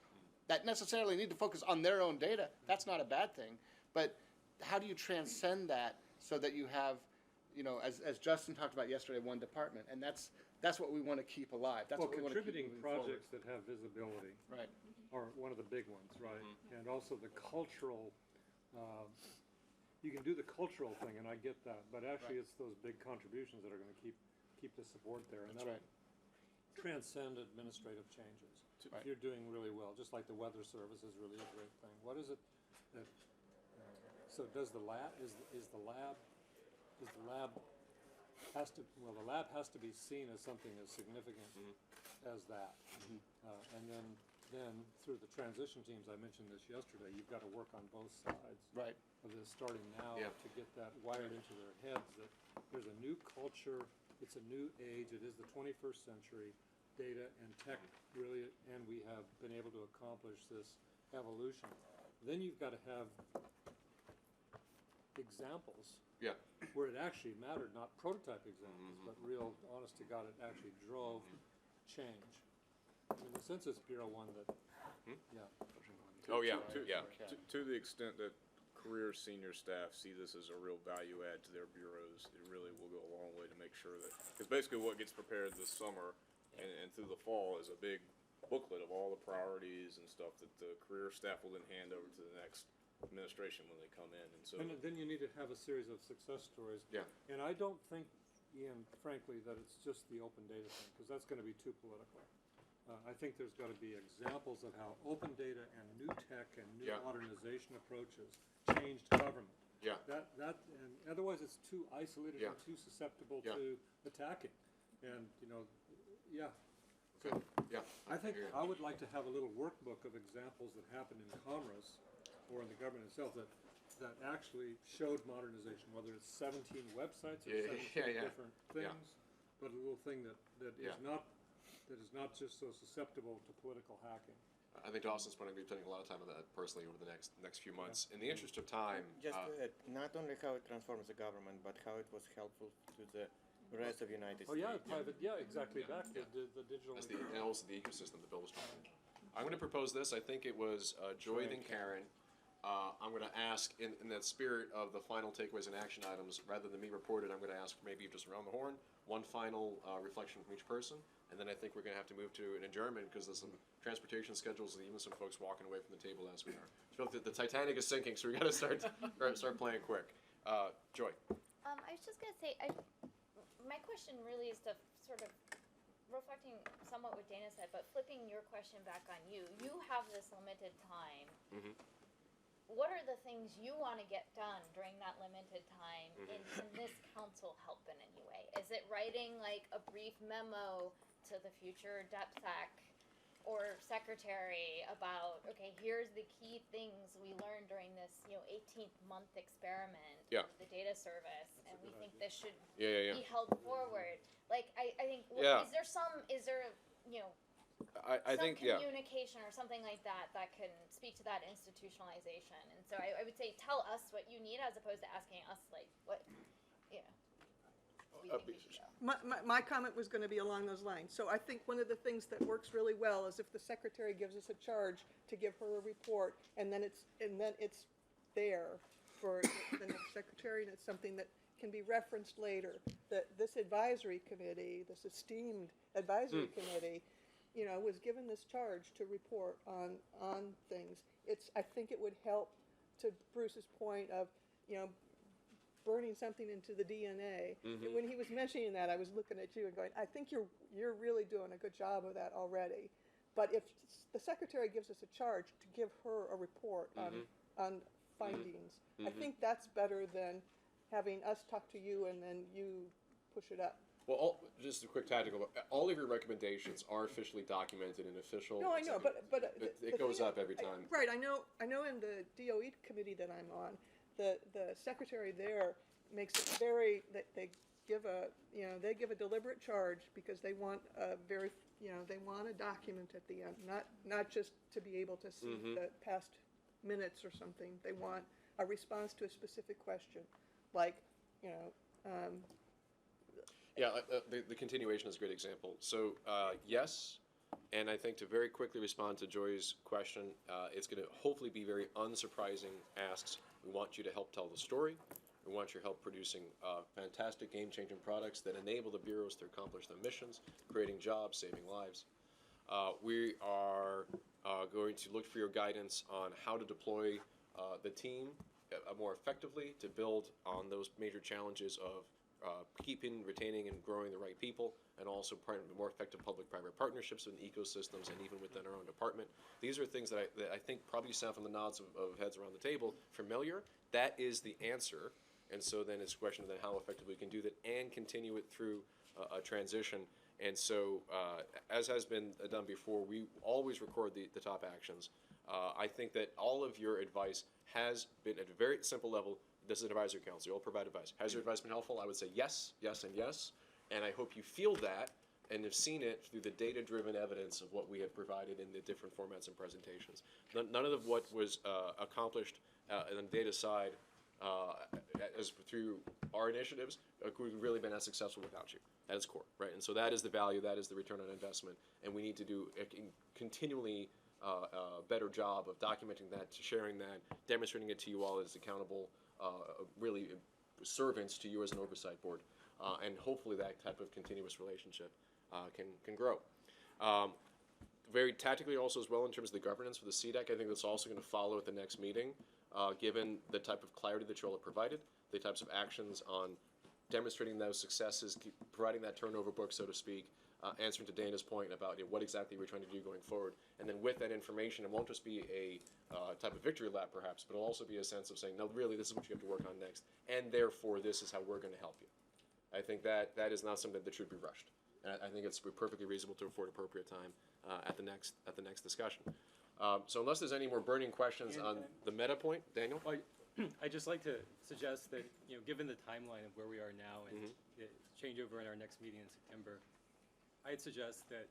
that necessarily need to focus on their own data. That's not a bad thing. But how do you transcend that so that you have, as Justin talked about yesterday, one department? And that's what we want to keep alive. That's Well, what we want to keep contributing moving forward. projects that have visibility. Right. Are one of the big ones, right? And also the cultural, you can do the cultural thing, and I get that, but actually it's those big contributions that are gonna keep the support there. And That's that'll right. transcend administrative changes. Right. You're doing really well, just like the weather service is really a great thing. What is it that, so does the lab, is the lab has to, well, the lab has to be seen as something as significant as that. And then through the transition teams, I mentioned this yesterday, you've got to work on both sides Right. of this, starting now Yeah. to get that wired into their heads that there's a new culture, it's a new age, it is the 21st century, data and tech really, and we have been able to accomplish this evolution. Then you've got to have examples Yeah. where it actually mattered, not prototype examples, but real, honest to God, it actually drove change. I mean, the Census Bureau one that, yeah. Oh, yeah, To, yeah. to the extent that career senior staff see this as a real value add to their bureaus, it really will go a long way to make sure that, because basically what gets prepared this summer and through the fall is a big booklet of all the priorities and stuff that the career staff will then hand over to the next administration when they come in, and so. And then you need to have a series of success stories. Yeah. And I don't think, Ian, frankly, that it's just the open data thing, because that's gonna be too political. I think there's gotta be examples of how open data and new tech and new Yeah. modernization approaches changed government. Yeah. And otherwise it's too isolated Yeah. and too susceptible Yeah. to attacking. And, yeah. Good. Yeah. I think hear you. I would like to have a little workbook of examples that happened in commerce or in the government itself that actually showed modernization, whether it's 17 websites or Yeah, 17 yeah. different things, Yeah. but a little thing that Yeah. is not just so susceptible to political hacking. I think Dawson's going to be spending a lot of time on that personally over the next few months. In the interest of time, Just to add, not only how it transforms the government, but how it was helpful to the rest of United Oh, States. yeah, private, yeah, exactly, back to the digital. that's and also the ecosystem that Bill was talking about. I'm going to propose this. I think it was Joy then Karen. I'm going to ask, in that spirit of the final takeaways and action items, rather than me report it, I'm going to ask maybe just around the horn, one final reflection from each person, and then I think we're going to have to move to an adjournment because there's some transportation schedules and even some folks walking away from the table as we are. So the Titanic is sinking, so we got to start playing quick. Joy. I was just gonna say, my question really is to sort of reflecting somewhat what Dana said, but flipping your question back on you. You have this limited time. Mm-hmm. What are the things you want to get done during that limited time? Mhm. And can this council help in any way? Is it writing like a brief memo to the future DepSec or secretary about, okay, here's the key things we learned during this 18th month experiment Yeah. of the data service, and we think this should Yeah. be held forward. Like I think Yeah. is there I some think, yeah. communication or something like that that can speak to that institutionalization. And so I would say tell us what you need as opposed to asking us like what, you know, we think we should go. My comment was going to be along those lines. So I think one of the things that works really well is if the secretary gives us a charge to give her a report, and then it's there for the next secretary, and it's something that can be referenced later. That this advisory committee, this esteemed advisory committee, you know, was given this charge to report on things. I think it would help, to Bruce's point of, you know, burning something into the DNA. Mhm. When he was mentioning that, I was looking at you and going, I think you're really doing a good job of that already. But if the secretary gives us a charge to give her a report on findings, I think that's better than having us talk to you and then you push it up. Well, just a quick tactical. All of your recommendations are officially documented in official. No, I know, but it goes up every time. Right, I know in the DOE committee that I'm on, the secretary there makes it very, that they give a deliberate charge because they want they want a document at the end, not just to be able to see the past minutes or something. They want a response to a specific question, like, Yeah, the continuation is a great example. So, yes, and I think to very quickly respond to Joy's question, it's going to hopefully be very unsurprising asks. We want you to help tell the story. We want your help producing fantastic game-changing products that enable the bureaus to accomplish their missions, creating jobs, saving lives. We are going to look for your guidance on how to deploy the team more effectively to build on those major challenges of keeping, retaining, and growing the right people, and also more effective public-private partnerships in ecosystems and even within our own department. These are things that I think probably sound from the nods of heads around the table familiar. That is the answer, and so then it's a question of then how effectively we can do that and continue it through a transition. And so, as has been done before, we always record the top actions. I think that all of your advice has been at a very simple level. This is an advisory council. You all provide advice. Has your advice been helpful? I would say yes, yes, and yes. And I hope you feel that and have seen it through the data-driven evidence of what we have provided in the different formats and presentations. None of what was accomplished on the data side as through our initiatives could have really been as successful without you. That is core, right? And so that is the value, that is the return on investment, and we need to do a continually better job of documenting that, sharing that, demonstrating it to you all as accountable, really servants to you as an oversight board, and hopefully that type of continuous relationship can grow. Very tactically also as well in terms of the governance for the CDAC, I think that's also going to follow at the next meeting, given the type of clarity that you all have provided, the types of actions on demonstrating those successes, providing that turnover book, so to speak, answering to Dana's point about what exactly we're trying to do going forward. And then with that information, it won't just be a type of victory lap perhaps, but it'll also be a sense of saying, no, really, this is what you have to work on next, and therefore this is how we're going to help you. I think that is not something that should be rushed. And I think it's perfectly reasonable to afford appropriate time at the next discussion. So unless there's any more burning questions on the meta point, Daniel? I'd just like to suggest that, given the timeline of where we are now and the changeover in our next meeting in September, I'd suggest that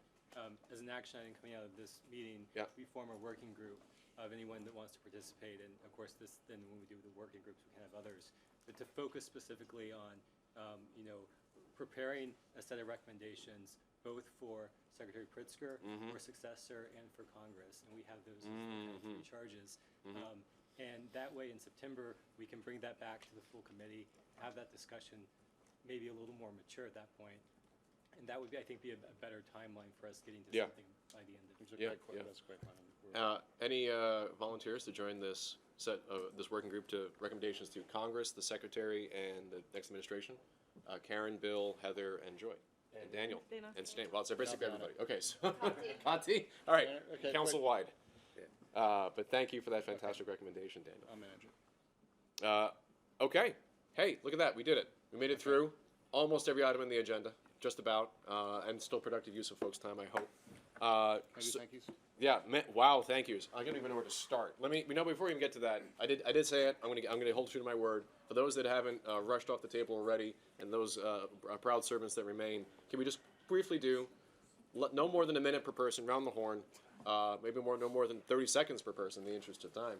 as an action item coming out of this meeting, we form a working group of anyone that wants to participate. And of course, then when we do the working groups, we can have others. But to focus specifically on, preparing a set of recommendations, both for Secretary Pritzker, for successor, and for Congress. And we have those three charges. And that way in September, we can bring that back to the full committee, have that discussion, maybe a little more mature at that point. And that would be, I think, be a better timeline for us getting to something by the end of the year. That's a great plan. Any volunteers to join this this working group to recommendations to Congress, the Secretary, and the next administration? Karen, Bill, Heather, and Joy. And Daniel. Dana. And Stan. Well, it's basically everybody. Okay, so Conti. All right, Okay, council-wide. But thank you for that fantastic recommendation, Daniel. I'll manage it. Okay. Hey, look at that. We did it. We made it through almost every item on the agenda, just about, and still productive use of folks' time, I hope. Thank yous. Yeah. Wow. Thank yous. I don't even know where to start. Before we even get to that, I did say it. I'm gonna hold true to my word. For those that haven't rushed off the table already, and those proud servants that remain, can we just briefly do no more than a minute per person, round the horn, maybe no more than 30 seconds per person in the interest of time.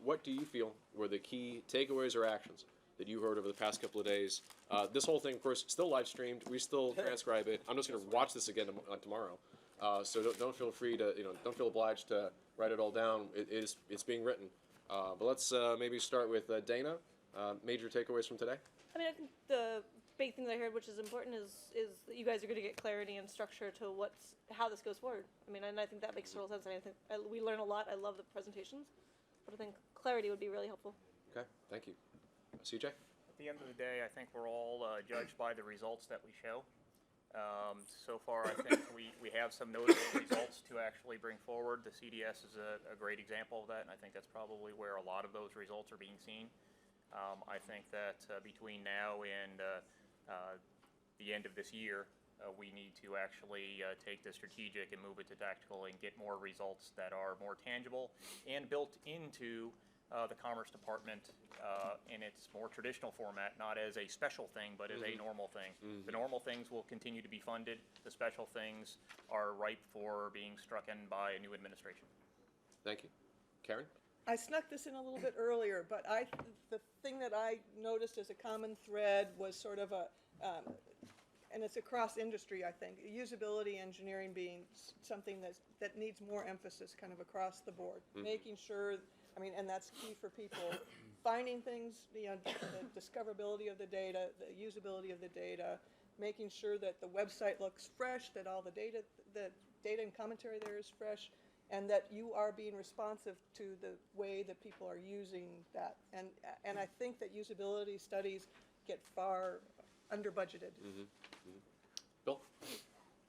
What do you feel were the key takeaways or actions that you heard over the past couple of days? This whole thing, of course, still live streamed. We still transcribe it. I'm just going to watch this again tomorrow. So don't feel free to, don't feel obliged to write it all down. It's being written. But let's maybe start with Dana. Major takeaways from today? I mean, I think the big thing that I heard, which is important, is that you guys are going to get clarity and structure to how this goes forward. I mean, and I think that makes total sense. I think we learn a lot. I love the presentations, but I think clarity would be really helpful. Okay, thank you. CJ? At the end of the day, I think we're all judged by the results that we show. So far, I think we have some notable results to actually bring forward. The CDS is a great example of that, and I think that's probably where a lot of those results are being seen. I think that between now and the end of this year, we need to actually take the strategic and move it to tactical and get more results that are more tangible and built into the Commerce Department in its more traditional format, not as a special thing, but as a normal thing. The normal things will continue to be funded. The special things are ripe for being struck in by a new administration. Thank you. Karen? I snuck this in a little bit earlier, but the thing that I noticed as a common thread was sort of and it's across industry, I think, usability engineering being something that needs more emphasis kind of across the board. Making sure, I mean, and that's key for people, finding things, the discoverability of the data, the usability of the data, making sure that the website looks fresh, that all the data and commentary there is fresh, and that you are being responsive to the way that people are using that. And I think that usability studies get far under budgeted. Bill?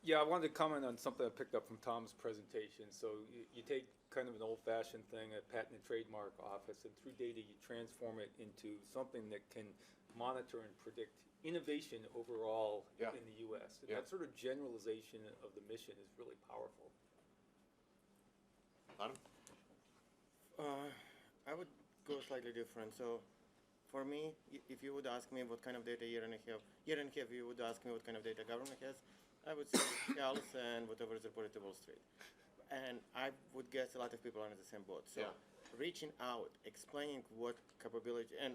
Yeah, I wanted to comment on something I picked up from Tom's presentation. So you take kind of an old-fashioned thing, a patent and trademark office, and through data you transform it into something that can monitor and predict innovation overall in the U.S. And that sort of generalization of the mission is really powerful. Adam? I would go slightly different. So for me, if you would ask me what kind of data year and a half, you would ask me what kind of data government has, I would say health and whatever is reported to Wall Street. And I would guess a lot of people are in the same boat. So reaching out, explaining what capability, and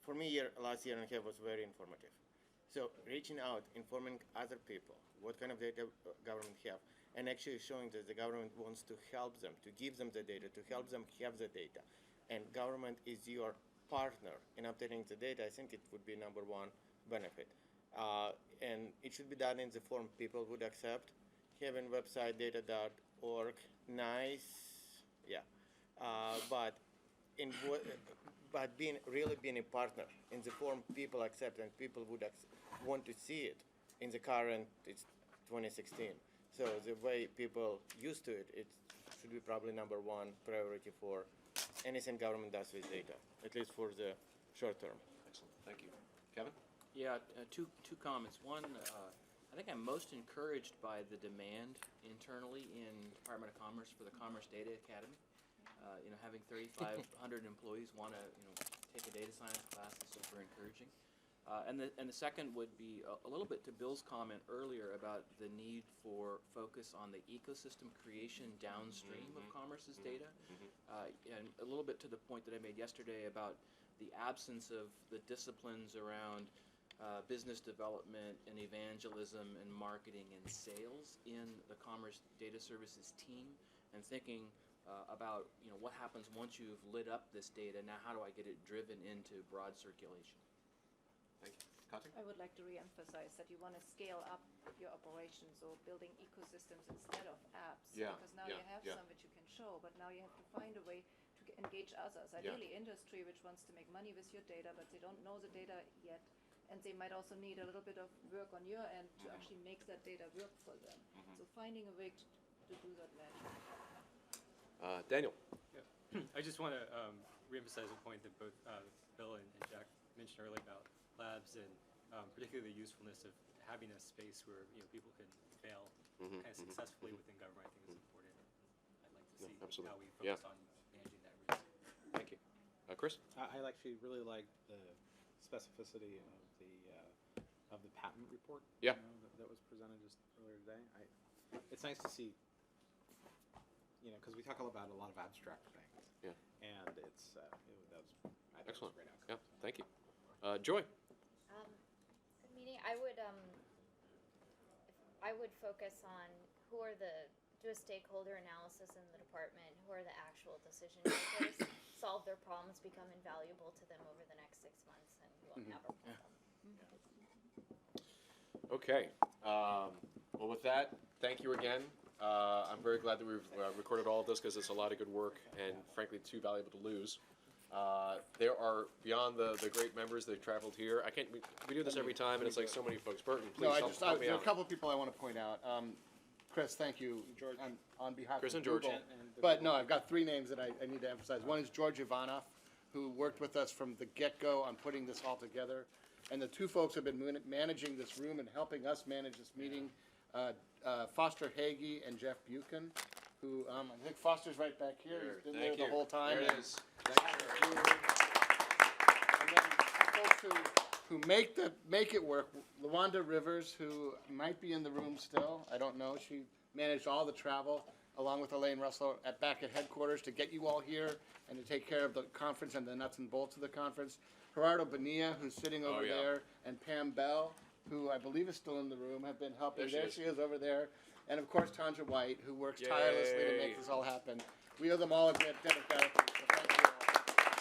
for me, last year and a half was very informative. So reaching out, informing other people what kind of data government have, and actually showing that the government wants to help them, to give them the data, to help them have the data. And government is your partner in updating the data. I think it would be number one benefit. And it should be done in the form people would accept. Having website data.org, nice, yeah. But being a partner in the form people accept and people would want to see it in the current, it's 2016. So the way people used to it, it should be probably number one priority for anything government does with data, at least for the short term. Excellent, thank you. Kevin? Yeah, two comments. One, I think I'm most encouraged by the demand internally in Department of Commerce for the Commerce Data Academy. Having 3,500 employees want to take a data science class is super encouraging. And the second would be a little bit to Bill's comment earlier about the need for focus on the ecosystem creation downstream of commerce's data, and a little bit to the point that I made yesterday about the absence of the disciplines around business development and evangelism and marketing and sales in the Commerce Data Services team, and thinking about what happens once you've lit up this data. Now, how do I get it driven into broad circulation? Thank you. Katja? I would like to re-emphasize that you want to scale up your operations, or building ecosystems instead of apps. Yeah, Because now you have some which you can show, but now you have to find a way to engage others. Ideally, industry which wants to make money with your data, but they don't know the data yet, and they might also need a little bit of work on your end to actually make that data work for them. So finding a way to do that magic. Daniel? Yeah. I just want to reemphasize a point that both Bill and Jack mentioned earlier about labs, and particularly the usefulness of having a space where people can fail kind of successfully within government. I think is important. I'd like to see how we focus on managing that risk. Thank you. Chris? I actually really like the specificity of the patent report. Yeah. That was presented just earlier today. it's nice to see, because we talk about a lot of abstract things. Yeah. And it's, that was, I think it was Excellent. a great outcome. Yeah, thank you. Joy? Good meeting. I would focus on do a stakeholder analysis in the department, who are the actual decision makers, solve their problems, become invaluable to them over the next 6 months, and we won't have a problem. Okay. Well, with that, thank you again. I'm very glad that we've recorded all of this because it's a lot of good work and, frankly, too valuable to lose. There are, beyond the great members that traveled here, we do this every time, and it's like so many folks. Burton, please help me there are out. a couple of people I want to point out. Chris, thank you on behalf Chris of and George. Google. And But no, I've got three names that I need to emphasize. One is George Ivanoff, who worked with us from the get-go on putting this all together. And the two folks who have been managing this room and helping us manage this meeting, Foster Hagee and Jeff Buchan, who, I think Foster's right back here. He's been there the whole time. There it and- is. And then folks who make it work. LaWanda Rivers, who might be in the room still, I don't know. She managed all the travel along with Elaine Russell back at headquarters to get you all here and to take care of the conference and the nuts and bolts of the conference. Gerardo Bonilla, who's sitting over yeah. there, and Pam Bell, who I believe is still in the room, have been helping. There she is. over there. And of course, Tanja White, who works tirelessly to Yay. make this all happen. We owe them all a debt of gratitude, so thank you all.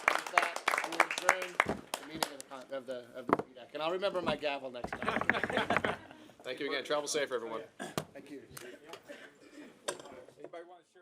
And with that, I will adjourn the meeting of the PDAC. And I'll remember my gavel next time. Thank you again. Travel safe, everyone. Thank you. Anybody want to share?